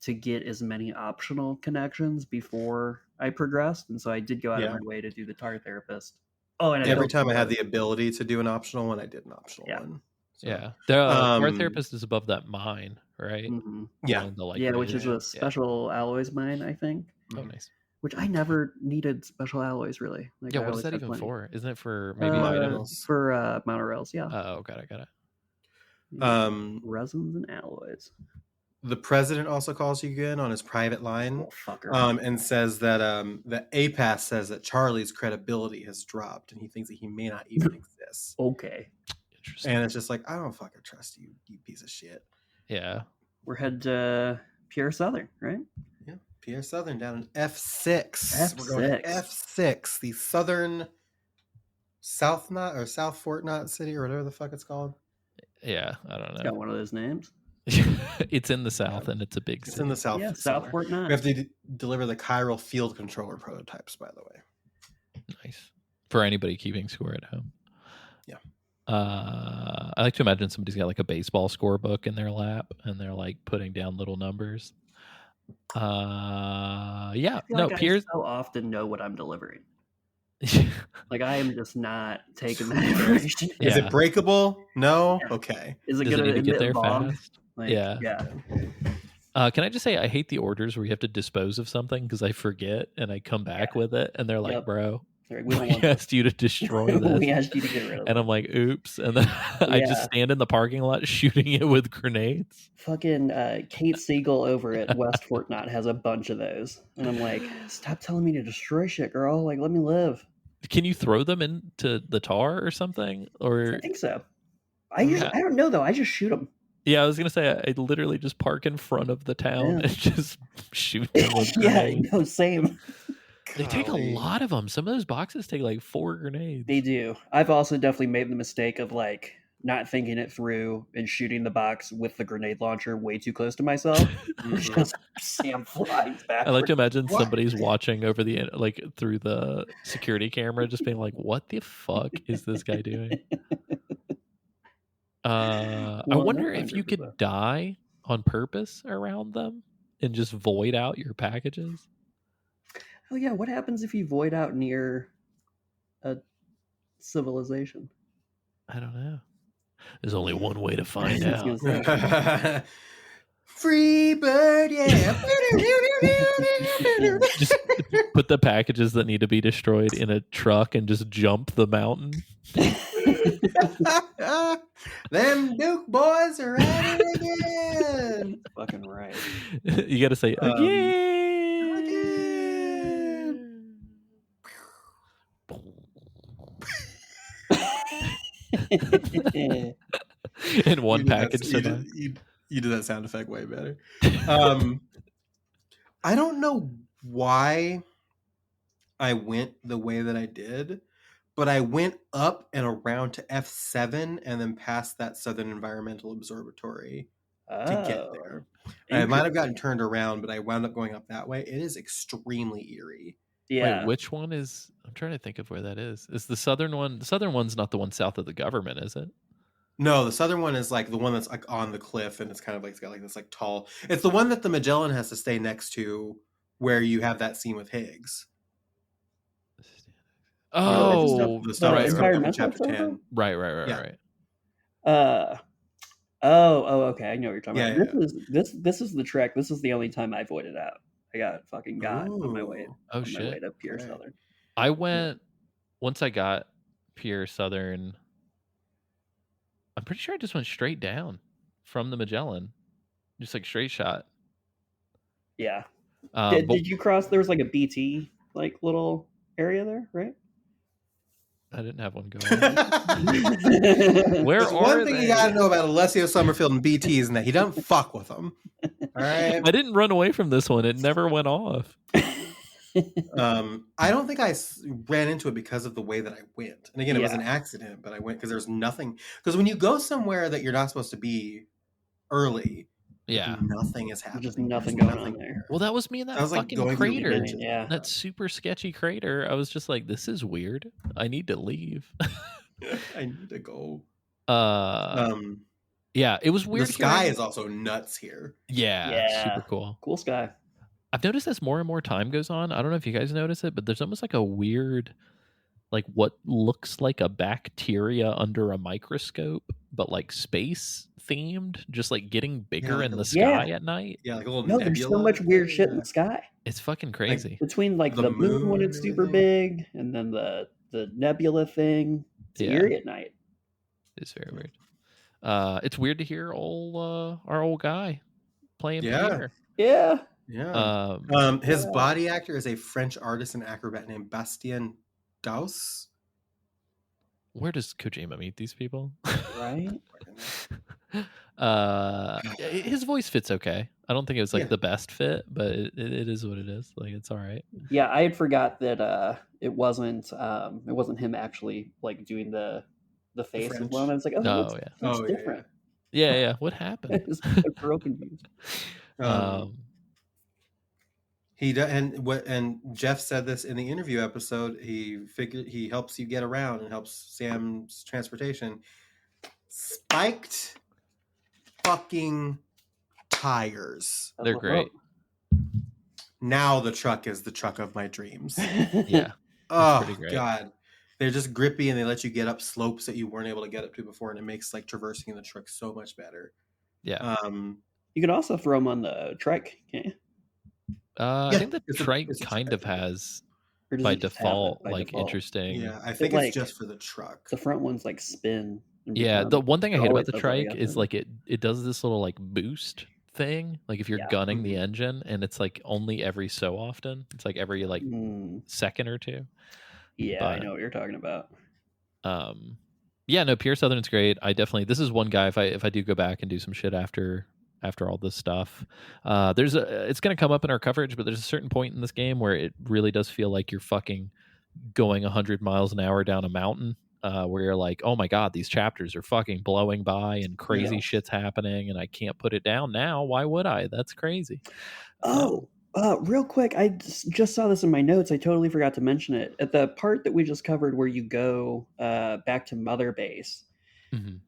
Speaker 5: to get as many optional connections before I progressed, and so I did go out of
Speaker 6: Yeah.
Speaker 5: my way to do the tar therapist. Oh, and
Speaker 6: Every time I had the ability to do an optional one, I did an optional
Speaker 5: Yeah.
Speaker 6: one. So,
Speaker 3: Yeah, the tar
Speaker 6: um,
Speaker 3: therapist is above that mine, right?
Speaker 5: Mhm.
Speaker 6: Yeah.
Speaker 3: One of the, like,
Speaker 5: Yeah, which is
Speaker 3: ridge-
Speaker 5: a special alloys mine, I think.
Speaker 3: Oh,
Speaker 6: Mhm.
Speaker 3: nice.
Speaker 5: Which I never needed special alloys really. Like,
Speaker 3: Yeah,
Speaker 5: I
Speaker 3: what is
Speaker 5: always
Speaker 3: that
Speaker 5: had
Speaker 3: even
Speaker 5: plenty.
Speaker 3: for? Isn't it for maybe
Speaker 6: Uh,
Speaker 3: items?
Speaker 5: For monorails, yeah.
Speaker 3: Oh, got it.
Speaker 5: Resins and alloys.
Speaker 6: The president also calls you again on his private line,
Speaker 5: Oh, fucker.
Speaker 6: and says that the APAS says that Charlie's credibility has dropped, and he thinks that he may not even exist.
Speaker 5: Okay.
Speaker 3: Interesting.
Speaker 6: And it's just like, I don't fucking trust you, you piece of shit.
Speaker 3: Yeah.
Speaker 5: We're headed to Pierre Southern, right?
Speaker 6: Yeah, Pierre Southern down in F6. We're going to F6, the Southern South Knot or South Fort Knot City or whatever the fuck it's called.
Speaker 3: Yeah, I don't
Speaker 5: It's
Speaker 3: know.
Speaker 5: got one of those names.
Speaker 3: It's in the south and it's a big
Speaker 6: It's
Speaker 3: city.
Speaker 6: in the south.
Speaker 5: Yeah, South
Speaker 6: somewhere.
Speaker 5: Fort Knot.
Speaker 6: We have to deliver the chiral field controller prototypes, by the way.
Speaker 3: Nice. For anybody keeping score at home.
Speaker 6: Yeah.
Speaker 3: I like to imagine somebody's got like a baseball scorebook in their lap and they're like putting down little numbers. Yeah.
Speaker 5: I feel
Speaker 3: No,
Speaker 5: like
Speaker 3: Pierre's
Speaker 5: I so often know what I'm delivering. Like I am just not taking that information.
Speaker 6: Is
Speaker 3: Yeah.
Speaker 6: it breakable? No?
Speaker 5: Yeah.
Speaker 6: Okay.
Speaker 5: Is it
Speaker 3: Does it
Speaker 5: gonna
Speaker 3: need to get
Speaker 5: emit
Speaker 3: there
Speaker 5: VOG?
Speaker 3: fast?
Speaker 5: Like,
Speaker 3: Yeah.
Speaker 5: Yeah.
Speaker 3: Can I just say I hate the orders where you have to dispose of something because I forget and I come back with it and they're like,
Speaker 5: Yep.
Speaker 3: bro,
Speaker 5: They're like,
Speaker 3: we
Speaker 5: we don't want
Speaker 3: asked you to destroy
Speaker 5: this. We
Speaker 3: this.
Speaker 5: asked you to get rid of
Speaker 3: And
Speaker 5: it.
Speaker 3: I'm like, oops. And then I just
Speaker 5: Yeah.
Speaker 3: stand in the parking lot shooting it with grenades.
Speaker 5: Fucking Kate Siegel over at West Fort Knot has a bunch of those. And I'm like, stop telling me to destroy shit, girl. Like, let me live.
Speaker 3: Can you throw them into the tar or something? Or
Speaker 5: I think so.
Speaker 3: Yeah.
Speaker 5: I don't know, though. I just shoot them.
Speaker 3: yeah, I was gonna say I literally just park in front of the town
Speaker 5: Yeah.
Speaker 3: and just shoot them with
Speaker 5: Yeah,
Speaker 3: grenades.
Speaker 5: no, same.
Speaker 3: They take a
Speaker 6: Golly.
Speaker 3: lot of them. Some of those boxes take like 4 grenades.
Speaker 5: They do. I've also definitely made the mistake of like not thinking it through and shooting the box with the grenade launcher way too close to myself. Just Sam flies back.
Speaker 3: I like to imagine
Speaker 6: What?
Speaker 3: somebody's watching over the like through the security camera, just being like, "What the fuck is this guy doing?" I wonder if you could die on purpose around them and just void out your packages.
Speaker 5: Oh yeah, what happens if you void out near a civilization?
Speaker 3: I don't know. There's only one way to find
Speaker 5: I was gonna
Speaker 3: out.
Speaker 5: say.
Speaker 6: Free bird, yeah.
Speaker 3: Just put the packages that need to be destroyed in a truck and just jump the mountain.
Speaker 6: Them Duke boys are at it again.
Speaker 5: Fucking right.
Speaker 3: You got to say again. And one
Speaker 6: You did that-
Speaker 3: package
Speaker 6: you
Speaker 3: survived.
Speaker 6: did- you did that sound effect way better. I don't know why I went the way that I did, but I went up and around to F7 and then past that Southern Environmental Observatory to get there. I might have gotten turned around, but I wound up going up that way. It is extremely eerie.
Speaker 5: Yeah.
Speaker 3: Wait, which one is? I'm trying to think of where that is. Is the southern one? The southern one's not the one south of the government, is it?
Speaker 6: No, the southern one is like the one that's like on the cliff, and it's kind of like it's got like this like tall. It's the one that the Magellan has to stay next to, where you have that scene with Higgs.
Speaker 3: Oh,
Speaker 6: the stuff
Speaker 3: right,
Speaker 6: that's
Speaker 5: Environmental
Speaker 6: in chapter
Speaker 5: Observatory?
Speaker 6: 10.
Speaker 3: right,
Speaker 6: Yeah.
Speaker 3: right.
Speaker 5: Okay. I know what you're talking
Speaker 6: Yeah,
Speaker 5: about. This is the trek. This is the only time I voided out. I got fucking got on my way.
Speaker 6: Ooh.
Speaker 3: Oh
Speaker 5: on my way
Speaker 3: shit!
Speaker 5: to Pier
Speaker 6: Okay.
Speaker 5: Southern.
Speaker 3: I went once I got Pier Southern. I'm pretty sure I just went straight down from the Magellan, just like straight shot.
Speaker 5: Yeah.
Speaker 3: But
Speaker 5: Did you cross? There was like a BT like little area there, right?
Speaker 3: I didn't have one going. Where
Speaker 6: There's
Speaker 3: are
Speaker 6: one thing
Speaker 3: they?
Speaker 6: you gotta know about Alessio Summerfield and BTs, and that he doesn't fuck with them. All right.
Speaker 3: I didn't run away from this one. It never went off.
Speaker 6: I don't think I ran into it because of the way that I went. And again, it was
Speaker 5: Yeah.
Speaker 6: an accident, but I went because there's nothing. Because when you go somewhere that you're not supposed to be early,
Speaker 3: Yeah.
Speaker 6: nothing is happening.
Speaker 5: Just nothing
Speaker 6: There's
Speaker 5: going on there.
Speaker 3: Well, that was me in that
Speaker 6: I was like
Speaker 3: fucking
Speaker 6: going through the
Speaker 3: crater.
Speaker 6: beginning.
Speaker 5: Yeah.
Speaker 3: That super sketchy crater. I was just like, this is weird. I need to leave.
Speaker 6: I need to go.
Speaker 3: Yeah, it was
Speaker 6: The
Speaker 3: weird.
Speaker 6: sky
Speaker 3: hearing-
Speaker 6: is also nuts here.
Speaker 3: Yeah,
Speaker 5: Yeah.
Speaker 3: super cool.
Speaker 5: Cool sky.
Speaker 3: I've noticed as more and more time goes on. I don't know if you guys notice it, but there's almost like a weird, like what looks like a bacteria under a microscope, but like space themed, just like getting bigger
Speaker 6: like
Speaker 3: in
Speaker 6: a-
Speaker 3: the sky at night.
Speaker 6: Yeah, like a little
Speaker 5: No, there's so
Speaker 6: nebula.
Speaker 5: much weird shit in the sky.
Speaker 3: It's fucking crazy.
Speaker 5: Between like
Speaker 6: the
Speaker 5: the moon when
Speaker 6: moon
Speaker 5: it's
Speaker 6: and
Speaker 5: super
Speaker 6: everything.
Speaker 5: big, and then the nebula thing. It's
Speaker 3: Yeah.
Speaker 5: eerie at night.
Speaker 3: It's very weird. It's weird to hear our old guy playing
Speaker 6: Yeah.
Speaker 3: Pierre.
Speaker 5: Yeah.
Speaker 6: Yeah. His body actor is a French artist and acrobat named Bastien Daus.
Speaker 3: Where does Kojima meet these people?
Speaker 5: Right.
Speaker 3: His voice fits okay. I don't think it was like
Speaker 6: Yeah.
Speaker 3: the best fit, but it is what it is. Like it's all right.
Speaker 5: Yeah, I had forgot that it wasn't him actually like doing the face as
Speaker 6: French.
Speaker 5: well. And I was like, oh,
Speaker 3: Oh,
Speaker 5: that's,
Speaker 3: yeah.
Speaker 5: that's
Speaker 6: Oh, yeah,
Speaker 5: different.
Speaker 3: Yeah. What happened?
Speaker 5: I was real confused.
Speaker 6: He does, and Jeff said this in the interview episode. He helps you get around and helps Sam's transportation. Spiked fucking tires.
Speaker 5: That's
Speaker 3: They're
Speaker 5: what's
Speaker 3: great.
Speaker 6: Now the truck is the truck of my dreams.
Speaker 5: up.
Speaker 3: Yeah.
Speaker 6: Oh
Speaker 3: pretty great.
Speaker 6: god, they're just grippy and they let you get up slopes that you weren't able to get up to before, and it makes like traversing in the truck so much better.
Speaker 3: Yeah.
Speaker 5: You can also throw them on the trike, can't you?
Speaker 3: I think the
Speaker 6: it's a-
Speaker 3: trike
Speaker 6: it's a
Speaker 3: kind
Speaker 6: trike,
Speaker 3: of
Speaker 6: yeah.
Speaker 3: has
Speaker 5: Or does
Speaker 3: by
Speaker 5: it just have it
Speaker 3: default
Speaker 5: by
Speaker 3: like
Speaker 5: default?
Speaker 3: interesting.
Speaker 6: Yeah, I think
Speaker 5: like-
Speaker 6: it's just for the truck.
Speaker 5: The front ones like spin. and
Speaker 3: Yeah,
Speaker 5: become-
Speaker 3: the one thing I
Speaker 5: it
Speaker 3: hate about
Speaker 5: always
Speaker 3: the
Speaker 5: does that, I
Speaker 3: trike
Speaker 5: guess,
Speaker 3: is
Speaker 5: then.
Speaker 3: like it does this little like boost thing. Like if you're
Speaker 5: Yeah.
Speaker 3: gunning the engine and it's like only every so often. It's like every like second or two.
Speaker 5: Yeah, I
Speaker 3: but-
Speaker 5: know what you're talking about.
Speaker 3: Yeah, no, Pierre Southern's great. This is one guy if I do go back and do some shit after all this stuff. It's going to come up in our coverage, but there's a certain point in this game where it really does feel like you're fucking going 100 miles an hour down a mountain. where you're like, oh my god, these chapters are fucking blowing by and crazy
Speaker 5: Yeah.
Speaker 3: shit's happening, and I can't put it down now. Why would I? That's crazy.
Speaker 5: Oh, real quick, I just saw this in my notes. I totally forgot to mention it. At the part that we just covered where you go back to Mother Base,
Speaker 3: Mhm.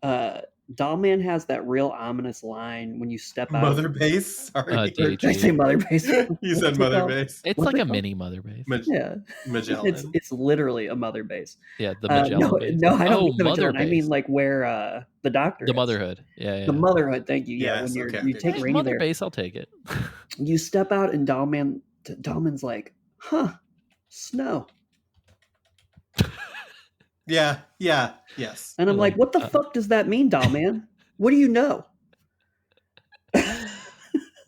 Speaker 5: Dollman has that real ominous line when you step out.
Speaker 6: Mother base. Sorry,
Speaker 5: Or did I say
Speaker 3: DHE.
Speaker 5: Mother Base?
Speaker 6: you said
Speaker 5: What's it
Speaker 6: Mother
Speaker 5: called?
Speaker 6: base.
Speaker 3: It's
Speaker 5: What's
Speaker 3: like
Speaker 5: it
Speaker 3: a
Speaker 5: called?
Speaker 3: mini Mother Base.
Speaker 5: Yeah,
Speaker 6: Magellan.
Speaker 5: it's literally a Mother Base.
Speaker 3: Yeah, the Magellan
Speaker 5: No,
Speaker 3: base.
Speaker 5: no, I don't
Speaker 3: Oh,
Speaker 5: mean the
Speaker 3: Mother
Speaker 5: Magellan. I mean
Speaker 3: Base.
Speaker 5: like where the doctor
Speaker 3: The
Speaker 5: is.
Speaker 3: Motherhood. Yeah,
Speaker 5: The
Speaker 3: yeah.
Speaker 5: Motherhood. Thank you. Yeah, when
Speaker 6: Yes,
Speaker 5: you
Speaker 6: okay.
Speaker 5: take
Speaker 3: Hey,
Speaker 5: Rainey
Speaker 3: Mother
Speaker 5: there,
Speaker 3: Base, I'll take it.
Speaker 5: you step out and Dollman's like, huh, snow.
Speaker 6: Yeah, yes.
Speaker 5: And I'm
Speaker 3: You're
Speaker 5: like,
Speaker 3: like,
Speaker 5: what the fuck does that mean, Dollman? What do you know?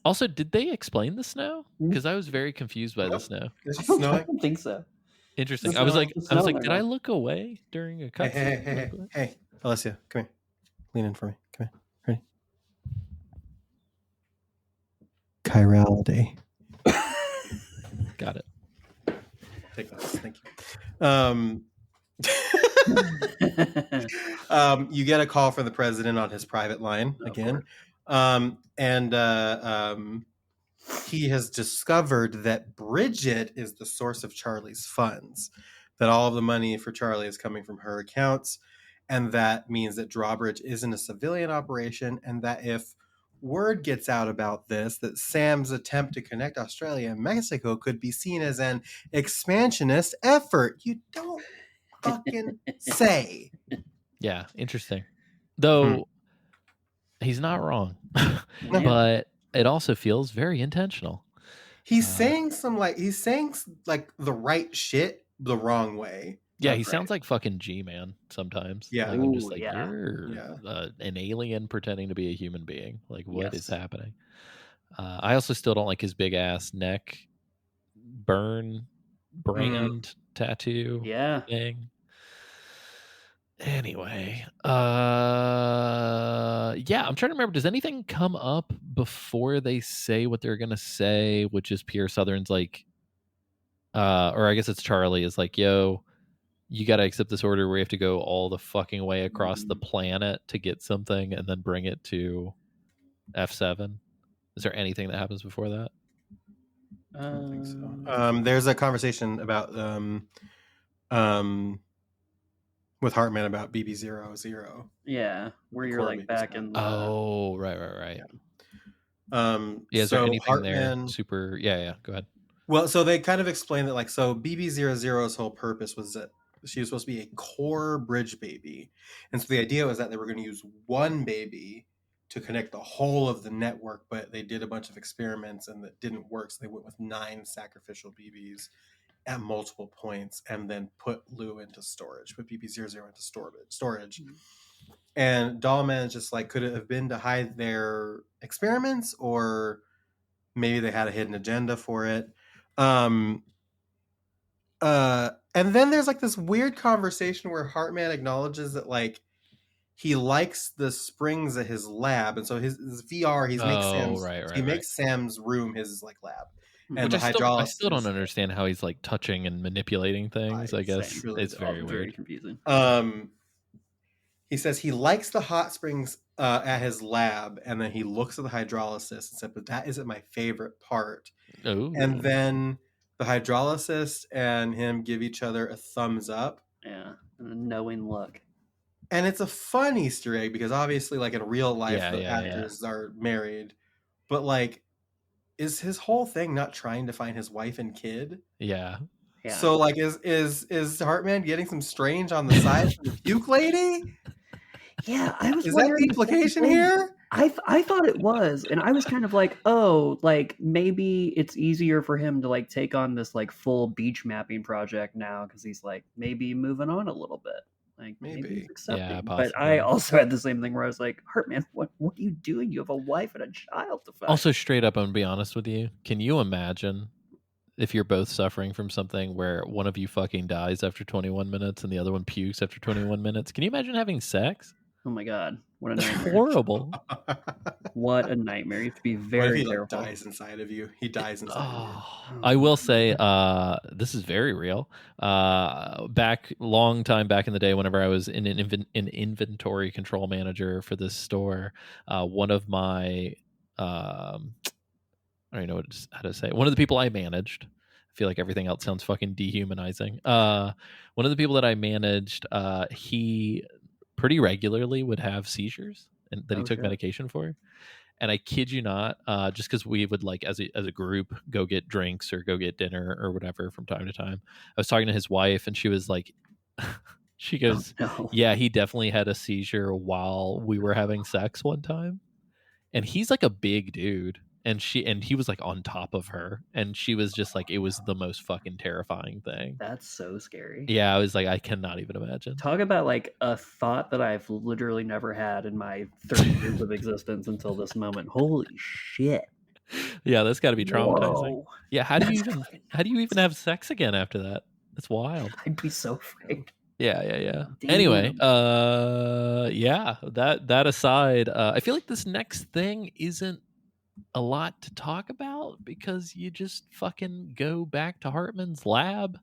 Speaker 3: Also, did they explain the snow? Because I was very confused by the
Speaker 6: Nope.
Speaker 3: snow.
Speaker 6: It's
Speaker 5: I
Speaker 6: just
Speaker 5: don't
Speaker 6: snowing.
Speaker 5: think so.
Speaker 3: Interesting.
Speaker 5: The
Speaker 3: I was
Speaker 5: snow-
Speaker 3: like,
Speaker 5: the snow there
Speaker 3: did I
Speaker 5: now.
Speaker 3: look away during a
Speaker 6: Hey,
Speaker 3: cutscene?
Speaker 6: hey, hey,
Speaker 3: Like,
Speaker 6: hey,
Speaker 3: what?
Speaker 6: hey, Alessia, come here. Lean in for me. Come here. Ready? Chirality.
Speaker 3: Got it.
Speaker 6: Take those. Thank you. You get a call from the president on his private line again. He has discovered that Bridget is the source of Charlie's funds, that all of the money for Charlie is coming from her accounts, and that means that Drawbridge isn't a civilian operation, and that if word gets out about this, that Sam's attempt to connect Australia and Mexico could be seen as an expansionist effort. You don't fucking say.
Speaker 3: Yeah, interesting. Though he's not wrong, but it also feels very intentional.
Speaker 6: He's saying the right shit the wrong way.
Speaker 3: Yeah,
Speaker 5: That's
Speaker 3: he
Speaker 5: right.
Speaker 3: sounds like fucking G-Man sometimes.
Speaker 6: Yeah.
Speaker 3: Like, I'm just
Speaker 5: Ooh,
Speaker 3: like,
Speaker 5: yeah.
Speaker 3: you're an alien pretending to be a human being. Like, what is
Speaker 5: Yes.
Speaker 3: happening? I also still don't like his big ass neck brand tattoo
Speaker 5: Yeah.
Speaker 3: thing. Anyway, yeah, I'm trying to remember. Does anything come up before they say what they're gonna say? Which is Pierre Southern's like, or I guess it's Charlie is like, yo, you got to accept this order where you have to go all the fucking way across the planet to get something and then bring it to F7. Is there anything that happens before that?
Speaker 6: I don't think so. There's a conversation about with Hartman about BB00.
Speaker 5: Yeah, where
Speaker 6: The
Speaker 5: you're
Speaker 6: core
Speaker 5: like
Speaker 6: BB
Speaker 5: back
Speaker 6: squad.
Speaker 5: in the
Speaker 3: Oh, right.
Speaker 6: Yeah.
Speaker 3: Yeah, is there
Speaker 6: so
Speaker 3: anything
Speaker 6: Hartman,
Speaker 3: there? Super. Yeah. Go ahead.
Speaker 6: well, so they kind of explained that, like, so BB00's whole purpose was that she was supposed to be a core bridge baby. And so the idea was that they were going to use one baby to connect the whole of the network, but they did a bunch of experiments and that didn't work. So they went with 9 sacrificial BBs at multiple points and then put Lou into storage, put BB00 into storage. And Dollman is just like, could it have been to hide their experiments, or maybe they had a hidden agenda for it? And then there's like this weird conversation where Hartman acknowledges that, like, he likes the springs at his lab, and so his VR, makes Sam's room his like lab. And
Speaker 3: Which
Speaker 6: the
Speaker 3: I still don't understand how he's like touching and manipulating things. I guess
Speaker 5: Same.
Speaker 3: it's very
Speaker 5: Very
Speaker 3: weird.
Speaker 5: confusing.
Speaker 6: He says he likes the hot springs at his lab, and then he looks at the hydrolysis and said, but that isn't my favorite part.
Speaker 3: Ooh.
Speaker 6: And then the hydrolysis and him give each other a thumbs up.
Speaker 5: Yeah, and a knowing look.
Speaker 6: And it's a fun Easter egg because obviously, like, in real life, the actors are married. But, like, is his whole thing not trying to find his wife and kid?
Speaker 3: Yeah.
Speaker 6: So, like, is Hartman getting some strange on the side from the puke lady?
Speaker 5: Yeah, I was
Speaker 6: Is that
Speaker 5: wondering
Speaker 6: the implication here?
Speaker 5: I thought it was, and I was kind of like, oh, like maybe it's easier for him to like take on this like full beach mapping project now because he's like maybe moving on a little bit. Like maybe he's accepting.
Speaker 3: Yeah,
Speaker 5: but I also had the same thing where I was like, Hartman, what are you doing? You have a wife and a child to find.
Speaker 3: Also, straight up, I'm gonna be honest with you. Can you imagine if you're both suffering from something where one of you fucking dies after 21 minutes and the other one pukes after 21 minutes? Can you imagine having sex?
Speaker 5: Oh my god. What a
Speaker 3: That's
Speaker 5: nightmare.
Speaker 3: horrible.
Speaker 5: What a nightmare. You have to be
Speaker 6: What if
Speaker 5: very
Speaker 6: he like
Speaker 5: careful.
Speaker 6: dies inside of you? He dies inside of you.
Speaker 3: Oh, I will say, this is very real. Long time back in the day, whenever I was in an inventory control manager for this store, one of my, I don't even know how to say it. One of the people I managed. I feel like everything else sounds fucking dehumanizing. One of the people that I managed, he pretty regularly would have seizures and that he
Speaker 5: Oh,
Speaker 3: took
Speaker 5: shit.
Speaker 3: medication for. And I kid you not, just because we would like as a group go get drinks or go get dinner or whatever from time to time. I was talking to his wife, and she was like, she goes,
Speaker 5: No.
Speaker 3: "Yeah, he definitely had a seizure while we were having sex one time." And he's like a big dude, and he was like on top of her, and she was just like, it was the most fucking terrifying thing.
Speaker 5: That's so scary.
Speaker 3: Yeah, I was like, I cannot even imagine.
Speaker 5: Talk about like a thought that I've literally never had in my 30 years of existence until this moment. Holy shit.
Speaker 3: Yeah, that's got to be traumatizing.
Speaker 5: Whoa.
Speaker 3: Yeah, how do you
Speaker 5: That's
Speaker 3: even
Speaker 5: fucking-
Speaker 3: how do you even have sex again after that? That's wild.
Speaker 5: I'd be so afraid.
Speaker 3: Yeah.
Speaker 5: Damn.
Speaker 3: Anyway, yeah, that aside, I feel like this next thing isn't a lot to talk about because you just fucking go back to Hartman's lab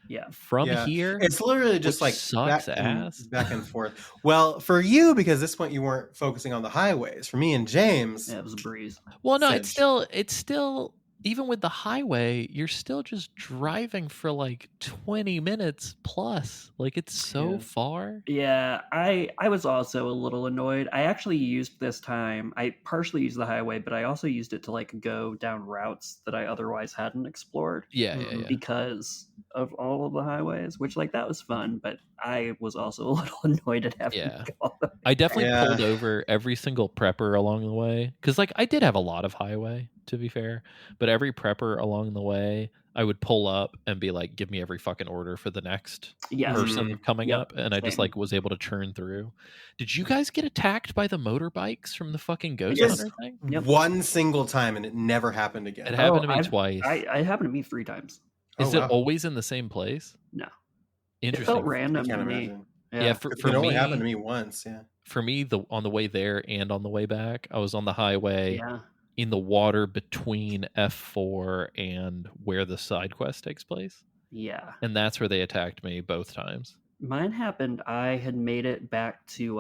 Speaker 5: Yeah.
Speaker 3: from
Speaker 6: Yeah,
Speaker 3: here.
Speaker 6: it's literally just
Speaker 3: which
Speaker 6: like
Speaker 3: sucks
Speaker 6: back
Speaker 3: ass.
Speaker 6: back and forth. Well, for you, because at this point you weren't focusing on the highways. For me and James,
Speaker 5: Yeah, it was a breeze.
Speaker 3: Well, no, it's
Speaker 6: Sedge.
Speaker 3: still even with the highway, you're still just driving for like 20 minutes plus. Like it's so
Speaker 5: Yeah.
Speaker 3: far.
Speaker 5: Yeah, I was also a little annoyed. I actually used this time. I partially used the highway, but I also used it to like go down routes that I otherwise hadn't explored
Speaker 3: Yeah.
Speaker 5: because of all of the highways, which like that was fun, but I was also a little annoyed at having
Speaker 3: Yeah.
Speaker 5: to go all the way
Speaker 3: I definitely
Speaker 6: Yeah.
Speaker 3: pulled over every single prepper along the way because, like, I did have a lot of highway, to be fair, but every prepper along the way, I would pull up and be like, "Give me every fucking order for the next
Speaker 5: Yes.
Speaker 3: person coming
Speaker 5: Yep,
Speaker 3: up," and I just
Speaker 5: same.
Speaker 3: like was able to churn through. Did you guys get attacked by the motorbikes from the fucking Ghost
Speaker 5: Yes.
Speaker 3: Hunter thing?
Speaker 5: Yep.
Speaker 6: One single time, and it never happened again.
Speaker 3: It happened to me
Speaker 5: I've-
Speaker 3: twice.
Speaker 5: I happened to me 3 times.
Speaker 3: Is
Speaker 6: Oh,
Speaker 3: it
Speaker 6: wow.
Speaker 3: always in the same place?
Speaker 5: No.
Speaker 3: Interesting.
Speaker 5: It felt
Speaker 6: I
Speaker 5: random
Speaker 6: can't
Speaker 5: to me.
Speaker 6: imagine.
Speaker 3: Yeah, for
Speaker 6: It only
Speaker 3: me,
Speaker 6: happened to me once. Yeah.
Speaker 3: for me, on the way there and on the way back, I was on the highway.
Speaker 5: Yeah.
Speaker 3: In the water between F4 and where the side quest takes place.
Speaker 5: Yeah.
Speaker 3: And that's where they attacked me both times.
Speaker 5: Mine happened. I had made it back to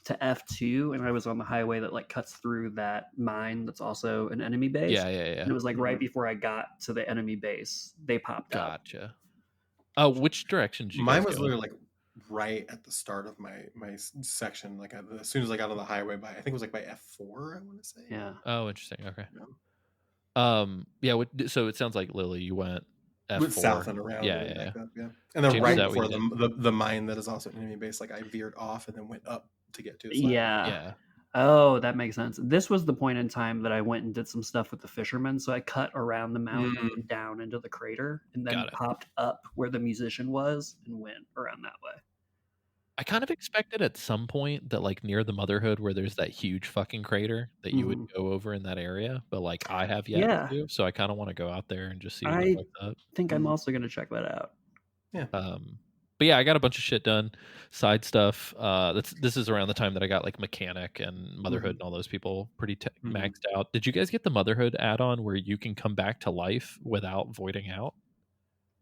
Speaker 5: F2, and I was on the highway that like cuts through that mine that's also an enemy base.
Speaker 3: Yeah.
Speaker 5: And it was like
Speaker 6: Mm-hmm.
Speaker 5: right before I got to the enemy base, they popped up.
Speaker 3: Gotcha. Oh, which direction did you
Speaker 6: Mine
Speaker 3: guys
Speaker 6: was
Speaker 3: go?
Speaker 6: literally like right at the start of my section. Like as soon as I got on the highway, by I think it was like by F4. I want to say.
Speaker 5: Yeah.
Speaker 3: Oh, interesting. Okay.
Speaker 6: Yeah.
Speaker 3: Yeah. So it sounds like Lily, you went F4.
Speaker 6: Went south and around.
Speaker 3: Yeah.
Speaker 6: and
Speaker 3: Yeah.
Speaker 6: back up, yeah. And then
Speaker 3: James, is
Speaker 6: right
Speaker 3: that what
Speaker 6: before
Speaker 3: you
Speaker 6: the mine that is also an enemy base, like I veered off and then went up to get to its lab.
Speaker 5: Yeah. Oh, that makes sense. This was the point in time that I went and did some stuff with the fishermen. So I cut around the mountain and down into the crater and then
Speaker 3: Got it.
Speaker 5: popped up where the musician was and went around that way.
Speaker 3: I kind of expected at some point that like near the Motherhood where there's that huge fucking crater that you would go over in that area, but like I have yet
Speaker 5: Yeah.
Speaker 3: to, so I kind of want to go out there and just see
Speaker 5: I
Speaker 3: what's up.
Speaker 5: think I'm also going to check that out.
Speaker 6: Yeah.
Speaker 3: But yeah, I got a bunch of shit done, side stuff. This is around the time that I got like Mechanic and Motherhood and all those people pretty maxed out. Did you guys get the Motherhood add-on where you can come back to life without voiding out?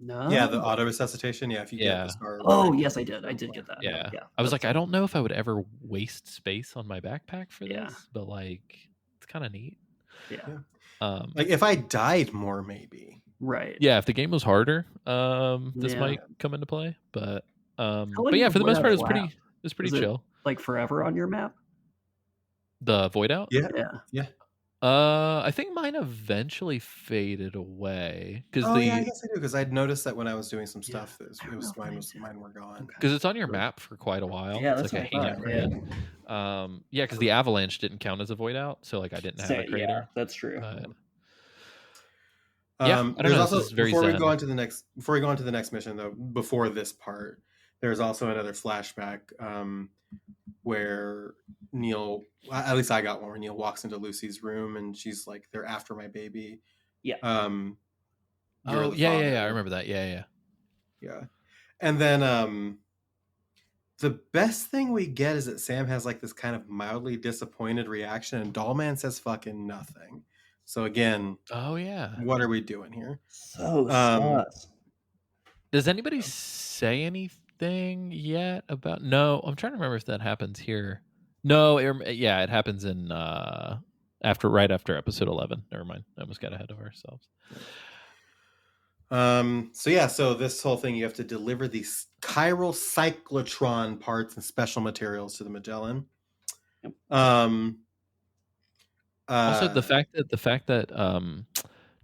Speaker 5: No.
Speaker 6: Yeah, the auto resuscitation. Yeah, if you get the star.
Speaker 5: Oh,
Speaker 6: right,
Speaker 5: yes, I did. I did get that.
Speaker 3: Yeah.
Speaker 5: Yeah.
Speaker 3: I was like, I don't know if I would ever waste space on my backpack for
Speaker 5: Yeah.
Speaker 3: this, but like, it's kind of neat.
Speaker 5: Yeah.
Speaker 6: Like if I died more, maybe.
Speaker 5: Right.
Speaker 3: Yeah, if the game was harder, this
Speaker 5: Yeah.
Speaker 3: might come into play. But
Speaker 5: long
Speaker 3: yeah,
Speaker 5: is
Speaker 3: for the most
Speaker 5: Void
Speaker 3: part,
Speaker 5: Out last?
Speaker 3: it was pretty
Speaker 5: Is it
Speaker 3: chill.
Speaker 5: like forever on your map?
Speaker 3: The void out.
Speaker 6: Yeah.
Speaker 5: Yeah.
Speaker 3: I think mine eventually faded away because
Speaker 6: Oh yeah, I guess I do because I'd noticed that when I was doing some
Speaker 5: Yeah,
Speaker 6: stuff, that
Speaker 5: I don't know if mine did.
Speaker 6: mine were gone.
Speaker 3: because it's on your map for quite a while.
Speaker 5: Yeah,
Speaker 3: it's
Speaker 5: that's
Speaker 3: like a
Speaker 5: what I thought,
Speaker 3: handprint. Yeah, because the avalanche didn't count as a void out, so like I didn't have a
Speaker 5: Yeah,
Speaker 3: crater.
Speaker 5: that's true.
Speaker 3: But yeah, I don't
Speaker 6: There's
Speaker 3: know.
Speaker 6: also
Speaker 3: This is very
Speaker 6: before we
Speaker 3: zen.
Speaker 6: go on to the next mission though, before this part, there's also another flashback where Neil, at least I got one where Neil walks into Lucy's room and she's like, "They're after my baby."
Speaker 5: Yeah.
Speaker 6: You're
Speaker 3: Oh
Speaker 6: the
Speaker 3: yeah,
Speaker 6: father.
Speaker 3: I remember that. Yeah.
Speaker 6: Yeah. And then The best thing we get is that Sam has like this kind of mildly disappointed reaction, and Dollman says fucking nothing. So again,
Speaker 3: Oh yeah.
Speaker 6: what are we doing here?
Speaker 5: So
Speaker 6: Um,
Speaker 5: sus.
Speaker 3: Does anybody say anything yet about? No, I'm trying to remember if that happens here. No, yeah, it happens in right after episode 11. Never mind, I almost got ahead of ourselves.
Speaker 6: So this whole thing, you have to deliver these chiral cyclotron parts and special materials to the Magellan.
Speaker 5: Yep.
Speaker 3: Also, the fact that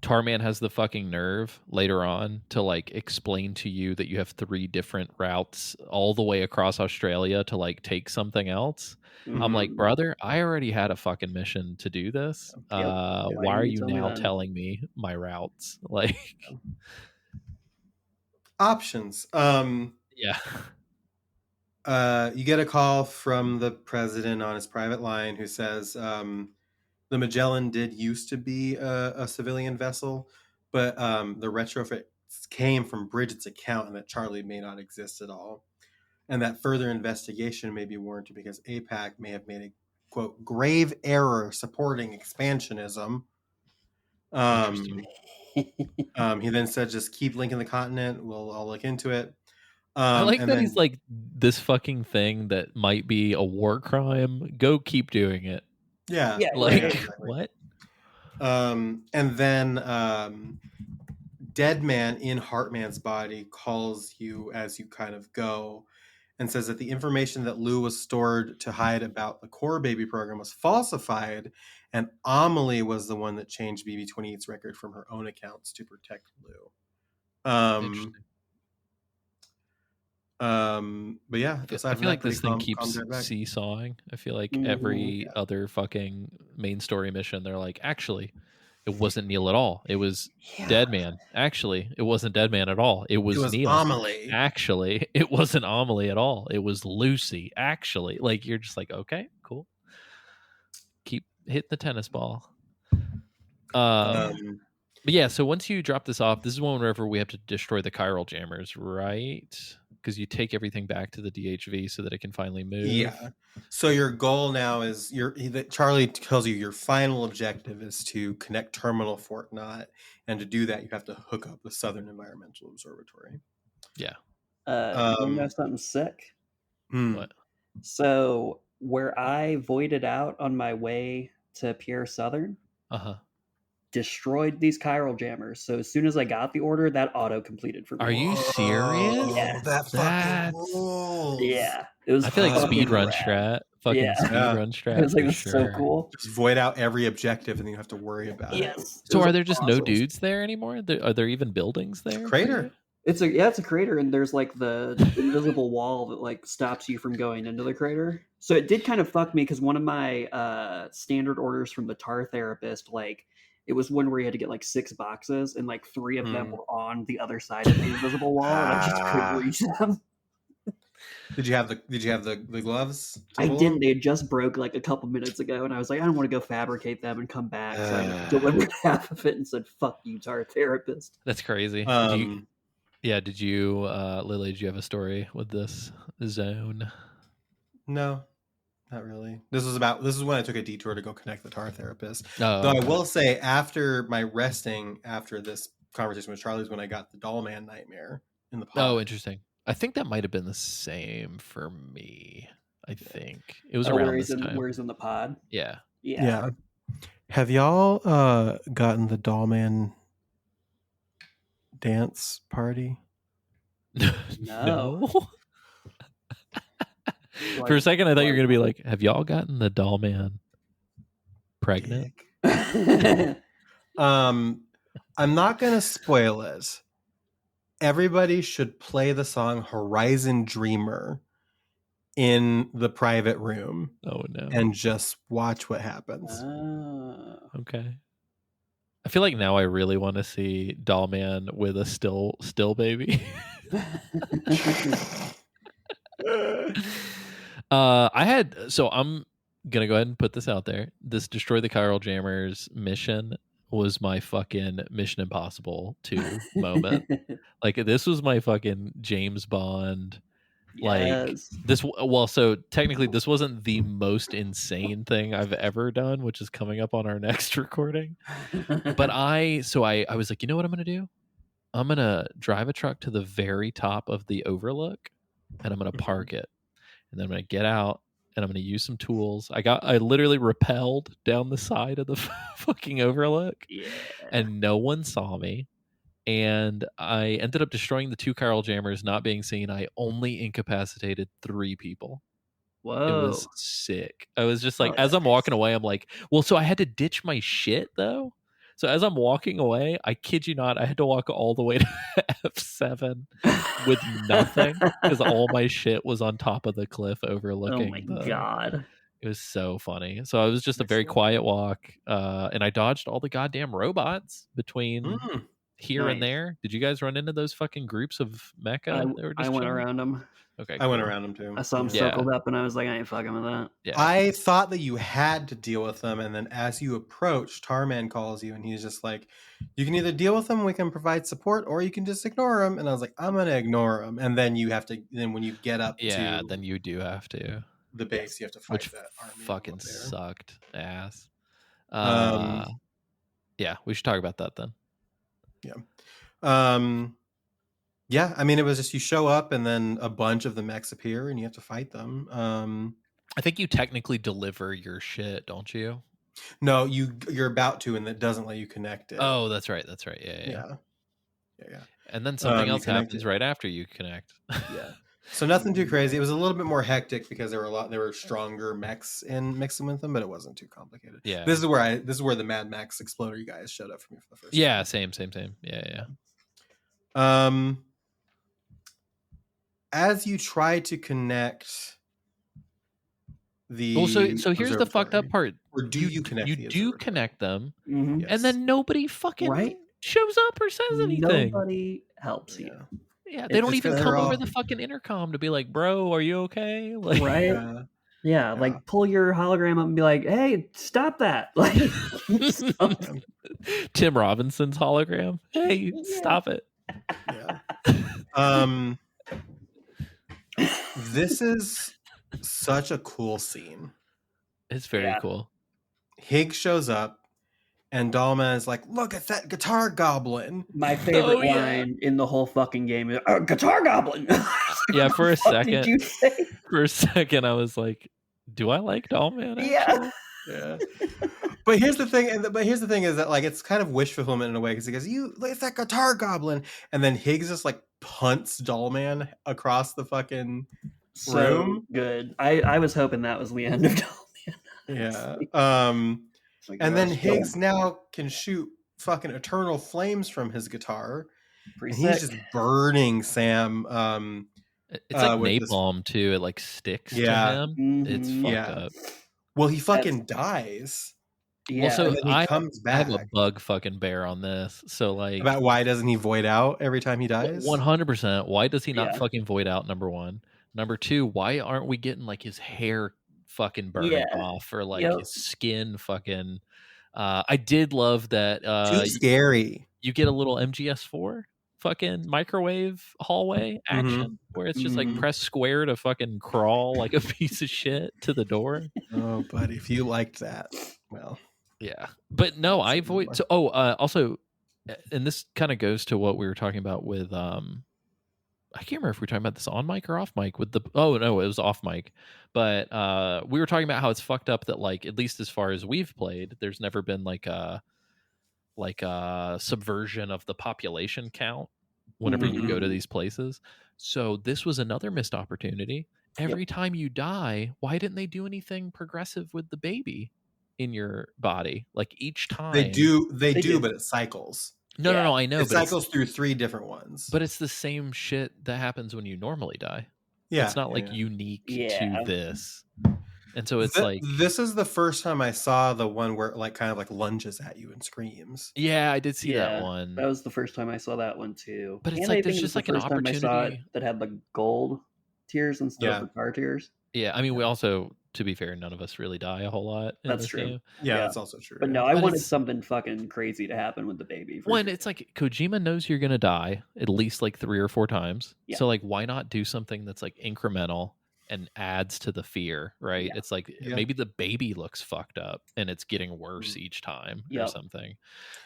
Speaker 3: Tarman has the fucking nerve later on to like explain to you that you have 3 different routes all the way across Australia to like take something else. I'm like,
Speaker 5: Mhm.
Speaker 3: brother, I already had a fucking mission to do this.
Speaker 5: Yep.
Speaker 3: Why are
Speaker 5: didn't
Speaker 3: you
Speaker 5: tell me
Speaker 3: now
Speaker 5: that?
Speaker 3: telling me my routes? Like,
Speaker 6: options.
Speaker 3: yeah.
Speaker 6: You get a call from the president on his private line who says the Magellan did used to be a civilian vessel, but the retrofit came from Bridget's account and that Charlie may not exist at all. And that further investigation may be warranted because APAC may have made a, quote, grave error supporting expansionism.
Speaker 3: Interesting.
Speaker 6: He then said, just keep linking the continent. I'll look into it.
Speaker 3: I like
Speaker 6: And
Speaker 3: that
Speaker 6: then,
Speaker 3: he's like, this fucking thing that might be a war crime, go keep doing it.
Speaker 6: yeah,
Speaker 3: Like,
Speaker 6: exactly.
Speaker 3: what?
Speaker 6: And then Dead Man in Heartman's body calls you as you kind of go and says that the information that Lou was stored to hide about the core baby program was falsified, and Amelie was the one that changed BB-28's record from her own accounts to protect Lou.
Speaker 3: Interesting.
Speaker 6: But yeah,
Speaker 3: I
Speaker 6: aside
Speaker 3: feel
Speaker 6: from
Speaker 3: like
Speaker 6: that,
Speaker 3: this thing
Speaker 6: pretty calm
Speaker 3: keeps
Speaker 6: right back.
Speaker 3: seesawing. I feel like
Speaker 5: Mhm.
Speaker 3: every other fucking main story mission, they're like, actually, it wasn't Neil at all. It was Dead Man. Actually, it wasn't Dead Man at all. It was Neil.
Speaker 6: Amelie.
Speaker 3: Actually, it wasn't Amelie at all. It was Lucy. Actually, like, you're just like, okay, cool. Keep hitting the tennis ball. But yeah, so once you drop this off, this is one wherever we have to destroy the chiral jammers, right? Because you take everything back to the DHV so that it can finally move.
Speaker 6: Yeah. So your goal now is Charlie tells you your final objective is to connect Terminal Fort Knott, and to do that you have to hook up the Southern Environmental Observatory.
Speaker 3: Yeah.
Speaker 5: You know something sick?
Speaker 3: What?
Speaker 5: So where I voided out on my way to Pierre Southern, destroyed these chiral jammers. So as soon as I got the order, that auto completed for me.
Speaker 3: Are you serious?
Speaker 5: Yeah.
Speaker 6: That fucking rules.
Speaker 5: Yeah. It was
Speaker 3: I feel like
Speaker 5: fucking
Speaker 3: speedrun
Speaker 5: rad.
Speaker 3: strat. Fucking
Speaker 5: Yeah.
Speaker 3: speedrun strat.
Speaker 5: I was like,
Speaker 3: for
Speaker 5: this is so
Speaker 3: sure.
Speaker 5: cool.
Speaker 6: Just void out every objective and then you have to worry about it.
Speaker 5: Yes.
Speaker 3: So
Speaker 5: It was
Speaker 3: are there just no
Speaker 5: awesome.
Speaker 3: dudes there anymore? Are there even buildings there?
Speaker 6: Crater.
Speaker 5: It's a crater, and there's like the invisible wall that like stops you from going into the crater. So it did kind of fuck me because one of my standard orders from the tar therapist, like it was one where you had to get like 6 boxes, and like 3 of them were on the other side of the invisible wall, and I just couldn't reach them.
Speaker 6: Did you have the gloves?
Speaker 5: I didn't. They just broke like a couple minutes ago, and I was like, I don't want to go fabricate them and come back. So I delivered half of it and said, "Fuck you, tar therapist."
Speaker 3: That's crazy. Did you, Lily? Did you have a story with this zone?
Speaker 6: No, not really. This is when I took a detour to go connect the tar therapist.
Speaker 3: Oh,
Speaker 6: Though
Speaker 3: okay.
Speaker 6: I will say, after my resting after this conversation with Charlie's when I got the Dollman nightmare in the pod.
Speaker 3: Oh, interesting. I think that might have been the same for me. I think it was
Speaker 5: where
Speaker 3: around
Speaker 5: he's
Speaker 3: this time.
Speaker 5: Where he's in the pod.
Speaker 3: Yeah.
Speaker 5: Yeah.
Speaker 6: Have y'all gotten the Dollman dance party?
Speaker 3: No. For a second, I thought you were going to be like, have y'all gotten the doll man pregnant?
Speaker 6: I'm not going to spoil it. Everybody should play the song Horizon Dreamer in the private room.
Speaker 3: Oh, no.
Speaker 6: And just watch what happens.
Speaker 3: Okay. I feel like now I really want to see Doll Man with a still baby. I'm gonna go ahead and put this out there. This Destroy the Chiral Jammers mission was my fucking Mission Impossible 2 moment. Like, this was my fucking James Bond Like
Speaker 5: Yes.
Speaker 3: this, well, so technically this wasn't the most insane thing I've ever done, which is coming up on our next recording. But I was like, you know what I'm gonna do? I'm gonna drive a truck to the very top of the overlook, and I'm gonna park it, and then I'm gonna get out, and I'm gonna use some tools. I literally rappelled down the side of the fucking overlook,
Speaker 5: Yeah.
Speaker 3: and no one saw me. And I ended up destroying the 2 Carl jammers, not being seen. I only incapacitated 3 people. It
Speaker 5: Whoa.
Speaker 3: was sick. I was just like,
Speaker 5: Oh,
Speaker 3: as I'm
Speaker 5: nice.
Speaker 3: walking away, I'm like, well, so I had to ditch my shit though. So as I'm walking away, I kid you not, I had to walk all the way to F7 with nothing because all my shit was on top of the cliff overlooking.
Speaker 5: Oh my god.
Speaker 3: It was so funny. So it was just a very quiet walk, and I dodged all the goddamn robots between here and
Speaker 5: Nice.
Speaker 3: there. Did you guys run into those fucking groups of mecha that were just
Speaker 5: I went
Speaker 3: chilling?
Speaker 5: around them.
Speaker 3: Okay,
Speaker 6: I went
Speaker 3: cool.
Speaker 6: around them too.
Speaker 5: I saw them
Speaker 3: Yeah.
Speaker 5: circled up, and I was like, I ain't fucking with that.
Speaker 3: Yeah.
Speaker 6: I thought that you had to deal with them, and then as you approach, Tarman calls you, and he's just like, "You can either deal with them, we can provide support, or you can just ignore them." And I was like, "I'm gonna ignore them." And then you have to. Then when you get up
Speaker 3: Yeah,
Speaker 6: to
Speaker 3: then you do have to.
Speaker 6: the base, you have to fight
Speaker 3: Which
Speaker 6: that army
Speaker 3: fucking
Speaker 6: up there.
Speaker 3: sucked ass. Yeah, we should talk about that then.
Speaker 6: Yeah, I mean, it was just you show up, and then a bunch of the mechs appear, and you have to fight them.
Speaker 3: I think you technically deliver your shit, don't you?
Speaker 6: No, you're about to, and that doesn't let you connect it.
Speaker 3: Oh, that's right. That's right. Yeah. And then something else happens right after you connect.
Speaker 6: Yeah. So nothing too crazy. It was a little bit more hectic because there were stronger mechs in mixing with them, but it wasn't too complicated.
Speaker 3: Yeah.
Speaker 6: This is where the Mad Max Exploder you guys showed up for me for the first time.
Speaker 3: Same. Yeah.
Speaker 6: As you try to connect the
Speaker 3: so here's the fucked up part.
Speaker 6: Or do you connect
Speaker 3: you
Speaker 6: the
Speaker 3: do
Speaker 6: observatory?
Speaker 3: connect them,
Speaker 5: Mhm.
Speaker 3: and then nobody fucking
Speaker 5: Right?
Speaker 3: shows up or says anything.
Speaker 5: Nobody helps you.
Speaker 3: Yeah, they don't
Speaker 5: It's
Speaker 3: even
Speaker 6: 'cause
Speaker 3: come
Speaker 6: they're
Speaker 3: over
Speaker 6: all-
Speaker 3: the fucking intercom to be like, "Bro, are you okay?" Like,
Speaker 5: Right?
Speaker 6: Yeah.
Speaker 5: Yeah, like pull your hologram up and be like, "Hey, stop that!" Like, something.
Speaker 3: Tim Robinson's hologram. Hey, stop it.
Speaker 6: Yeah. This is such a cool scene.
Speaker 3: It's very cool.
Speaker 6: Higgs shows up, and Dalma is like, "Look at that guitar goblin."
Speaker 5: My favorite line in the whole fucking game is "Guitar Goblin."
Speaker 3: Yeah, for a
Speaker 5: What did
Speaker 3: second.
Speaker 5: you say?
Speaker 3: For a second, I was like, "Do I like Dollman?"
Speaker 5: Yeah.
Speaker 6: Yeah. But here's the thing, is that like it's kind of wish fulfillment in a way because he goes, "You look at that guitar goblin," and then Higgs just like punts Dollman across the fucking
Speaker 5: So
Speaker 6: room.
Speaker 5: good. I was hoping that was the end of Dollman.
Speaker 6: Yeah.
Speaker 5: Like,
Speaker 6: And then
Speaker 5: that's
Speaker 6: Higgs now can shoot fucking eternal flames from his guitar,
Speaker 5: pretty
Speaker 6: and he's
Speaker 5: sick.
Speaker 6: just burning Sam.
Speaker 3: It's like
Speaker 6: with this-
Speaker 3: napalm too. It like sticks
Speaker 6: Yeah.
Speaker 3: to him. It's
Speaker 5: Mhm.
Speaker 3: fucked
Speaker 6: Yeah.
Speaker 3: up.
Speaker 6: Well, he fucking dies.
Speaker 5: Yeah.
Speaker 3: Also,
Speaker 6: And then he comes
Speaker 3: I have
Speaker 6: back.
Speaker 3: a bug fucking bear on this. So like,
Speaker 6: About why doesn't he void out every time he dies?
Speaker 3: 100%. Why does he not
Speaker 5: Yeah.
Speaker 3: fucking void out? Number one. Number two. Why aren't we getting like his hair fucking burning
Speaker 5: Yeah.
Speaker 3: off or like
Speaker 5: Yep.
Speaker 3: his skin fucking? I did love that.
Speaker 6: Too scary.
Speaker 3: You get a little MGS4 fucking microwave hallway action where it's just like
Speaker 5: Mhm.
Speaker 3: press square to fucking crawl like a piece of shit to the door.
Speaker 6: Oh, but if you liked that, well,
Speaker 3: Yeah, but no, I avoid. So, also, and this kind of goes to what we were talking about with I can't remember if we were talking about this on mic or off mic with the. Oh no, it was off mic, but we were talking about how it's fucked up that like at least as far as we've played, there's never been like a subversion of the population count whenever you go to these places. So this was another missed opportunity. Every time you die, why didn't they do anything progressive with the baby in your body? Like each time
Speaker 6: they do,
Speaker 5: They do.
Speaker 6: but it cycles.
Speaker 3: No, I know,
Speaker 6: It
Speaker 3: but
Speaker 6: cycles through 3 different ones.
Speaker 3: but it's the same shit that happens when you normally die.
Speaker 6: yeah,
Speaker 3: It's not
Speaker 6: yeah,
Speaker 3: like
Speaker 6: yeah.
Speaker 3: unique
Speaker 5: Yeah.
Speaker 3: to this. And so it's like,
Speaker 6: this is the first time I saw the one where it like kind of like lunges at you and screams.
Speaker 3: yeah, I did see
Speaker 5: Yeah,
Speaker 3: that one.
Speaker 5: That was the first time I saw that one too.
Speaker 3: But it's
Speaker 5: And
Speaker 3: like
Speaker 5: I
Speaker 3: there's
Speaker 5: think
Speaker 3: just
Speaker 5: it
Speaker 3: like
Speaker 5: was
Speaker 3: an
Speaker 5: the first time I saw it
Speaker 3: opportunity.
Speaker 5: that had the gold tears instead
Speaker 6: Yeah.
Speaker 5: of the car tears.
Speaker 3: Yeah, I mean, we also to be fair, none of us really die a whole lot in
Speaker 5: That's
Speaker 3: this
Speaker 5: true.
Speaker 3: game.
Speaker 6: Yeah,
Speaker 5: Yeah.
Speaker 6: that's also true.
Speaker 5: But
Speaker 6: yeah.
Speaker 5: no, I
Speaker 3: But
Speaker 5: wanted
Speaker 3: it's-
Speaker 5: something fucking crazy to happen with the baby. for
Speaker 3: One,
Speaker 5: sure.
Speaker 3: it's like Kojima knows you're gonna die at least like 3 or 4 times.
Speaker 5: Yeah.
Speaker 3: So like, why not do something that's like incremental and adds to the fear, right?
Speaker 5: Yeah.
Speaker 3: It's like
Speaker 6: Yeah.
Speaker 3: maybe the baby looks fucked up and it's getting worse each time or
Speaker 5: Yep.
Speaker 3: something.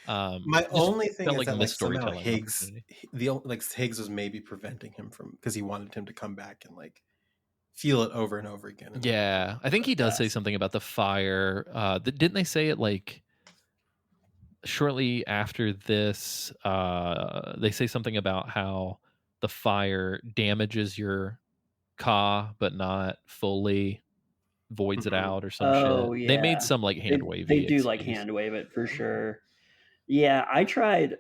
Speaker 6: My
Speaker 3: just
Speaker 6: only thing
Speaker 3: felt
Speaker 6: is
Speaker 3: like
Speaker 6: that like
Speaker 3: missed
Speaker 6: somehow
Speaker 3: storytelling
Speaker 6: Higgs,
Speaker 3: opportunity.
Speaker 6: Higgs was maybe preventing him from because he wanted him to come back and like feel it over and over again. and, like,
Speaker 3: Yeah, I think he does say
Speaker 5: Yes.
Speaker 3: something about the fire. Didn't they say it like shortly after this? They say something about how the fire damages your ka, but not fully voids it
Speaker 6: Mhm.
Speaker 3: out or some
Speaker 5: Oh,
Speaker 3: shit. They
Speaker 5: yeah.
Speaker 3: made some like hand
Speaker 5: They,
Speaker 3: wavy.
Speaker 5: they do like
Speaker 3: excuse.
Speaker 5: hand wave it for sure. Yeah, I tried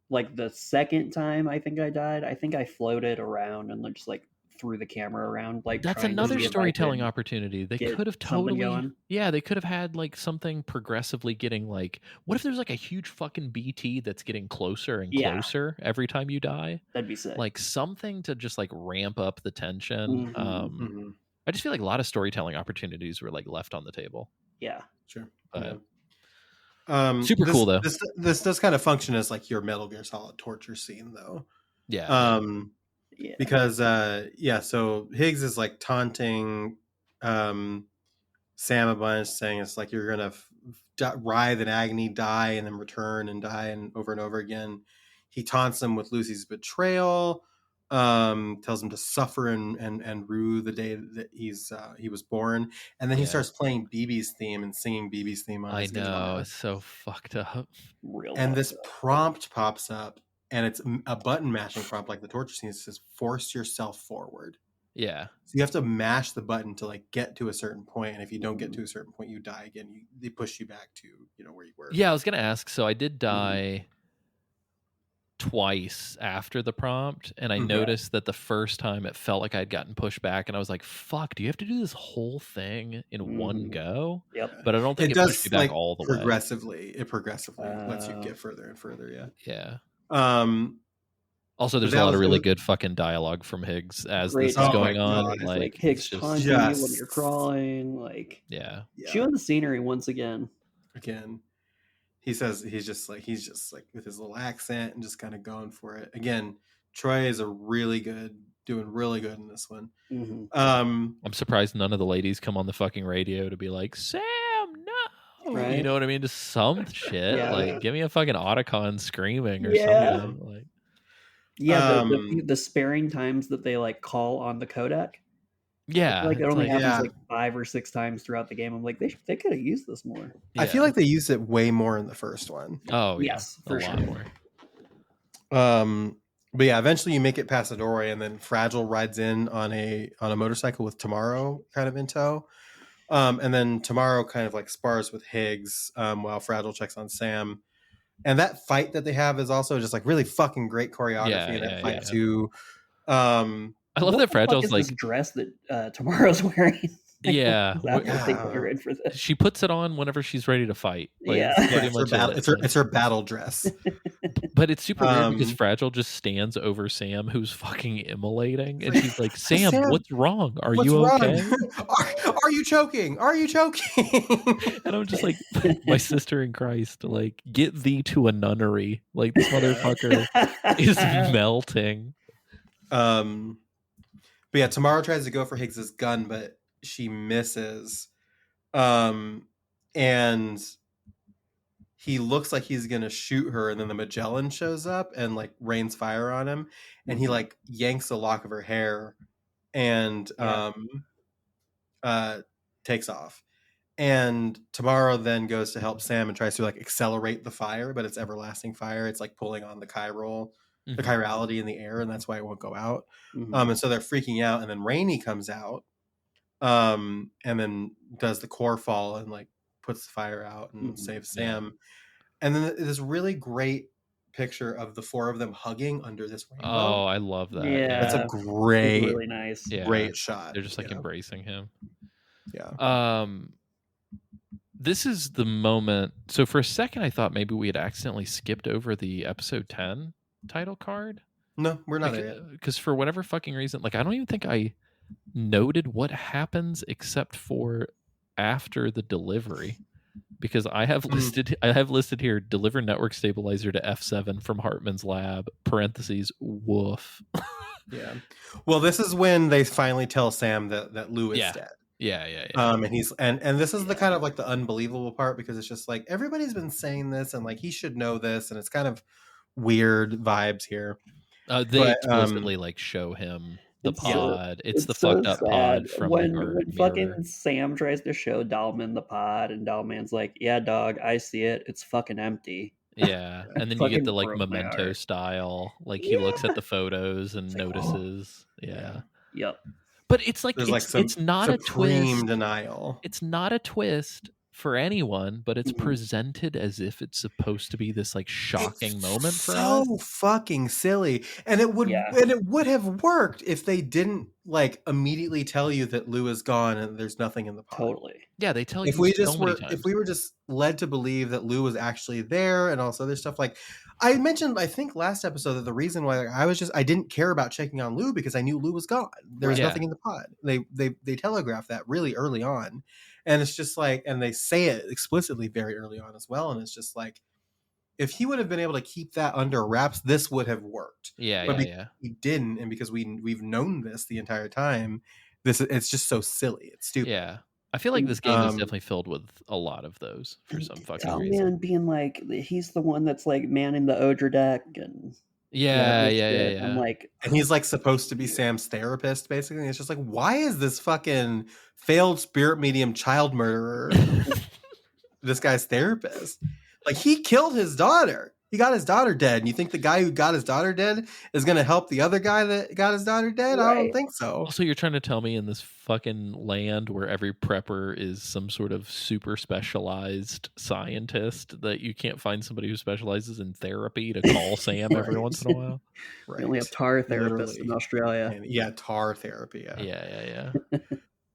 Speaker 5: like the second time I think I died. I think I floated around and just like threw the camera around, like
Speaker 3: That's
Speaker 5: trying to
Speaker 3: another
Speaker 5: see if I
Speaker 3: storytelling
Speaker 5: could
Speaker 3: opportunity. They
Speaker 5: get
Speaker 3: could have
Speaker 5: something
Speaker 3: totally,
Speaker 5: going.
Speaker 3: yeah, they could have had like something progressively getting like, what if there's like a huge fucking BT that's getting closer and
Speaker 5: Yeah.
Speaker 3: closer every time you die?
Speaker 5: That'd be sick.
Speaker 3: Like something to just like ramp up the tension.
Speaker 5: Mhm.
Speaker 6: Mhm.
Speaker 3: I just feel like a lot of storytelling opportunities were like left on the table.
Speaker 5: Yeah.
Speaker 6: Sure.
Speaker 3: But
Speaker 6: Super
Speaker 3: cool, though.
Speaker 6: This does kind of function as like your Metal Gear Solid torture scene, though.
Speaker 3: yeah,
Speaker 5: Yeah.
Speaker 6: Because so Higgs is like taunting Sam a bunch, saying it's like you're gonna writhe in agony, die, and then return and die, and over again. He taunts him with Lucy's betrayal. Tells him to suffer and rue the day that he was born, and then he
Speaker 3: Yeah.
Speaker 6: starts playing BB's theme and singing BB's theme on
Speaker 3: I
Speaker 6: his
Speaker 3: know,
Speaker 6: guitar.
Speaker 3: it's so fucked up.
Speaker 5: Real.
Speaker 6: And this
Speaker 5: fucked up.
Speaker 6: prompt pops up, and it's a button mashing prompt like the torture scene. It says force yourself forward.
Speaker 3: Yeah,
Speaker 6: So you have to mash the button to like get to a certain point, and if you don't get to a certain point, you die again. They push you back to where you were.
Speaker 3: yeah. I was gonna ask. So I did die twice after the prompt, and I
Speaker 6: Mhm.
Speaker 3: noticed that the first time it felt like I'd gotten pushed back, and I was like, "Fuck! Do you have to do this whole thing in one
Speaker 5: Mhm.
Speaker 3: go?"
Speaker 5: Yep.
Speaker 3: But I don't think it, pushed me back all the way.
Speaker 6: progressively. It progressively lets you
Speaker 5: Uh,
Speaker 6: get further and further. Yeah.
Speaker 3: Yeah. Also, there's a
Speaker 6: that
Speaker 3: lot of
Speaker 6: was-
Speaker 3: really
Speaker 6: it was-
Speaker 3: good fucking dialogue from Higgs as
Speaker 5: Great
Speaker 3: this is
Speaker 6: dialogue.
Speaker 3: going
Speaker 6: Oh my
Speaker 3: on.
Speaker 6: God.
Speaker 5: It's
Speaker 3: Like,
Speaker 5: Higgs
Speaker 3: it's just,
Speaker 5: taunting you when
Speaker 6: Just-
Speaker 5: you're crawling, like
Speaker 3: yeah.
Speaker 5: chewing the scenery once again.
Speaker 6: Again, he says he's just like with his little accent and just kind of going for it. Again, Troy is doing really good in this one.
Speaker 5: Mhm.
Speaker 3: I'm surprised none of the ladies come on the fucking radio to be like, Sam, no. You
Speaker 5: Right?
Speaker 3: know what I mean? Just some shit.
Speaker 5: Yeah.
Speaker 3: Like, give me a fucking Otacon screaming or
Speaker 5: Yeah.
Speaker 3: something. Like,
Speaker 5: Yeah, the sparing times that they like call on the codec.
Speaker 3: yeah.
Speaker 5: Like it
Speaker 3: it's
Speaker 5: only happens
Speaker 6: Yeah.
Speaker 5: like 5 or 6 times throughout the game. I'm like, they could have used this more.
Speaker 6: I feel
Speaker 3: yeah.
Speaker 6: like they used it way more in the first one.
Speaker 3: Oh, yeah.
Speaker 5: Yes,
Speaker 3: a
Speaker 5: for
Speaker 3: lot
Speaker 5: sure.
Speaker 3: more.
Speaker 6: But yeah, eventually you make it past the doorway, and then Fragile rides in on a motorcycle with Tomorrow kind of in tow. And then Tomorrow kind of like spars with Higgs while Fragile checks on Sam. And that fight that they have is also just like really fucking great choreography.
Speaker 3: Yeah,
Speaker 6: that
Speaker 3: yeah,
Speaker 6: fight
Speaker 3: yeah.
Speaker 6: too.
Speaker 3: I love
Speaker 5: What
Speaker 3: that
Speaker 5: the fuck
Speaker 3: Fragile's
Speaker 5: is
Speaker 3: like,
Speaker 5: this dress that Tomorrow's wearing? Like,
Speaker 3: Yeah,
Speaker 5: what outfit
Speaker 6: yeah.
Speaker 5: they put her in for this?
Speaker 3: she puts it on whenever she's ready to fight. Like,
Speaker 5: Yeah.
Speaker 3: that's
Speaker 6: Yeah,
Speaker 3: pretty
Speaker 6: it's her
Speaker 3: much
Speaker 6: battle.
Speaker 3: it.
Speaker 6: It's her,
Speaker 3: Like,
Speaker 6: it's her battle dress.
Speaker 3: but it's super weird because
Speaker 6: Um,
Speaker 3: Fragile just stands over Sam, who's fucking immolating, and she's like, "Sam,
Speaker 6: Sam,
Speaker 3: what's wrong? Are
Speaker 6: What's
Speaker 3: you
Speaker 6: wrong?
Speaker 3: okay?"
Speaker 6: Are you choking? Are you choking?
Speaker 3: And I'm just like, "My sister in Christ, like, get thee to a nunnery. Like, this motherfucker is melting."
Speaker 6: But yeah, Tomorrow tries to go for Higgs's gun, but she misses. And he looks like he's gonna shoot her, and then the Magellan shows up and like rains fire on him, and he like yanks a lock of her hair and takes off. And Tomorrow then goes to help Sam and tries to like accelerate the fire, but it's everlasting fire. It's like pulling on the the chirality in the air, and that's why it won't go out. And so they're freaking out, and then Rainey comes out, and then does the core fall and like puts the fire out and saves Sam. And then this really great picture of the four of them hugging under this rainbow.
Speaker 3: Oh, I love that.
Speaker 5: Yeah.
Speaker 6: That's a great,
Speaker 5: really nice.
Speaker 3: Yeah.
Speaker 6: great shot.
Speaker 3: They're just like
Speaker 6: you know?
Speaker 3: embracing him.
Speaker 6: Yeah.
Speaker 3: This is the moment. So for a second, I thought maybe we had accidentally skipped over the episode 10 title card.
Speaker 6: No, we're not there yet.
Speaker 3: Because for whatever fucking reason, like, I don't even think I noted what happens except for after the delivery. Because I have listed here deliver network stabilizer to F7 from Hartman's lab, parentheses, woof.
Speaker 6: Yeah. Well, this is when they finally tell Sam that Lou is
Speaker 3: Yeah.
Speaker 6: dead.
Speaker 3: Yeah.
Speaker 6: And he's and this is the kind of like the unbelievable part, because it's just like everybody's been saying this and like he should know this, and it's kind of weird vibes here.
Speaker 3: They explicitly like show him the
Speaker 5: It's so-
Speaker 3: pod. It's the
Speaker 5: so
Speaker 3: fucked up
Speaker 5: sad.
Speaker 3: pod from
Speaker 5: when
Speaker 3: our
Speaker 5: when
Speaker 3: mirror.
Speaker 5: fucking Sam tries to show Dahlman the pod, and Dahlman's like, "Yeah, dog, I see it. It's fucking empty."
Speaker 3: Yeah, and then you get
Speaker 5: Fucking
Speaker 3: the like
Speaker 5: broke my
Speaker 3: Memento
Speaker 5: heart.
Speaker 3: style. Like he looks at the photos and
Speaker 5: It's like, oh.
Speaker 3: notices. Yeah.
Speaker 5: Yep.
Speaker 3: But it's like
Speaker 6: There's like some
Speaker 3: it's not a
Speaker 6: supreme
Speaker 3: twist.
Speaker 6: denial.
Speaker 3: It's not a twist for anyone, but it's
Speaker 5: Mhm.
Speaker 3: presented as if it's supposed to be this like shocking
Speaker 6: It's
Speaker 3: moment for
Speaker 6: so
Speaker 3: us.
Speaker 6: fucking silly, and it would have worked if they didn't like immediately tell you that Lou is gone and there's nothing in the pod.
Speaker 5: Totally.
Speaker 3: Yeah, they tell you
Speaker 6: If we
Speaker 3: so
Speaker 6: just
Speaker 3: many
Speaker 6: were
Speaker 3: times.
Speaker 6: if we were just led to believe that Lou was actually there and all this other stuff, like I mentioned, I think last episode, that the reason why I didn't care about checking on Lou because I knew Lou was gone. There was
Speaker 3: Yeah.
Speaker 6: nothing in the pod. They telegraphed that really early on, and it's just like, and they say it explicitly very early on as well, and it's just like, if he would have been able to keep that under wraps, this would have worked.
Speaker 3: Yeah,
Speaker 6: But
Speaker 3: yeah,
Speaker 6: because
Speaker 3: yeah.
Speaker 6: he didn't, and because we've known this the entire time, it's just so silly. It's stupid.
Speaker 3: Yeah. I feel like this game is definitely filled with a lot of those for some fucking reason.
Speaker 5: Dahlman being like, he's the one that's like manning the Odra deck, and
Speaker 3: Yeah.
Speaker 5: I'm like,
Speaker 6: And he's like supposed to be Sam's therapist, basically. And it's just like, why is this fucking failed spirit medium child murderer this guy's therapist? Like, he killed his daughter. He got his daughter dead. And you think the guy who got his daughter dead is going to help the other guy that got his daughter dead? I don't
Speaker 5: Right.
Speaker 6: think so.
Speaker 3: Also, you're trying to tell me in this fucking land where every prepper is some sort of super specialized scientist that you can't find somebody who specializes in therapy to call Sam every
Speaker 6: Right.
Speaker 3: once in a while?
Speaker 6: Right.
Speaker 5: we only have tar therapists
Speaker 6: Literally.
Speaker 5: in Australia.
Speaker 6: And, yeah, tar therapy. Yeah.
Speaker 3: Yeah.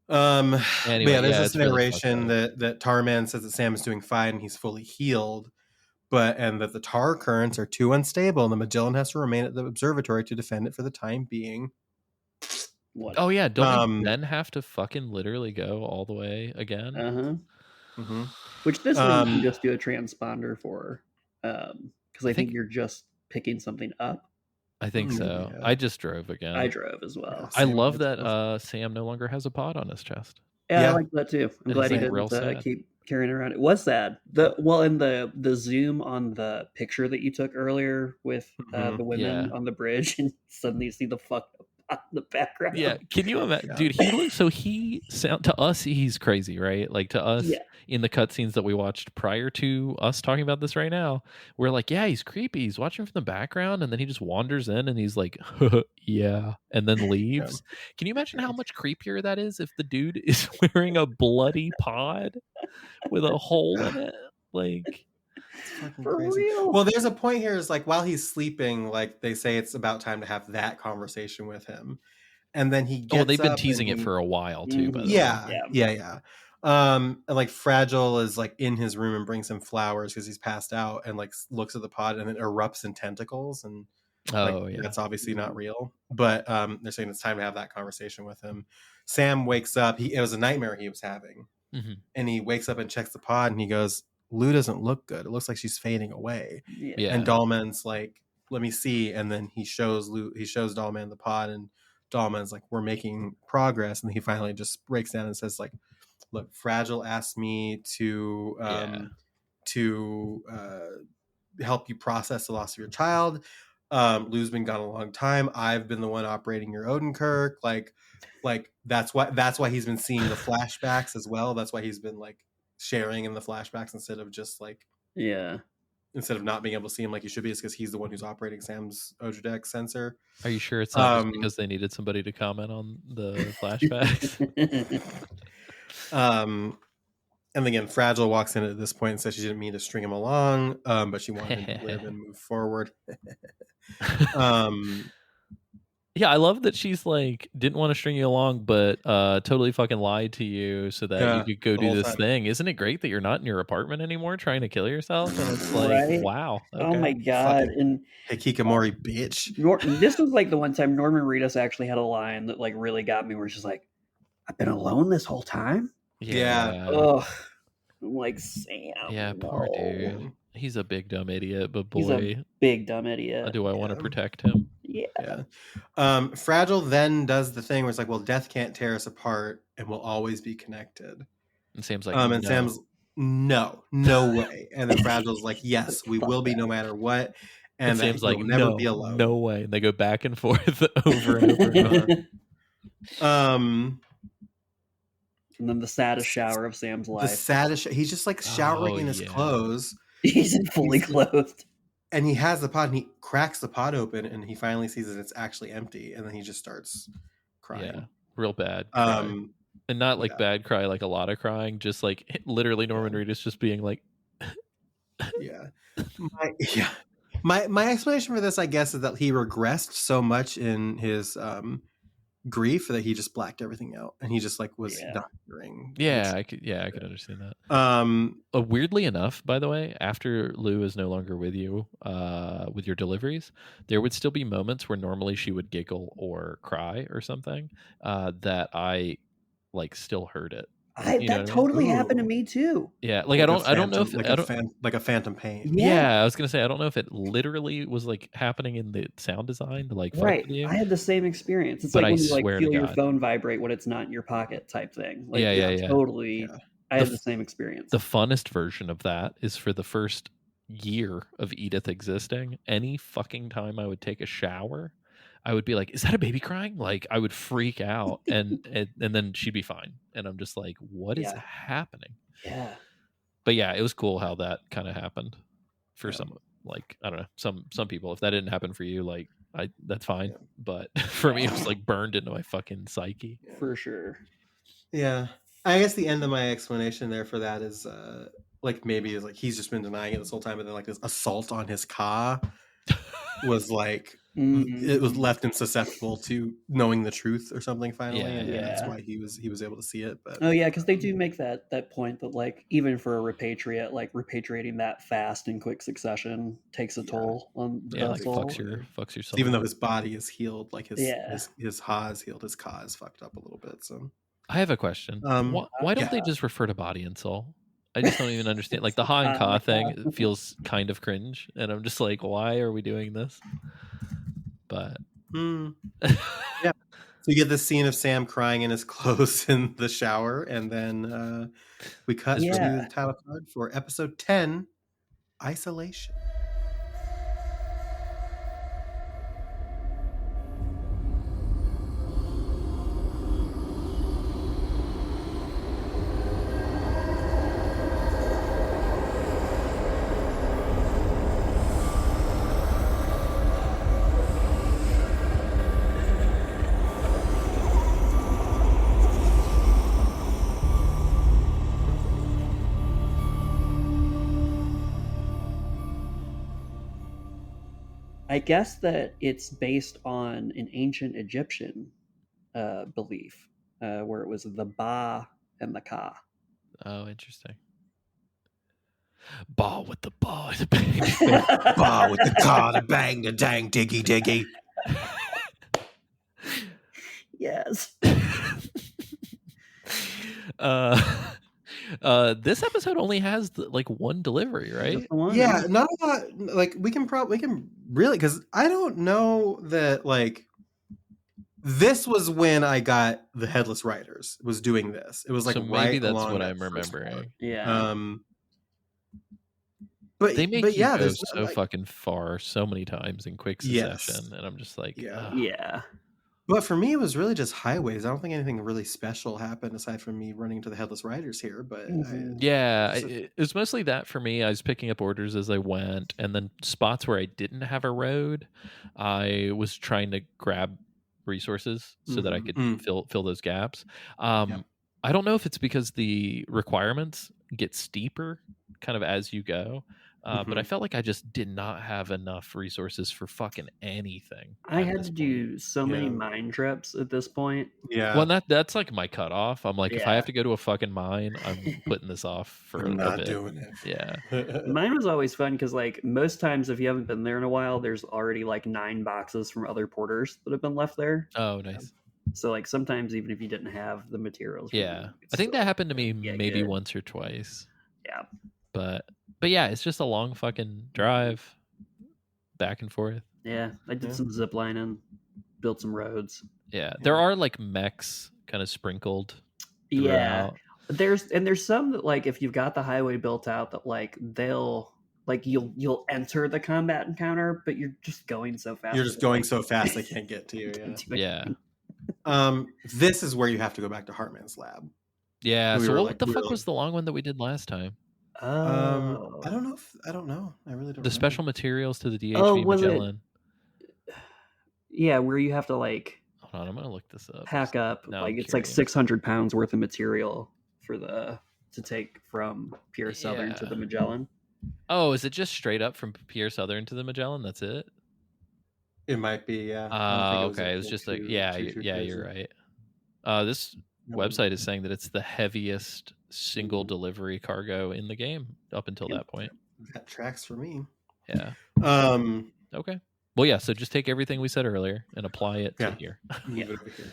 Speaker 6: But
Speaker 3: Anyway,
Speaker 6: yeah, there's
Speaker 3: yeah,
Speaker 6: this
Speaker 3: it's really
Speaker 6: narration
Speaker 3: fucked
Speaker 6: that Tarman says that Sam is doing fine and he's fully healed, and that the tar currents are too unstable and the Magellan has to remain at the observatory to defend it for the time being.
Speaker 5: What?
Speaker 3: Oh yeah, don't we then have to fucking literally go all the way again?
Speaker 6: Mm-hmm.
Speaker 5: Which this one you can just do a transponder for, because I think you're just picking something up.
Speaker 3: I think so.
Speaker 6: Yeah.
Speaker 3: I just drove again.
Speaker 5: I drove as well.
Speaker 6: Yeah.
Speaker 3: I
Speaker 6: Sam
Speaker 3: love
Speaker 6: drove
Speaker 3: that Sam no longer has a pod on his chest.
Speaker 5: Yeah,
Speaker 6: Yeah.
Speaker 5: I like that too. I'm
Speaker 3: It
Speaker 5: glad
Speaker 3: is,
Speaker 5: he
Speaker 3: like, real
Speaker 5: didn't
Speaker 3: sad.
Speaker 5: keep carrying it around. It was sad. And the zoom on the picture that you took earlier with
Speaker 6: Mhm.
Speaker 5: the women on the bridge, and suddenly you see the fucked up pot in the background.
Speaker 3: Yeah, can you imagine,
Speaker 6: Yeah.
Speaker 3: dude? He looks so to us he's crazy, right? Like to us
Speaker 5: Yeah.
Speaker 3: in the cutscenes that we watched prior to us talking about this right now, we're like, yeah, he's creepy. He's watching from the background, and then he just wanders in, and he's like, yeah, and then leaves. Can you imagine how much creepier that is if the dude is wearing a bloody pod with a hole in it? Like,
Speaker 6: It's fucking
Speaker 5: For
Speaker 6: crazy.
Speaker 5: real.
Speaker 6: Well, there's a point here is like while he's sleeping, like they say it's about time to have that conversation with him, and then he gets
Speaker 3: they've been
Speaker 6: up
Speaker 3: teasing
Speaker 6: and
Speaker 3: it for a while too. By the way.
Speaker 6: yeah. And like Fragile is like in his room and brings him flowers because he's passed out, and like looks at the pod and it erupts in tentacles, and that's obviously not real. But they're saying it's time to have that conversation with him. Sam wakes up. It was a nightmare he was having, and he wakes up and checks the pod, and he goes, Lou doesn't look good. It looks like she's fading away.
Speaker 5: Yeah.
Speaker 6: And Dahlman's like, let me see. And then he shows Dahlman the pod, and Dahlman's like, we're making progress. And he finally just breaks down and says like, look, Fragile asked me to help you process the loss of your child. Lou's been gone a long time. I've been the one operating your Odenkirk. Like that's why he's been seeing the flashbacks as well. That's why he's been like sharing in the flashbacks instead of just like instead of not being able to see him like he should be, is because he's the one who's operating Sam's Odenkirk sensor.
Speaker 3: Are you sure it's not just because they needed somebody to comment on the flashbacks?
Speaker 6: And again, Fragile walks in at this point and says she didn't mean to string him along, but she wanted him to live and move forward.
Speaker 3: Yeah, I love that she's like didn't want to string you along, but totally fucking lied to you so that you
Speaker 6: Yeah,
Speaker 3: could go
Speaker 6: the
Speaker 3: do
Speaker 6: whole
Speaker 3: this
Speaker 6: time.
Speaker 3: thing. Isn't it great that you're not in your apartment anymore trying to kill yourself? And it's like,
Speaker 5: Right?
Speaker 3: wow,
Speaker 5: Oh my
Speaker 3: okay.
Speaker 5: god!
Speaker 6: Fucking
Speaker 5: And
Speaker 6: Hikikomori bitch.
Speaker 5: This was like the one time Norman Reedus actually had a line that like really got me, where she's like, "I've been alone this whole time."
Speaker 6: Yeah.
Speaker 5: Ugh. I'm like, Sam.
Speaker 3: Yeah, poor
Speaker 5: No.
Speaker 3: dude. He's a big dumb idiot, but
Speaker 5: He's a
Speaker 3: boy,
Speaker 5: big dumb idiot.
Speaker 3: do I want to
Speaker 6: Yeah.
Speaker 3: protect him.
Speaker 5: Yeah.
Speaker 6: Yeah. Fragile then does the thing where it's like, well, death can't tear us apart and we'll always be connected.
Speaker 3: And Sam's like,
Speaker 6: And
Speaker 3: no.
Speaker 6: Sam's no way. And then Fragile's like, yes, we will be no matter what.
Speaker 3: And
Speaker 6: And
Speaker 3: Sam's
Speaker 6: that
Speaker 3: like,
Speaker 6: you'll never
Speaker 3: no,
Speaker 6: be alone.
Speaker 3: no way. And they go back and forth over and over and over.
Speaker 5: And then the saddest shower of Sam's
Speaker 6: The
Speaker 5: life.
Speaker 6: saddest. He's just like showering in his clothes.
Speaker 5: He's fully clothed.
Speaker 6: And he has the pot and he cracks the pot open and he finally sees that it's actually empty. And then he just starts crying.
Speaker 3: Yeah, real bad. Cry. And not like bad cry, like a lot of crying, just like literally Norman Reedus just being like,
Speaker 6: yeah. My explanation for this, I guess, is that he regressed so much in his grief that he just blacked everything out and he just like was not hearing.
Speaker 3: Yeah, I could understand that. Weirdly enough, by the way, after Lou is no longer with you, with your deliveries, there would still be moments where normally she would giggle or cry or something, that I like still heard it.
Speaker 5: That totally happened to me too.
Speaker 3: Yeah, like I don't know if
Speaker 6: like a phantom pain.
Speaker 3: Yeah, I was gonna say I don't know if it literally was like happening in the sound design to like fuck with you.
Speaker 5: I had the same experience. It's
Speaker 3: But
Speaker 5: like
Speaker 3: I
Speaker 5: when you like
Speaker 3: swear
Speaker 5: feel
Speaker 3: to
Speaker 5: your
Speaker 3: God.
Speaker 5: phone vibrate when it's not in your pocket type thing. Like,
Speaker 3: Yeah.
Speaker 5: Totally. Yeah. I had the same experience.
Speaker 3: The funnest version of that is for the first year of Edith existing. Any fucking time I would take a shower, I would be like, "Is that a baby crying?" Like I would freak out, and then she'd be fine, and I'm just like, "What is happening?"
Speaker 5: Yeah.
Speaker 3: But yeah, it was cool how that kind of happened for some, like I don't know, some people. If that didn't happen for you, like that's fine. Yeah. But for me, it was like burned into my fucking psyche.
Speaker 5: For sure.
Speaker 6: Yeah, I guess the end of my explanation there for that is like maybe is like he's just been denying it this whole time, but then like this assault on his car was like it was left insusceptible to knowing the truth or something finally, and that's why he was able to see it. But
Speaker 5: because they do make that point that like even for a repatriate, like repatriating that fast in quick succession takes a toll on the
Speaker 3: like
Speaker 5: soul.
Speaker 3: fucks your soul.
Speaker 6: Even though his body is healed, like his ha is healed, his ka is fucked up a little bit. So
Speaker 3: I have a question. Why don't they just refer to body and soul? I just don't even understand. Like the ha and ka thing feels kind of cringe, and I'm just like, why are we doing this? But
Speaker 6: yeah, so you get this scene of Sam crying in his clothes in the shower, and then we cut to the title card for episode 10, Isolation.
Speaker 5: I guess that it's based on an ancient Egyptian belief, where it was the ba and the ka.
Speaker 3: Oh, interesting. Ba with the ba, the bang,
Speaker 6: ba with the ka, the bang, the dang, diggy, diggy.
Speaker 5: Yes.
Speaker 3: This episode only has like one delivery, right?
Speaker 6: Yeah, not a lot. Like we can really, because I don't know that like this was when I got the Headless Riders was doing this. It was like
Speaker 3: so maybe
Speaker 6: right
Speaker 3: that's
Speaker 6: along
Speaker 3: what
Speaker 6: that
Speaker 3: I'm remembering.
Speaker 5: Yeah.
Speaker 6: But
Speaker 3: they make
Speaker 6: but yeah,
Speaker 3: go
Speaker 6: there's
Speaker 3: so fucking far so many times in quick succession, and I'm just like,
Speaker 5: yeah.
Speaker 6: But for me, it was really just highways. I don't think anything really special happened aside from me running into the Headless Riders here. But
Speaker 3: it was mostly that for me. I was picking up orders as I went, and then spots where I didn't have a road, I was trying to grab resources so that I could fill those gaps. I don't know if it's because the requirements get steeper kind of as you go. But I felt like I just did not have enough resources for fucking anything.
Speaker 5: I
Speaker 3: at
Speaker 5: had
Speaker 3: this
Speaker 5: to
Speaker 3: point.
Speaker 5: do so many
Speaker 6: Yeah.
Speaker 5: mine trips at this point.
Speaker 6: Yeah.
Speaker 3: Well, that's like my cutoff. I'm like, if I
Speaker 5: Yeah.
Speaker 3: have to go to a fucking mine, I'm putting this off for
Speaker 6: I'm
Speaker 3: a
Speaker 6: not
Speaker 3: bit.
Speaker 6: doing it.
Speaker 3: Yeah.
Speaker 5: Mine was always fun because, like, most times if you haven't been there in a while, there's already like 9 boxes from other porters that have been left there.
Speaker 3: Oh, nice.
Speaker 5: So, like, sometimes even if you didn't have the materials, for
Speaker 3: Yeah,
Speaker 5: them, you could
Speaker 3: I think
Speaker 5: still
Speaker 3: that happened to me
Speaker 5: get
Speaker 3: maybe
Speaker 5: good.
Speaker 3: once or twice.
Speaker 5: Yeah.
Speaker 3: But yeah, it's just a long fucking drive back and forth.
Speaker 5: Yeah, I did
Speaker 6: Yeah.
Speaker 5: some zip lining, built some roads.
Speaker 3: Yeah, there are like mechs kind of sprinkled
Speaker 5: Yeah,
Speaker 3: throughout.
Speaker 5: there's some that, like, if you've got the highway built out, that like they'll like you'll enter the combat encounter, but you're just going so fast.
Speaker 6: You're just going so fast they can't get to you. Yeah.
Speaker 3: Yeah,
Speaker 6: This is where you have to go back to Heartman's lab.
Speaker 3: yeah.
Speaker 6: We
Speaker 3: So
Speaker 6: were,
Speaker 3: what
Speaker 6: like,
Speaker 3: the fuck
Speaker 6: really-
Speaker 3: was the long one that we did last time?
Speaker 5: Oh,
Speaker 6: I don't know. I don't know. I really don't.
Speaker 3: The
Speaker 6: remember.
Speaker 3: special materials to the DHV
Speaker 5: Oh, was it-
Speaker 3: Magellan.
Speaker 5: yeah, where you have to like
Speaker 3: Hold on, I'm gonna look this up.
Speaker 5: pack up
Speaker 3: now
Speaker 5: like
Speaker 3: I'm
Speaker 5: it's like
Speaker 3: curious.
Speaker 5: 600 pounds worth of material for to take from Pier Southern to
Speaker 3: Yeah.
Speaker 5: the Magellan.
Speaker 3: Oh, is it just straight up from Pier Southern to the Magellan? That's it.
Speaker 6: It might be. Yeah. I don't think
Speaker 3: Okay. It was just like, yeah, you're right. This website is saying that it's the heaviest single delivery cargo in the game up until that point.
Speaker 6: That tracks for me.
Speaker 3: Yeah.
Speaker 6: Um,
Speaker 3: Okay. Well, yeah. So just take everything we said earlier and apply it to
Speaker 6: Yeah.
Speaker 3: here.
Speaker 6: move it over here.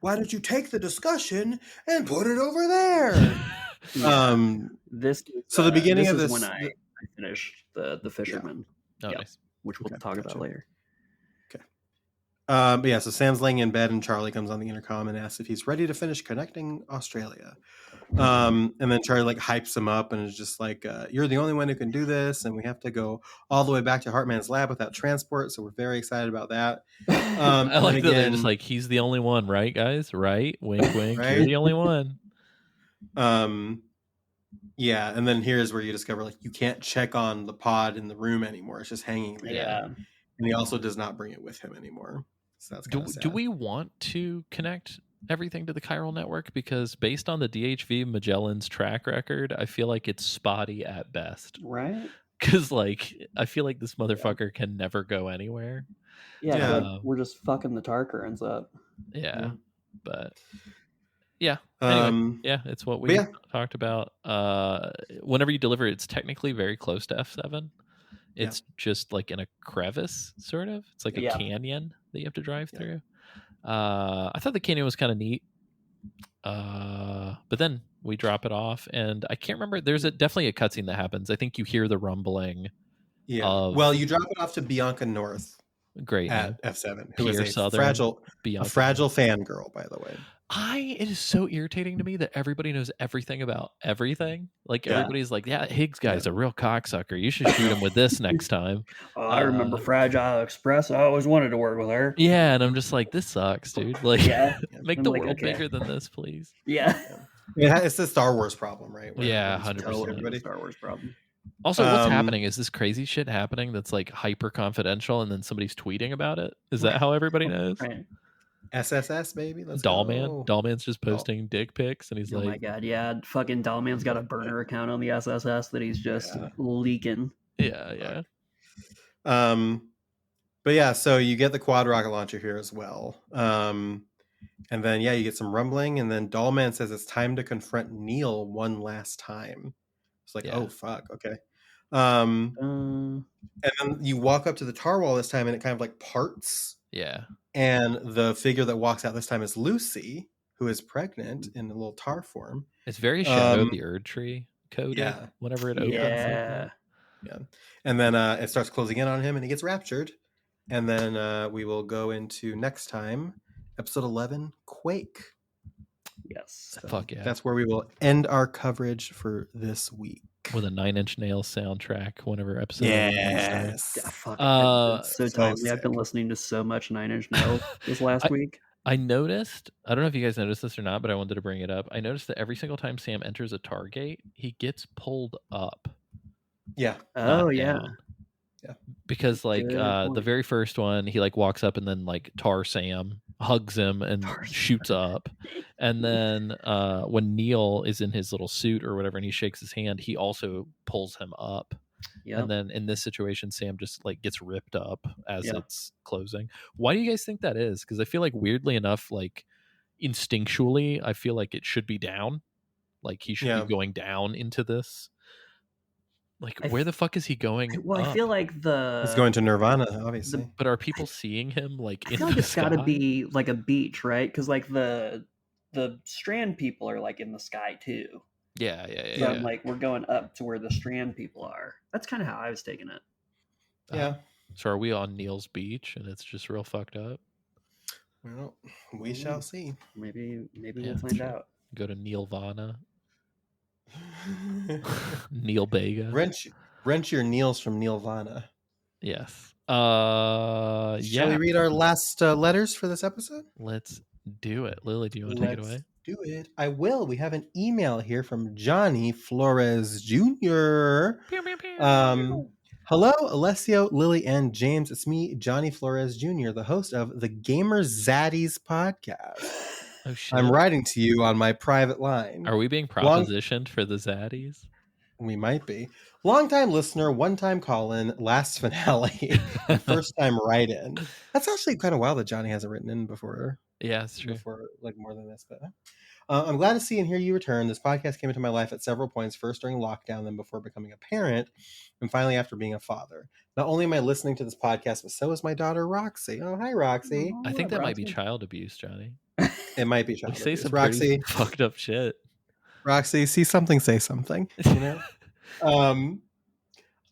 Speaker 6: Why did you take the discussion and put it over there?
Speaker 5: This
Speaker 6: So the beginning of
Speaker 5: is
Speaker 6: this-
Speaker 5: when I finished the Fisherman,
Speaker 3: Oh,
Speaker 5: Yep.
Speaker 3: nice.
Speaker 5: which we'll
Speaker 6: Okay,
Speaker 5: talk
Speaker 6: gotcha.
Speaker 5: about later.
Speaker 6: But yeah, so Sam's laying in bed and Charlie comes on the intercom and asks if he's ready to finish connecting Australia. And then Charlie like hypes him up and is just like, you're the only one who can do this. And we have to go all the way back to Heartman's lab without transport. So we're very excited about that.
Speaker 3: I like that they're just like, he's the only one, right, guys? Right? Wink, wink.
Speaker 6: Right?
Speaker 3: You're the only one.
Speaker 6: Yeah. And then here's where you discover like you can't check on the pod in the room anymore. It's just hanging there.
Speaker 5: Yeah.
Speaker 6: And he also does not bring it with him anymore. So that's kind of sad.
Speaker 3: Do we want to connect everything to the chiral network? Because based on the DHV Magellan's track record, I feel like it's spotty at best.
Speaker 5: Right?
Speaker 3: Because like I feel like this motherfucker can never go anywhere.
Speaker 5: Yeah,
Speaker 6: Yeah.
Speaker 5: like, we're just fucking the tar currents up.
Speaker 3: Yeah,
Speaker 6: Yeah.
Speaker 3: but yeah. Anyway, yeah, it's what we
Speaker 6: yeah.
Speaker 3: talked about. Whenever you deliver, it's technically very close to F7. It's just like in a crevice, sort of. It's like a
Speaker 5: Yeah.
Speaker 3: canyon that you have to drive through. I thought the canyon was kind of neat. But then we drop it off, and I can't remember. There's definitely a cutscene that happens. I think you hear the rumbling.
Speaker 6: Yeah.
Speaker 3: Of-
Speaker 6: Well, you drop it off to Bianca North
Speaker 3: Great name.
Speaker 6: at F7, who is
Speaker 3: Pier
Speaker 6: a
Speaker 3: Southern,
Speaker 6: fragile
Speaker 3: Bianca.
Speaker 6: fangirl, by the way.
Speaker 3: It is so irritating to me that everybody knows everything about everything. Like everybody's like, yeah, Higgs guy's a real cocksucker. You should shoot him with this next time.
Speaker 5: Oh, I remember Fragile Express. I always wanted to work with her.
Speaker 3: Yeah, and I'm just like, this sucks, dude. Like,
Speaker 5: Yeah.
Speaker 3: make
Speaker 5: I'm
Speaker 3: the
Speaker 5: like,
Speaker 3: world
Speaker 5: okay.
Speaker 3: bigger than this, please.
Speaker 5: Yeah.
Speaker 6: It's the Star Wars problem, right? Where
Speaker 3: Yeah,
Speaker 6: everybody's
Speaker 3: 100%.
Speaker 6: telling everybody.
Speaker 5: Star Wars problem.
Speaker 3: Also, what's
Speaker 6: Um,
Speaker 3: happening? Is this crazy shit happening that's like hyper confidential, and then somebody's tweeting about it? Is that how everybody knows?
Speaker 5: Right.
Speaker 6: SSS, baby. Let's
Speaker 3: Dollman,
Speaker 6: go.
Speaker 3: Dollman's just posting dick pics, and he's
Speaker 5: Oh my
Speaker 3: like,
Speaker 5: god, yeah. Fucking Dollman's got a burner account on the SSS that he's just leaking.
Speaker 3: yeah.
Speaker 6: But yeah, so you get the quad rocket launcher here as well. And then you get some rumbling, and then Dollman says it's time to confront Neil one last time. It's like,
Speaker 3: Yeah.
Speaker 6: oh fuck, okay. And then you walk up to the tar wall this time, and it kind of like parts.
Speaker 3: Yeah.
Speaker 6: And the figure that walks out this time is Lucy, who is pregnant in a little tar form.
Speaker 3: It's very Shadow of the Erd Tree coded
Speaker 6: yeah.
Speaker 3: whenever it opens.
Speaker 5: Yeah.
Speaker 6: Yeah. And then it starts closing in on him, and he gets raptured. And then we will go into next time, episode 11, Quake.
Speaker 5: Yes.
Speaker 6: So
Speaker 3: Fuck yeah.
Speaker 6: That's where we will end our coverage for this week.
Speaker 3: With a 9 Inch Nails soundtrack whenever episode 11 starts.
Speaker 5: Yeah, fuck.
Speaker 3: So
Speaker 5: so timely. I've been listening to so much Nine Inch Nails this last week.
Speaker 3: I noticed, I don't know if you guys noticed this or not, but I wanted to bring it up. I noticed that every single time Sam enters a tar gate, he gets pulled up.
Speaker 6: Yeah.
Speaker 5: Oh,
Speaker 3: not
Speaker 5: yeah.
Speaker 3: down. Because like
Speaker 5: Good
Speaker 3: the
Speaker 5: point.
Speaker 3: very first one, he like walks up and then like Tar Sam hugs him and shoots up. And then when Neil is in his little suit or whatever and he shakes his hand, he also pulls him up.
Speaker 5: Yep.
Speaker 3: And then in this situation, Sam just like gets ripped up as
Speaker 5: Yep.
Speaker 3: it's closing. Why do you guys think that is? Because I feel like weirdly enough, like instinctually, I feel like it should be down. Like he should
Speaker 6: Yeah.
Speaker 3: be going down into this. Like
Speaker 5: I
Speaker 3: where
Speaker 5: f-
Speaker 3: the fuck is he going?
Speaker 5: Well,
Speaker 3: up?
Speaker 5: I feel like
Speaker 6: It's going to Nirvana, obviously.
Speaker 3: But are people seeing him like
Speaker 5: I
Speaker 3: in
Speaker 5: feel like
Speaker 3: the
Speaker 5: it's got to
Speaker 3: sky?
Speaker 5: be like a beach, right? Because like the Strand people are like in the sky too.
Speaker 3: Yeah.
Speaker 5: So I'm like, we're going up to where the Strand people are. That's kind of how I was taking it.
Speaker 6: Yeah.
Speaker 3: So are we on Neil's beach and it's just real fucked up?
Speaker 6: Well, we shall see.
Speaker 5: Maybe
Speaker 3: Yeah,
Speaker 5: we'll find
Speaker 3: sure.
Speaker 5: out.
Speaker 3: Go to Neilvana. Neil Bega.
Speaker 6: Rent your Neils from Nirvana.
Speaker 3: Yes.
Speaker 6: Shall
Speaker 3: Yeah.
Speaker 6: we read our last letters for this episode?
Speaker 3: Let's do it. Lily, do you want to take it away?
Speaker 6: Do it. I will. We have an email here from Johnny Flores Jr. Hello, Alessio, Lily, and James. It's me, Johnny Flores Jr., the host of the Gamer Zaddies podcast.
Speaker 3: Oh shit.
Speaker 6: I'm writing to you on my private line.
Speaker 3: Are we being propositioned for the Zaddies?
Speaker 6: We might be. Long-time listener, one-time call-in, last finale, and first-time write-in. That's actually kind of wild that Johnny hasn't written in before.
Speaker 3: Yeah, it's true.
Speaker 6: Before, like, more than this. But I'm glad to see and hear you return. This podcast came into my life at several points, first during lockdown, then before becoming a parent, and finally after being a father. Not only am I listening to this podcast, but so is my daughter, Roxy. Oh, hi, Roxy.
Speaker 3: I think that might be
Speaker 6: Roxy.
Speaker 3: child abuse, Johnny.
Speaker 6: It might be
Speaker 3: We
Speaker 6: child
Speaker 3: say
Speaker 6: abuse.
Speaker 3: some
Speaker 6: Roxy,
Speaker 3: pretty fucked up shit.
Speaker 6: Roxy, see something, say something. You know.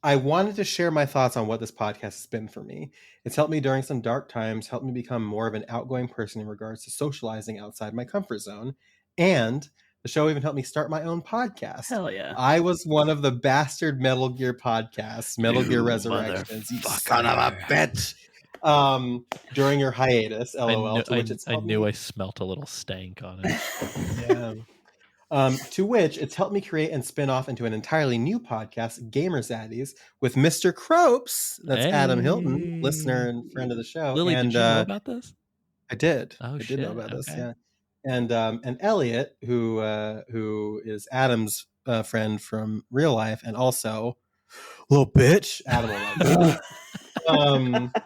Speaker 6: I wanted to share my thoughts on what this podcast has been for me. It's helped me during some dark times, helped me become more of an outgoing person in regards to socializing outside my comfort zone. And the show even helped me start my own podcast.
Speaker 5: Hell yeah.
Speaker 6: I was one of the bastard Metal Gear podcasts, Metal Gear Resurrections, you son of a bitch. During your hiatus, LOL.
Speaker 3: I knew I smelt a little stank on it.
Speaker 6: Yeah. To which it's helped me create and spin off into an entirely new podcast, Gamer Zaddies, with Mr. Cropes. That's Adam Hilton, listener and friend of the show.
Speaker 3: Lily,
Speaker 6: and,
Speaker 3: did you know about this?
Speaker 6: I did.
Speaker 3: Oh,
Speaker 6: I
Speaker 3: shit.
Speaker 6: did know about this.
Speaker 3: Okay.
Speaker 6: Yeah. And Elliot, who is Adam's friend from real life, and also little bitch, Adam will love it.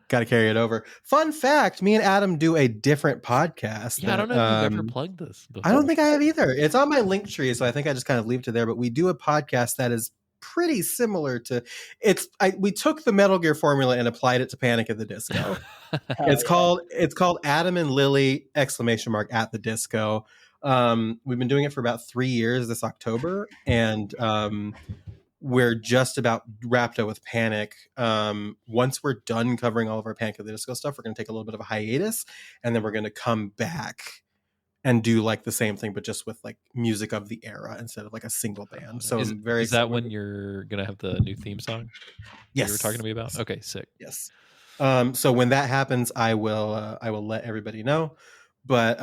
Speaker 6: Got to carry it over. Fun fact: me and Adam do a different podcast.
Speaker 3: Yeah, I don't know if you've ever plugged this before.
Speaker 6: I don't think I have either. It's on my link tree, so I think I just kind of leave it to there. But we do a podcast that is pretty similar to we took the Metal Gear formula and applied it to Panic at the Disco. It's called Adam and Lily ! At the Disco. We've been doing it for about 3 years this October, and we're just about wrapped up with Panic. Once we're done covering all of our Panic at the Disco stuff, we're going to take a little bit of a hiatus, and then we're going to come back and do like the same thing, but just with like music of the era instead of like a single band. So
Speaker 3: is,
Speaker 6: I'm very
Speaker 3: is that
Speaker 6: excited.
Speaker 3: when you're going to have the new theme song?
Speaker 6: Yes.
Speaker 3: You were talking to me about? Okay, sick.
Speaker 6: Yes. So when that happens, I will let everybody know. But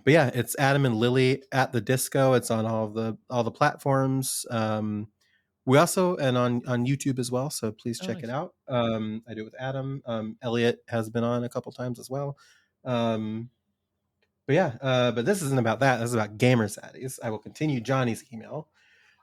Speaker 6: yeah, it's Adam and Lily at the Disco. It's on all the platforms. We also and on YouTube as well, so please check it out. I do it with Adam. Elliot has been on a couple times as well. But yeah, but this isn't about that. This is about Gamer Zaddies. I will continue Johnny's email.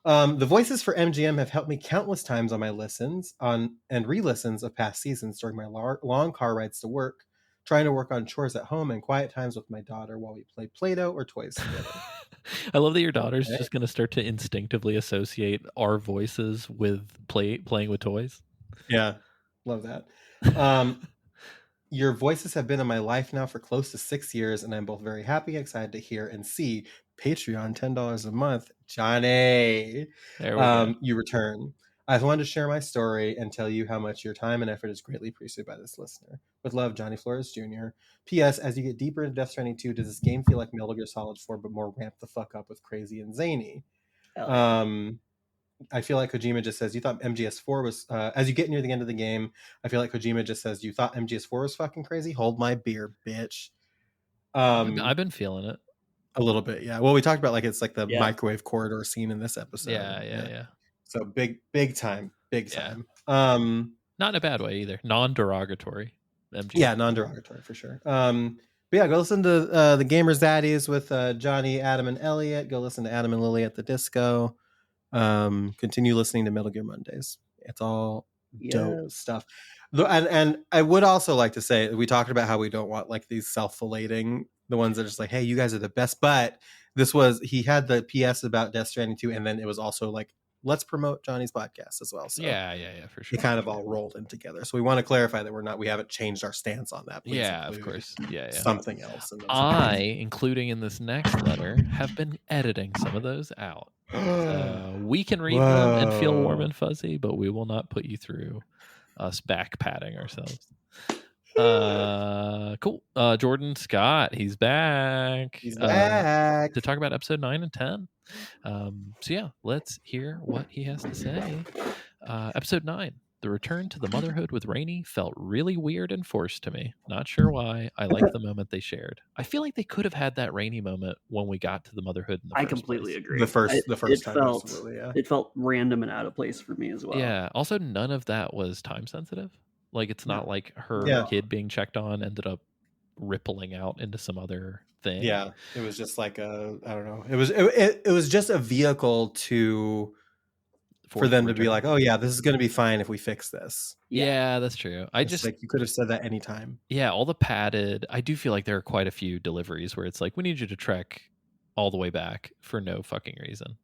Speaker 6: The voices for MGM have helped me countless times on my listens and re-listens of past seasons during my long car rides to work, trying to work on chores at home, and quiet times with my daughter while we play Play-Doh or toys together.
Speaker 3: I love that your daughter's just going to start to instinctively associate our voices with playing with toys.
Speaker 6: Yeah, love that. Your voices have been in my life now for close to 6 years, and I'm both very happy and excited to hear and see Patreon $10 a month. Johnny,
Speaker 3: there we go.
Speaker 6: You return. I wanted to share my story and tell you how much your time and effort is greatly appreciated by this listener. With love, Johnny Flores Jr. P.S. As you get deeper into Death Stranding 2, does this game feel like Metal Gear Solid 4, but more ramped the fuck up with crazy and zany? I feel like Kojima just says, you thought MGS4 was, as you get near the end of the game, I feel like Kojima just says, you thought MGS4 was fucking crazy? Hold my beer, bitch.
Speaker 3: I've been feeling it.
Speaker 6: A little bit, yeah. Well, we talked about like it's like the microwave corridor scene in this episode.
Speaker 3: Yeah.
Speaker 6: So big time.
Speaker 3: Yeah. Not in a bad way either. Non-derogatory. MGS.
Speaker 6: Yeah, non-derogatory for sure. But yeah, go listen to the Gamer Zaddies with Johnny, Adam, and Elliot. Go listen to Adam and Lily at the Disco. Continue listening to Metal Gear Mondays. It's all dope
Speaker 5: Yes.
Speaker 6: stuff. And I would also like to say, we talked about how we don't want like these self-flating, the ones that are just like, hey, you guys are the best. But he had the PS about Death Stranding 2, and then it was also like, let's promote Johnny's podcast as well. So
Speaker 3: Yeah, for sure.
Speaker 6: it kind of all rolled in together. So we want to clarify that we haven't changed our stance on that. Please
Speaker 3: yeah, of
Speaker 6: include
Speaker 3: course. Yeah.
Speaker 6: something else. In those
Speaker 3: I, including in this next letter, have been editing some of those out. We can read them and feel warm and fuzzy, but we will not put you through us back patting ourselves. Cool. Jordan Scott, he's back.
Speaker 6: He's back
Speaker 3: to talk about episode 9 and 10. So yeah, let's hear what he has to say. Episode 9. The return to the motherhood with Rainey felt really weird and forced to me. Not sure why. I like the moment they shared. I feel like they could have had that Rainey moment when we got to the motherhood in the
Speaker 5: I
Speaker 3: first
Speaker 5: completely
Speaker 3: place.
Speaker 5: agree.
Speaker 6: the first time.
Speaker 5: Felt,
Speaker 6: absolutely, yeah.
Speaker 5: It felt random and out of place for me as well.
Speaker 3: Yeah. Also, none of that was time sensitive. Like, it's not like her
Speaker 6: Yeah.
Speaker 3: kid being checked on ended up rippling out into some other thing.
Speaker 6: Yeah, it was just like I don't know. It was just a vehicle for them to be like, oh yeah, this is going to be fine if we fix this.
Speaker 3: Yeah, that's true.
Speaker 6: It's like you could have said that anytime.
Speaker 3: Yeah, all the padded. I do feel like there are quite a few deliveries where it's like, we need you to trek all the way back for no fucking reason.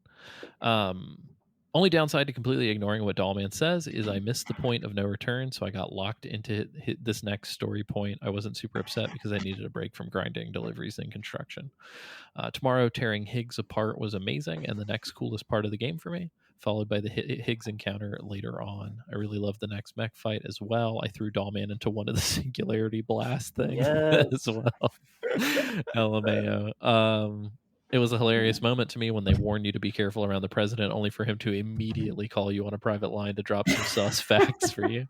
Speaker 3: Only downside to completely ignoring what Dollman says is I missed the point of no return, so I got locked into this next story point. I wasn't super upset because I needed a break from grinding deliveries and construction. Tomorrow, tearing Higgs apart was amazing and the next coolest part of the game for me, followed by the Higgs encounter later on. I really love the next mech fight as well. I threw Dollman into one of the singularity blast things as well. LMAO. It was a hilarious moment to me when they warned you to be careful around the president, only for him to immediately call you on a private line to drop some sus facts for you.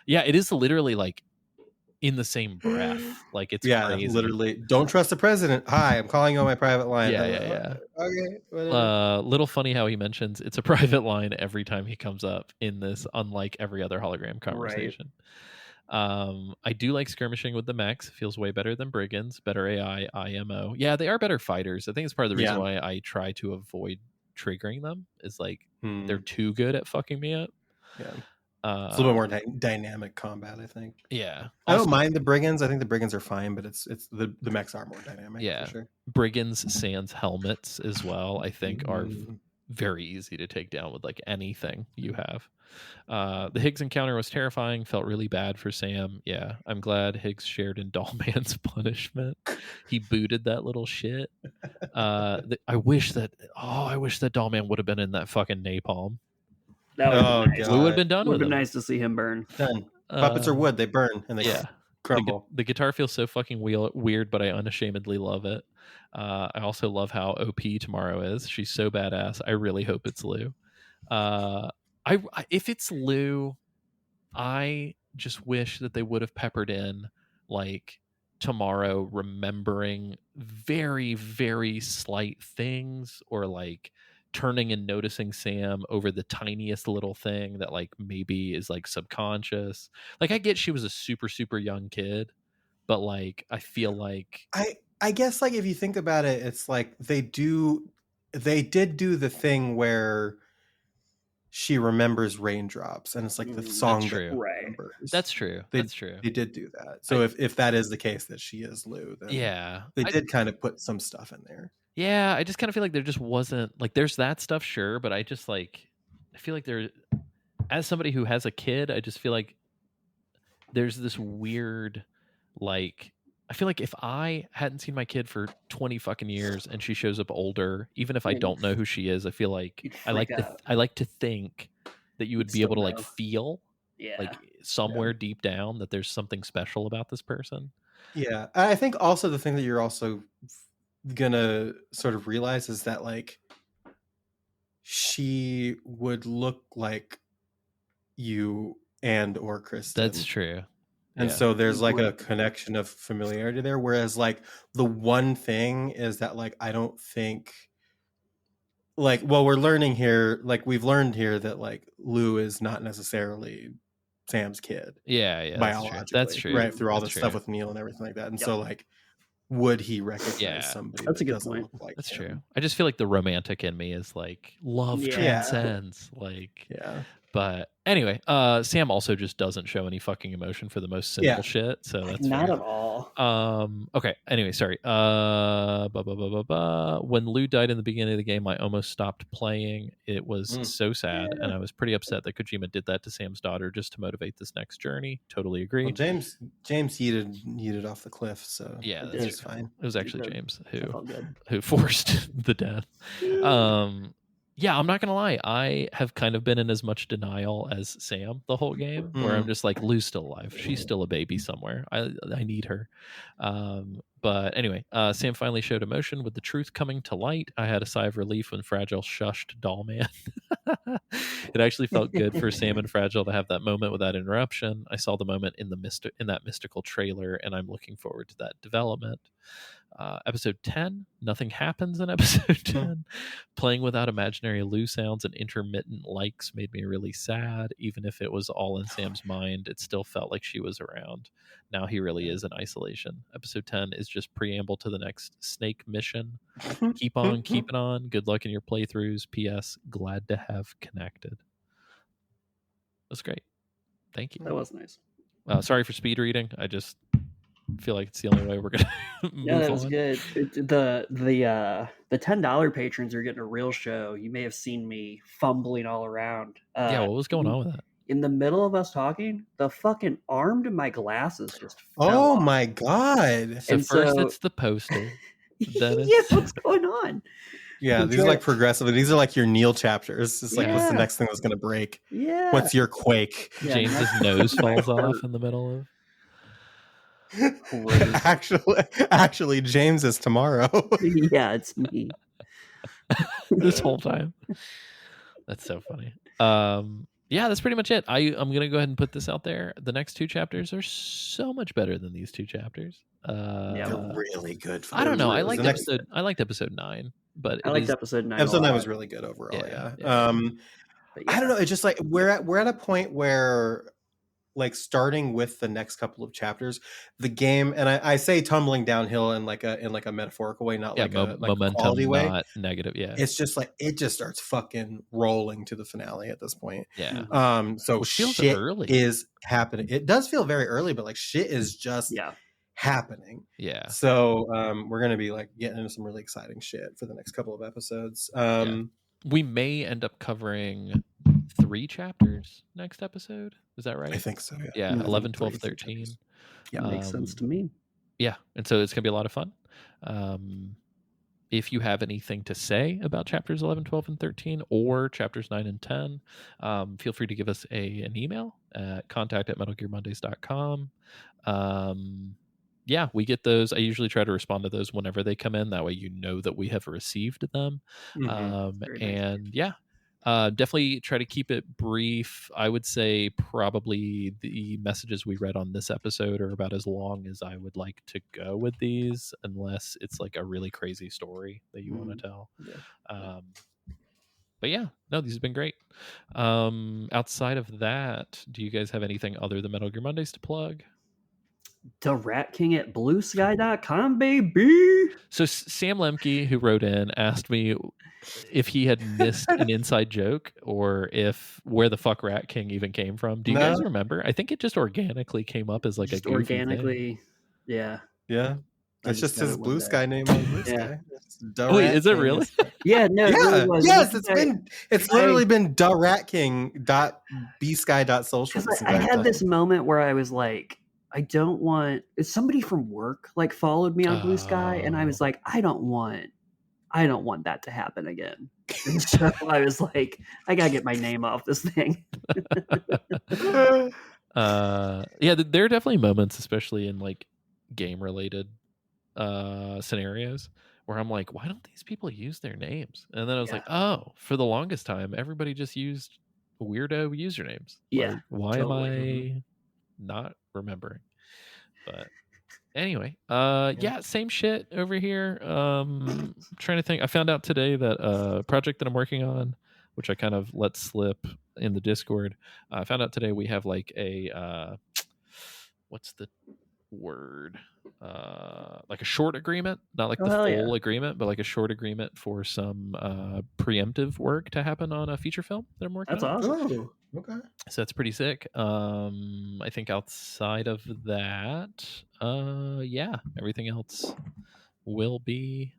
Speaker 3: Yeah, it is literally like in the same breath. Like, it's crazy.
Speaker 6: Literally. Don't trust the president. Hi, I'm calling you on my private line.
Speaker 3: Yeah.
Speaker 6: Okay. Whatever.
Speaker 3: Little funny how he mentions it's a private line every time he comes up in this, unlike every other hologram conversation. I do like skirmishing with the mechs. Feels way better than brigands. Better AI, IMO. Yeah, they are better fighters. I think it's part of the reason why I try to avoid triggering them. Is like they're too good at fucking me up.
Speaker 6: Yeah, it's a little bit more dynamic combat, I think.
Speaker 3: Yeah,
Speaker 6: I don't mind the brigands. I think the brigands are fine, but it's the mechs are more dynamic.
Speaker 3: Yeah,
Speaker 6: for sure.
Speaker 3: brigands sans helmets as well, I think are very easy to take down with like anything you have. The Higgs encounter was terrifying. Felt really bad for Sam. Yeah, I'm glad Higgs shared in Dollman's punishment. He booted that little shit. I wish that Dollman would have been in that fucking napalm.
Speaker 5: That would
Speaker 3: nice. We would have been done with him.
Speaker 5: Nice to see him burn.
Speaker 6: Done. Puppets are wood. They burn and they crumble.
Speaker 3: The guitar feels so fucking weird, but I unashamedly love it. I also love how OP Tomorrow is. She's so badass. I really hope it's Lou. If it's Lou, I just wish that they would have peppered in like Tomorrow remembering very, very slight things, or like turning and noticing Sam over the tiniest little thing that like maybe is like subconscious. Like, I get she was a super, super young kid, but like I feel like
Speaker 6: I guess like if you think about it, it's like they did do the thing where she remembers raindrops, and it's like the song
Speaker 3: that remembers. That's true. That's true.
Speaker 6: They did do that. So if that is the case that she is Lou, then they did kind of put some stuff in there.
Speaker 3: Yeah, I just kind of feel like there just wasn't like, there's that stuff, sure, but I just like, I feel like there, as somebody who has a kid, I just feel like there's this weird, like, I feel like if I hadn't seen my kid for 20 fucking years and she shows up older, even if I don't know who she is, I feel like I like to think that you would be able to like feel like somewhere deep down that there's something special about this person.
Speaker 6: Yeah. I think also the thing that you're also gonna sort of realize is that like she would look like you and or Kristen.
Speaker 3: That's true.
Speaker 6: And so there's like a connection of familiarity there. Whereas like the one thing is that like, I don't think like, well, we've learned here that like Lou is not necessarily Sam's kid.
Speaker 3: Yeah.
Speaker 6: Biologically.
Speaker 3: That's true.
Speaker 6: Right. Through all the stuff with Neil and everything like that. And so like would he recognize
Speaker 3: Yeah.
Speaker 6: somebody
Speaker 5: That's
Speaker 6: that
Speaker 5: a good
Speaker 6: doesn't
Speaker 5: point.
Speaker 6: look like
Speaker 3: That's
Speaker 6: him?
Speaker 3: true. I just feel like the romantic in me is like love
Speaker 5: Yeah.
Speaker 3: transcends. Like,
Speaker 6: Yeah.
Speaker 3: but anyway, Sam also just doesn't show any fucking emotion for the most simple
Speaker 6: Yeah.
Speaker 3: shit. So that's
Speaker 5: Not
Speaker 3: fair.
Speaker 5: at all.
Speaker 3: Okay. Anyway, sorry. When Lou died in the beginning of the game, I almost stopped playing. It was so sad, and I was pretty upset that Kojima did that to Sam's daughter just to motivate this next journey. Totally agree.
Speaker 6: Well, James yeeted off the cliff, so
Speaker 3: Yeah,
Speaker 5: that's
Speaker 6: it's fine.
Speaker 3: It was actually
Speaker 5: Good.
Speaker 3: James
Speaker 5: That felt good.
Speaker 3: who forced the death. Yeah, I'm not gonna lie. I have kind of been in as much denial as Sam the whole game, where I'm just like, Lou's still alive. She's still a baby somewhere. I need her. But anyway, Sam finally showed emotion with the truth coming to light. I had a sigh of relief when Fragile shushed Dollman. It actually felt good for Sam and Fragile to have that moment without interruption. I saw the moment in that mystical trailer, and I'm looking forward to that development. Episode 10, nothing happens in episode 10. Playing without imaginary Lou sounds and intermittent likes made me really sad. Even if it was all in Sam's mind, it still felt like she was around. Now he really is in isolation. Episode 10 is just preamble to the next Snake mission. Keep on keeping on. Good luck in your playthroughs. P.S. Glad to have connected. That's great. Thank you.
Speaker 5: That was nice.
Speaker 3: Sorry for speed reading. I just feel like it's the only way we're gonna move
Speaker 5: Yeah, that was
Speaker 3: on.
Speaker 5: good. The $10 patrons are getting a real show. You may have seen me fumbling all around.
Speaker 3: Yeah, what was going on with that?
Speaker 5: In the middle of us talking, the fucking arm to my glasses just fell
Speaker 6: Oh
Speaker 5: off.
Speaker 6: my god!
Speaker 3: So
Speaker 5: And
Speaker 3: first
Speaker 5: so-
Speaker 3: it's the poster. Then
Speaker 5: Yeah,
Speaker 3: it's
Speaker 5: what's going on?
Speaker 6: Yeah, these are like progressive. These are like your Neil chapters. It's like, what's the
Speaker 5: Yeah.
Speaker 6: next thing that's gonna break?
Speaker 5: Yeah.
Speaker 6: What's your quake?
Speaker 5: Yeah,
Speaker 3: James's nose falls off in the middle of
Speaker 5: Great.
Speaker 6: Actually, James is tomorrow.
Speaker 5: Yeah, it's me.
Speaker 3: this whole time. That's so funny. Yeah, that's pretty much it. I'm gonna go ahead and put this out there. The next two chapters are so much better than these two chapters.
Speaker 6: They're really good.
Speaker 3: I don't know. I
Speaker 6: liked
Speaker 3: liked episode 9, but
Speaker 5: I liked episode 9.
Speaker 6: episode
Speaker 5: a
Speaker 6: 9
Speaker 5: lot.
Speaker 6: was really good overall.
Speaker 3: Yeah,
Speaker 6: Yeah.
Speaker 5: But
Speaker 6: I don't know. It's just like we're at a point where, like, starting with the next couple of chapters, the game, and I say tumbling downhill in like a metaphorical way, not like a
Speaker 3: momentum,
Speaker 6: quality way.
Speaker 3: not negative. Yeah,
Speaker 6: It's just like it just starts fucking rolling to the finale at this point.
Speaker 3: yeah.
Speaker 6: So
Speaker 3: Which feels
Speaker 6: shit
Speaker 3: early.
Speaker 6: is happening. It does feel very early, but like shit is just happening.
Speaker 3: Yeah.
Speaker 6: So we're gonna be like getting into some really exciting shit for the next couple of episodes.
Speaker 3: We may end up covering 3 chapters next episode. Is that right?
Speaker 6: I think so.
Speaker 3: Yeah,
Speaker 5: Yeah,
Speaker 3: 11, 12, 13.
Speaker 6: Yeah,
Speaker 5: makes sense to me.
Speaker 3: Yeah, and so it's going to be a lot of fun. If you have anything to say about chapters 11, 12, and 13, or chapters 9 and 10, feel free to give us an email at contact@metalgearmondays.com. Yeah, we get those. I usually try to respond to those whenever they come in. That way you know that we have received them.
Speaker 5: Very nice.
Speaker 3: And yeah, definitely try to keep it brief. I would say probably the messages we read on this episode are about as long as I would like to go with these, unless it's like a really crazy story that you want to tell. But yeah, no, these have been great. Outside of that, do you guys have anything other than Metal Gear Mondays to plug?
Speaker 5: The Rat King at bluesky.com, baby.
Speaker 3: So Sam Lemke, who wrote in, asked me if he had missed an inside joke or if where the fuck Rat King even came from. Do you guys remember? I think it just organically came up as like
Speaker 5: Just
Speaker 3: a goofy
Speaker 5: organically,
Speaker 3: thing.
Speaker 5: Yeah.
Speaker 6: It's just
Speaker 5: got
Speaker 6: his
Speaker 5: it one
Speaker 6: Blue
Speaker 5: day.
Speaker 6: Sky name on Blue Sky.
Speaker 3: Wait, is it really?
Speaker 5: Yeah, no, it really was.
Speaker 6: Yes, it's literally been .ratking.bsky.social.
Speaker 5: I had this moment where I was like, I don't want somebody from work like followed me on Blue Sky, and I was like, I don't want that to happen again. And so I was like, I gotta get my name off this thing.
Speaker 3: Yeah, there are definitely moments, especially in like game related scenarios, where I'm like, why don't these people use their names? And then I was like, oh, for the longest time everybody just used weirdo usernames.
Speaker 5: Yeah,
Speaker 3: Like, why
Speaker 5: totally.
Speaker 3: am I not remembering? But anyway, yeah, same shit over here. Trying to think. I found out today that project that I'm working on, which I kind of let slip in the Discord, I found out today we have like a what's the word? like a short agreement, not like
Speaker 5: Oh,
Speaker 3: the
Speaker 5: hell
Speaker 3: full
Speaker 5: yeah.
Speaker 3: agreement, but like a short agreement for some preemptive work to happen on a feature film that I'm working
Speaker 5: That's
Speaker 3: on.
Speaker 5: awesome.
Speaker 6: Oh, okay.
Speaker 3: So that's pretty sick. I think outside of that, yeah, everything else will be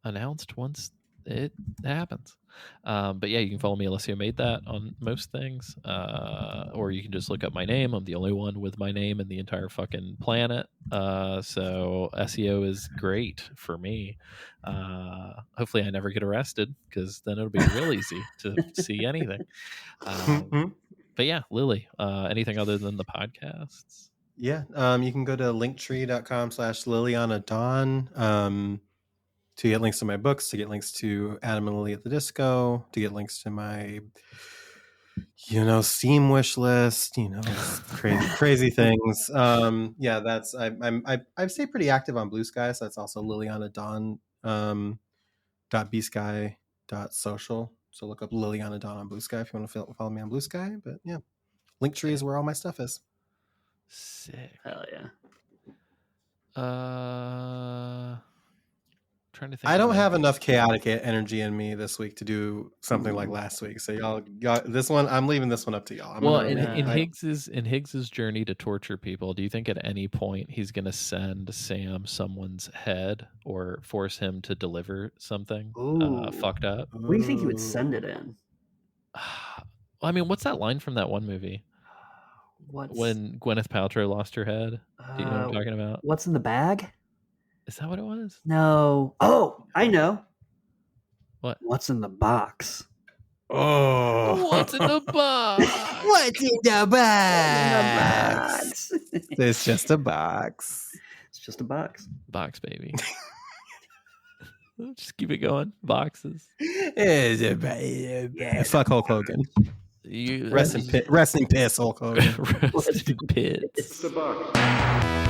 Speaker 3: announced once it happens. But yeah, you can follow me, Alessio Made That, on most things, or you can just look up my name. I'm the only one with my name in the entire fucking planet. So SEO is great for me. Hopefully, I never get arrested, because then it'll be real easy to see anything. But yeah, Lily, anything other than the podcasts?
Speaker 6: Yeah. You can go to linktree.com/Liliana Dawn to get links to my books, to get links to Adam and Lily at the Disco, to get links to my, Steam wish list, crazy things. Yeah, that's I stay pretty active on Blue Sky, so that's also Liliana Dawn .bsky.social. So look up Liliana Dawn on Blue Sky if you want to follow me on Blue Sky. But yeah, Linktree is where all my stuff is.
Speaker 3: Sick.
Speaker 5: Hell yeah.
Speaker 3: Trying to think.
Speaker 6: I don't have enough chaotic energy in me this week to do something like last week. So y'all this one, I'm leaving this one up to y'all.
Speaker 3: Well, in Higgs's journey to torture people, do you think at any point he's going to send Sam someone's head or force him to deliver something fucked up?
Speaker 5: What do you think he would send it in?
Speaker 3: I mean, what's that line from that one movie? When Gwyneth Paltrow lost her head? Do you know what I'm talking about?
Speaker 5: What's in the bag?
Speaker 3: Is that what it was?
Speaker 5: No. Oh, I know.
Speaker 3: What?
Speaker 5: What's in the box?
Speaker 6: Oh,
Speaker 3: what's in the box?
Speaker 6: What's in the box? It's just a box.
Speaker 5: It's just a box.
Speaker 3: Box, baby. Just keep it going. Boxes.
Speaker 6: Yeah. Fuck Hulk Hogan. Rest in piss, Hulk Hogan.
Speaker 3: Rest in piss.
Speaker 1: It's the box.